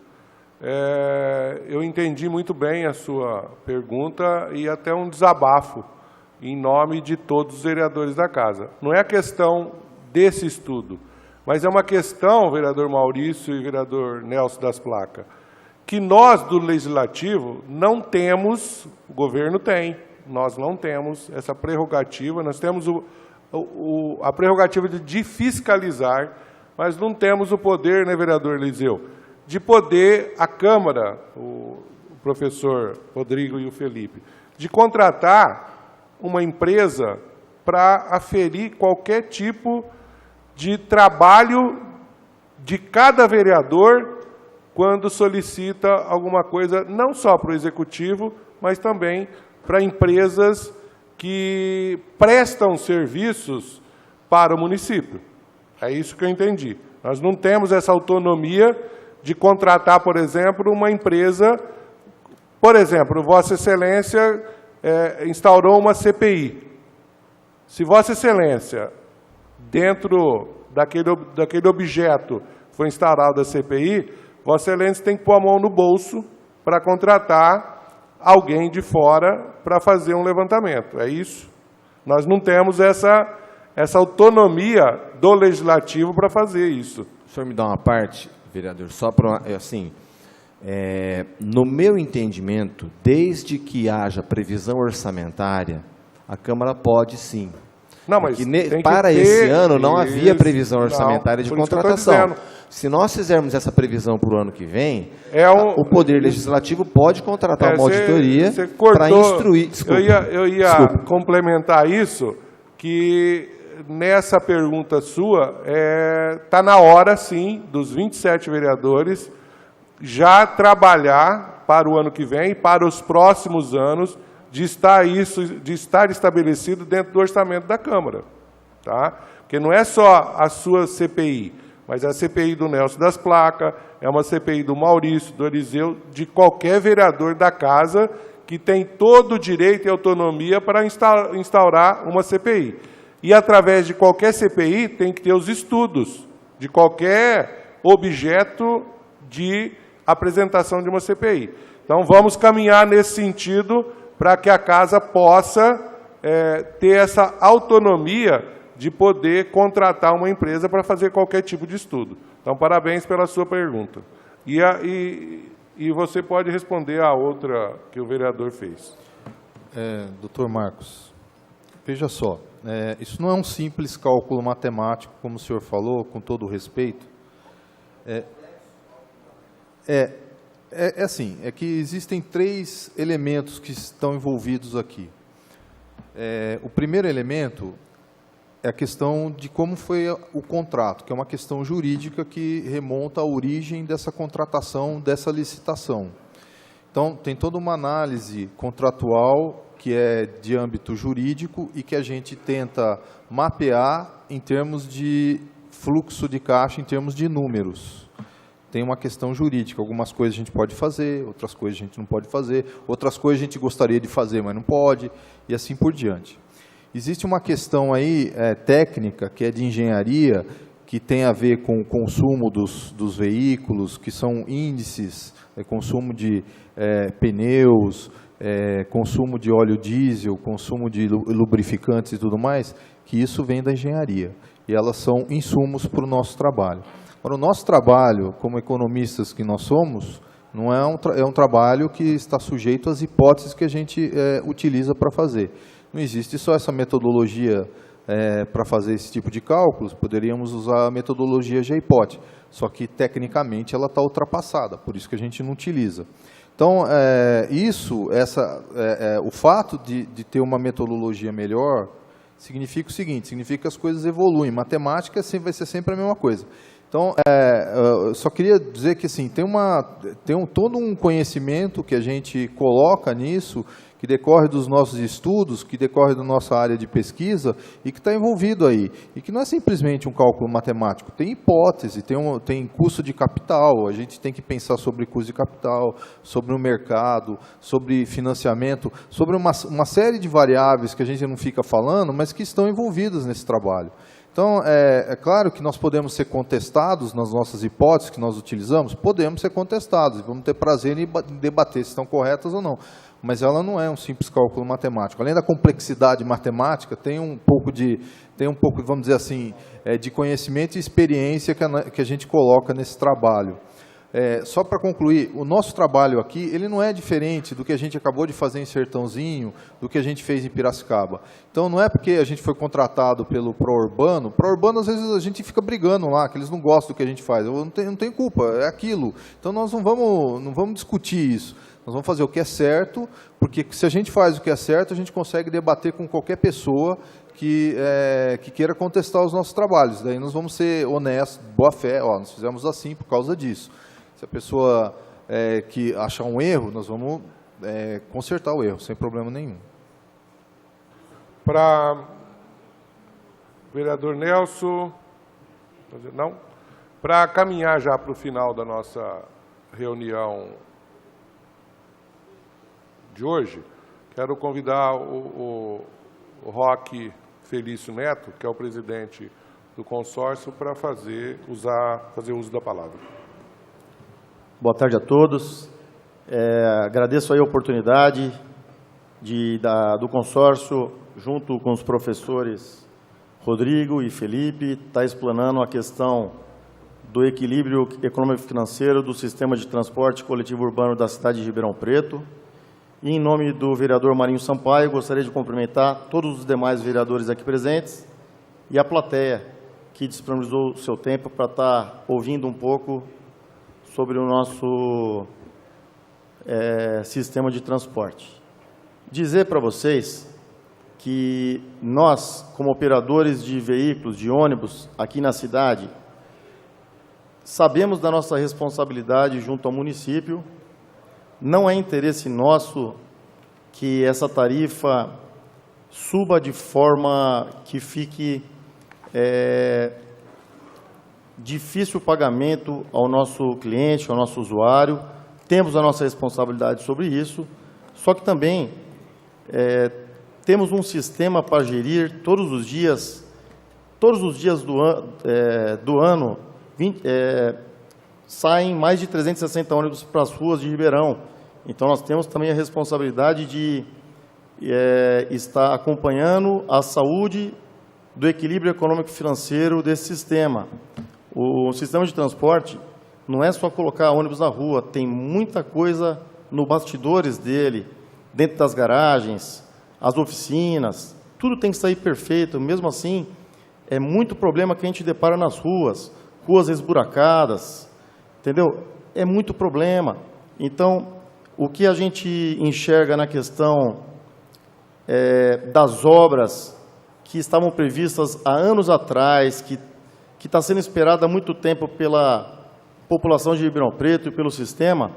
Speaker 2: Eu entendi muito bem a sua pergunta e até um desabafo em nome de todos os vereadores da casa. Não é a questão desse estudo, mas é uma questão, vereador Maurício e vereador Nelson das Placas, que nós do Legislativo não temos, o governo tem, nós não temos essa prerrogativa, nós temos a prerrogativa de fiscalizar, mas não temos o poder, né, vereador Eliseu, de poder, a Câmara, o professor Rodrigo e o Felipe, de contratar uma empresa para aferir qualquer tipo de trabalho de cada vereador quando solicita alguma coisa, não só para o Executivo, mas também para empresas que prestam serviços para o município. É isso que eu entendi. Nós não temos essa autonomia de contratar, por exemplo, uma empresa. Por exemplo, Vossa Excelência instaurou uma CPI. Se Vossa Excelência, dentro daquele objeto foi instaurada a CPI, Vossa Excelência tem que pôr a mão no bolso para contratar alguém de fora para fazer um levantamento. É isso. Nós não temos essa autonomia do Legislativo para fazer isso.
Speaker 12: O senhor me dá uma parte, vereador, só para, assim, no meu entendimento, desde que haja previsão orçamentária, a Câmara pode sim.
Speaker 2: Não, mas
Speaker 12: para esse ano não havia previsão orçamentária de contratação. Se nós fizermos essa previsão para o ano que vem, o Poder Legislativo pode contratar uma auditoria para instruir. Desculpa,
Speaker 2: eu ia complementar isso, que nessa pergunta sua, está na hora, sim, dos 27 vereadores já trabalhar para o ano que vem, para os próximos anos, de estar estabelecido dentro do orçamento da Câmara. Tá? Porque não é só a sua CPI, mas a CPI do Nelson das Placas, é uma CPI do Maurício, do Eliseu, de qualquer vereador da casa que tem todo o direito e autonomia para instaurar uma CPI. E, através de qualquer CPI, tem que ter os estudos de qualquer objeto de apresentação de uma CPI. Então, vamos caminhar nesse sentido para que a casa possa ter essa autonomia de poder contratar uma empresa para fazer qualquer tipo de estudo. Então, parabéns pela sua pergunta. E você pode responder a outra que o vereador fez.
Speaker 3: Doutor Marcos, veja só, isso não é um simples cálculo matemático, como o senhor falou, com todo o respeito. Assim, é que existem 3 elementos que estão envolvidos aqui. O primeiro elemento é a questão de como foi o contrato, que é uma questão jurídica que remonta à origem dessa contratação, dessa licitação. Então, tem toda uma análise contratual que é de âmbito jurídico e que a gente tenta mapear em termos de fluxo de caixa, em termos de números. tem uma questão jurídica. Algumas coisas a gente pode fazer, outras coisas a gente não pode fazer, outras coisas a gente gostaria de fazer, mas não pode, e assim por diante. Existe uma questão aí técnica, que é de engenharia, que tem a ver com o consumo dos veículos, que são índices, consumo de pneus, consumo de óleo diesel, consumo de lubrificantes e tudo mais, que isso vem da engenharia. E elas são insumos para o nosso trabalho. Agora, o nosso trabalho, como economistas que nós somos, não é um trabalho que está sujeito às hipóteses que a gente utiliza para fazer. Não existe só essa metodologia para fazer esse tipo de cálculos, poderíamos usar a metodologia J-POT, só que tecnicamente ela está ultrapassada, por isso que a gente não utiliza. Então, o fato de ter uma metodologia melhor significa o seguinte, significa que as coisas evoluem. Matemática vai ser sempre a mesma coisa. Então, eu só queria dizer que assim, tem todo um conhecimento que a gente coloca nisso, que decorre dos nossos estudos, que decorre da nossa área de pesquisa e que está envolvido aí. E que não é simplesmente um cálculo matemático, tem hipótese, tem custo de capital, a gente tem que pensar sobre custo de capital, sobre o mercado, sobre financiamento, sobre uma série de variáveis que a gente não fica falando, mas que estão envolvidas nesse trabalho. Então, é claro que nós podemos ser contestados nas nossas hipóteses que nós utilizamos, podemos ser contestados, e vamos ter prazer em debater se estão corretas ou não. Mas ela não é um simples cálculo matemático. Além da complexidade matemática, tem um pouco, vamos dizer assim, de conhecimento e experiência que a gente coloca nesse trabalho. Só para concluir, o nosso trabalho aqui, ele não é diferente do que a gente acabou de fazer em Sertãozinho, do que a gente fez em Piracicaba. Então, não é porque a gente foi contratado pelo Pró-Urbano, às vezes a gente fica brigando lá, que eles não gostam do que a gente faz. Eu não tenho culpa, é aquilo. Então, nós não vamos discutir isso. Nós vamos fazer o que é certo, porque se a gente faz o que é certo, a gente consegue debater com qualquer pessoa que queira contestar os nossos trabalhos. Daí nós vamos ser honestos, boa fé, nós fizemos assim por causa disso. Se a pessoa que achar um erro, nós vamos consertar o erro, sem problema nenhum.
Speaker 2: Para o vereador Nelson, não? Para caminhar já para o final da nossa reunião de hoje, quero convidar o Roque Felício Neto, que é o presidente do consórcio, para fazer uso da palavra.
Speaker 13: Boa tarde a todos. Agradeço aí a oportunidade do consórcio, junto com os professores Rodrigo e Felipe, estar explanando a questão do equilíbrio econômico-financeiro do sistema de transporte coletivo urbano da cidade de Ribeirão Preto. E, em nome do vereador Marinho Sampaio, gostaria de cumprimentar todos os demais vereadores aqui presentes e a plateia que disponibilizou o seu tempo para estar ouvindo um pouco sobre o nosso sistema de transporte. Dizer para vocês que nós, como operadores de veículos, de ônibus, aqui na cidade, sabemos da nossa responsabilidade junto ao município. Não é interesse nosso que essa tarifa suba de forma que fique difícil o pagamento ao nosso cliente, ao nosso usuário. Temos a nossa responsabilidade sobre isso, só que também temos um sistema para gerir todos os dias do ano, saem mais de 360 ônibus para as ruas de Ribeirão. Então, nós temos também a responsabilidade de estar acompanhando a saúde do equilíbrio econômico-financeiro desse sistema. O sistema de transporte não é só colocar ônibus na rua, tem muita coisa no bastidores dele, dentro das garagens, as oficinas, tudo tem que sair perfeito. Mesmo assim, é muito problema que a gente depara nas ruas esburacadas, entendeu? É muito problema. Então, o que a gente enxerga na questão das obras que estavam previstas há anos atrás, que está sendo esperada há muito tempo pela população de Ribeirão Preto e pelo sistema,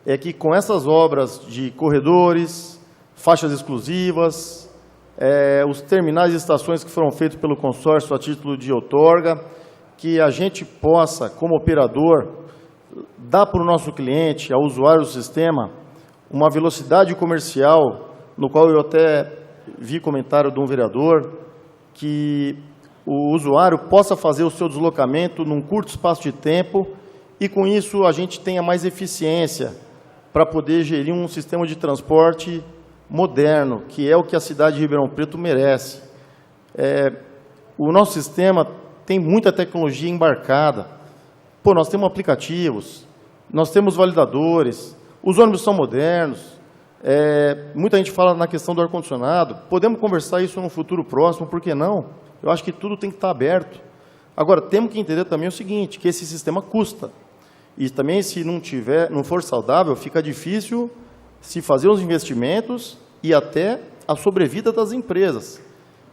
Speaker 13: é que com essas obras de corredores, faixas exclusivas, os terminais e estações que foram feitos pelo consórcio a título de outorga, que a gente possa, como operador, dá para o nosso cliente, ao usuário do sistema, uma velocidade comercial, no qual eu até vi comentário de um vereador, que o usuário possa fazer o seu deslocamento num curto espaço de tempo e, com isso, a gente tenha mais eficiência para poder gerir um sistema de transporte moderno, que é o que a cidade de Ribeirão Preto merece. O nosso sistema tem muita tecnologia embarcada. Pô, nós temos aplicativos, nós temos validadores, os ônibus são modernos, muita gente fala na questão do ar-condicionado, podemos conversar isso no futuro próximo, por que não? Eu acho que tudo tem que estar aberto. Agora, temos que entender também o seguinte, que esse sistema custa. E também, se não for saudável, fica difícil se fazer os investimentos e até a sobrevida das empresas.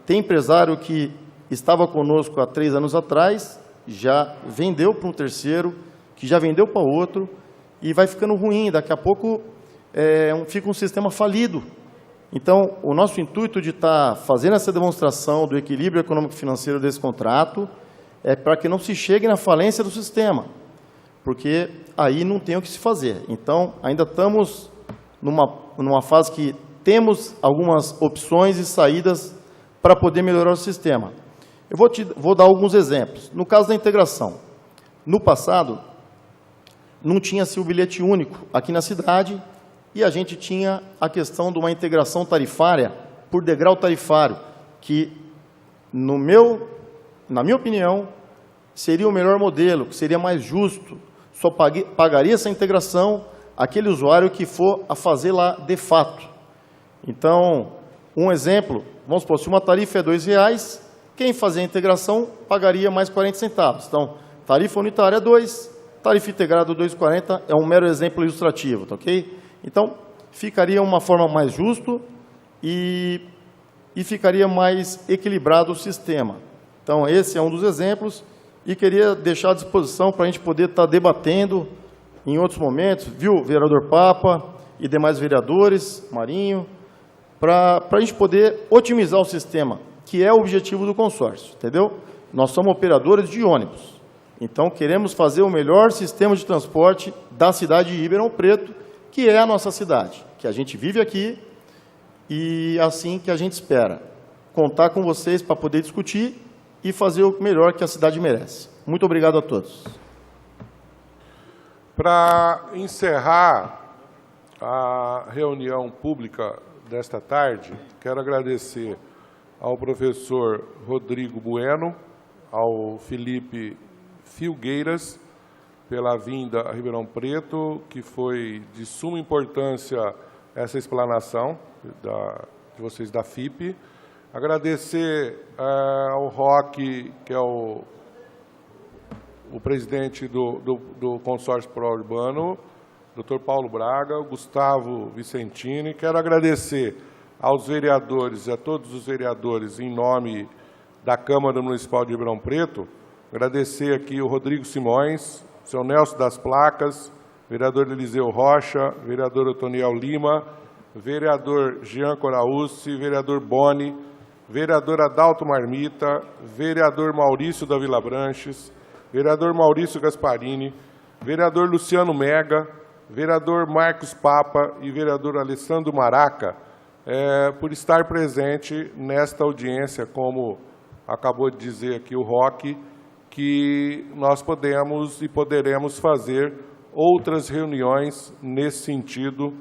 Speaker 13: Tem empresário que estava conosco há 3 anos atrás, já vendeu para um terceiro, que já vendeu para outro, e vai ficando ruim. Daqui a pouco fica um sistema falido. Então, o nosso intuito de estar fazendo essa demonstração do equilíbrio econômico-financeiro desse contrato é para que não se chegue na falência do sistema, porque aí não tem o que se fazer. Então, ainda estamos numa fase que temos algumas opções e saídas para poder melhorar o sistema. Eu vou dar alguns exemplos. No caso da integração, no passado, não tinha-se o bilhete único aqui na cidade e a gente tinha a questão de uma integração tarifária por degrau tarifário, que, na minha opinião, seria o melhor modelo, que seria mais justo. Só pagaria essa integração aquele usuário que for a fazer lá de fato. Então, um exemplo, vamos supor, se uma tarifa é R$2, quem fazer a integração pagaria mais 40 centavos. Então, tarifa unitária é 2, tarifa integrada 2,40 é um mero exemplo ilustrativo, tá ok? Então, ficaria uma forma mais justa e ficaria mais equilibrado o sistema. Então, esse é um dos exemplos e queria deixar à disposição para a gente poder estar debatendo em outros momentos, viu, vereador Papa e demais vereadores, Marinho, para a gente poder otimizar o sistema, que é o objetivo do consórcio, entendeu? Nós somos operadores de ônibus, então queremos fazer o melhor sistema de transporte da cidade de Ribeirão Preto, que é a nossa cidade, que a gente vive aqui e assim que a gente espera. Contar com vocês para poder discutir e fazer o melhor que a cidade merece. Muito obrigado a todos.
Speaker 2: Para encerrar a reunião pública desta tarde, quero agradecer ao professor Rodrigo Bueno, ao Felipe Filgueiras, pela vinda a Ribeirão Preto, que foi de suma importância essa explanação de vocês da FIP. Agradecer ao Roque, que é o presidente do consórcio pró-urbano, Dr. Paulo Braga, o Gustavo Vicentini. Quero agradecer aos vereadores e a todos os vereadores em nome da Câmara Municipal de Ribeirão Preto. Agradecer aqui o Rodrigo Simões, o seu Nelson das Placas, vereador Eliseu Rocha, vereador Otoniel Lima, vereador Jean Coraúci, vereador Boni, vereador Adalto Marmita, vereador Maurício da Vila Branches, vereador Maurício Gasparini, vereador Luciano Mega, vereador Marcos Papa e vereador Alessandro Maraca, por estar presente nesta audiência, como acabou de dizer aqui o Roque, que nós podemos e poderemos fazer outras reuniões nesse sentido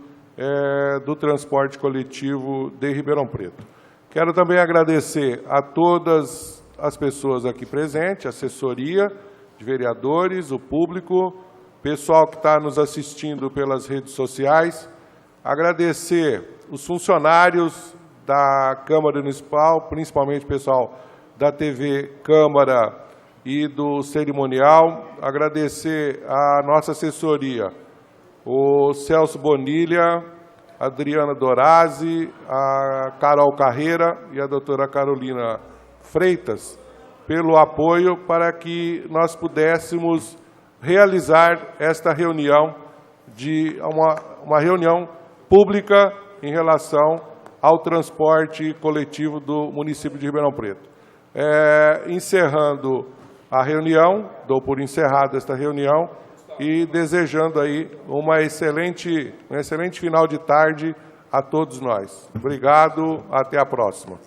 Speaker 2: do transporte coletivo de Ribeirão Preto. Quero também agradecer a todas as pessoas aqui presentes, a assessoria de vereadores, o público, pessoal que está nos assistindo pelas redes sociais, agradecer os funcionários da Câmara Municipal, principalmente o pessoal da TV Câmara e do cerimonial, agradecer a nossa assessoria, o Celso Bonilha, a Adriana Dorazzi, a Carol Carreira e a doutora Carolina Freitas, pelo apoio para que nós pudéssemos realizar esta reunião, uma reunião pública em relação ao transporte coletivo do município de Ribeirão Preto. Encerrando a reunião, dou por encerrada esta reunião. e desejando aí um excelente final de tarde a todos nós. Obrigado, até a próxima.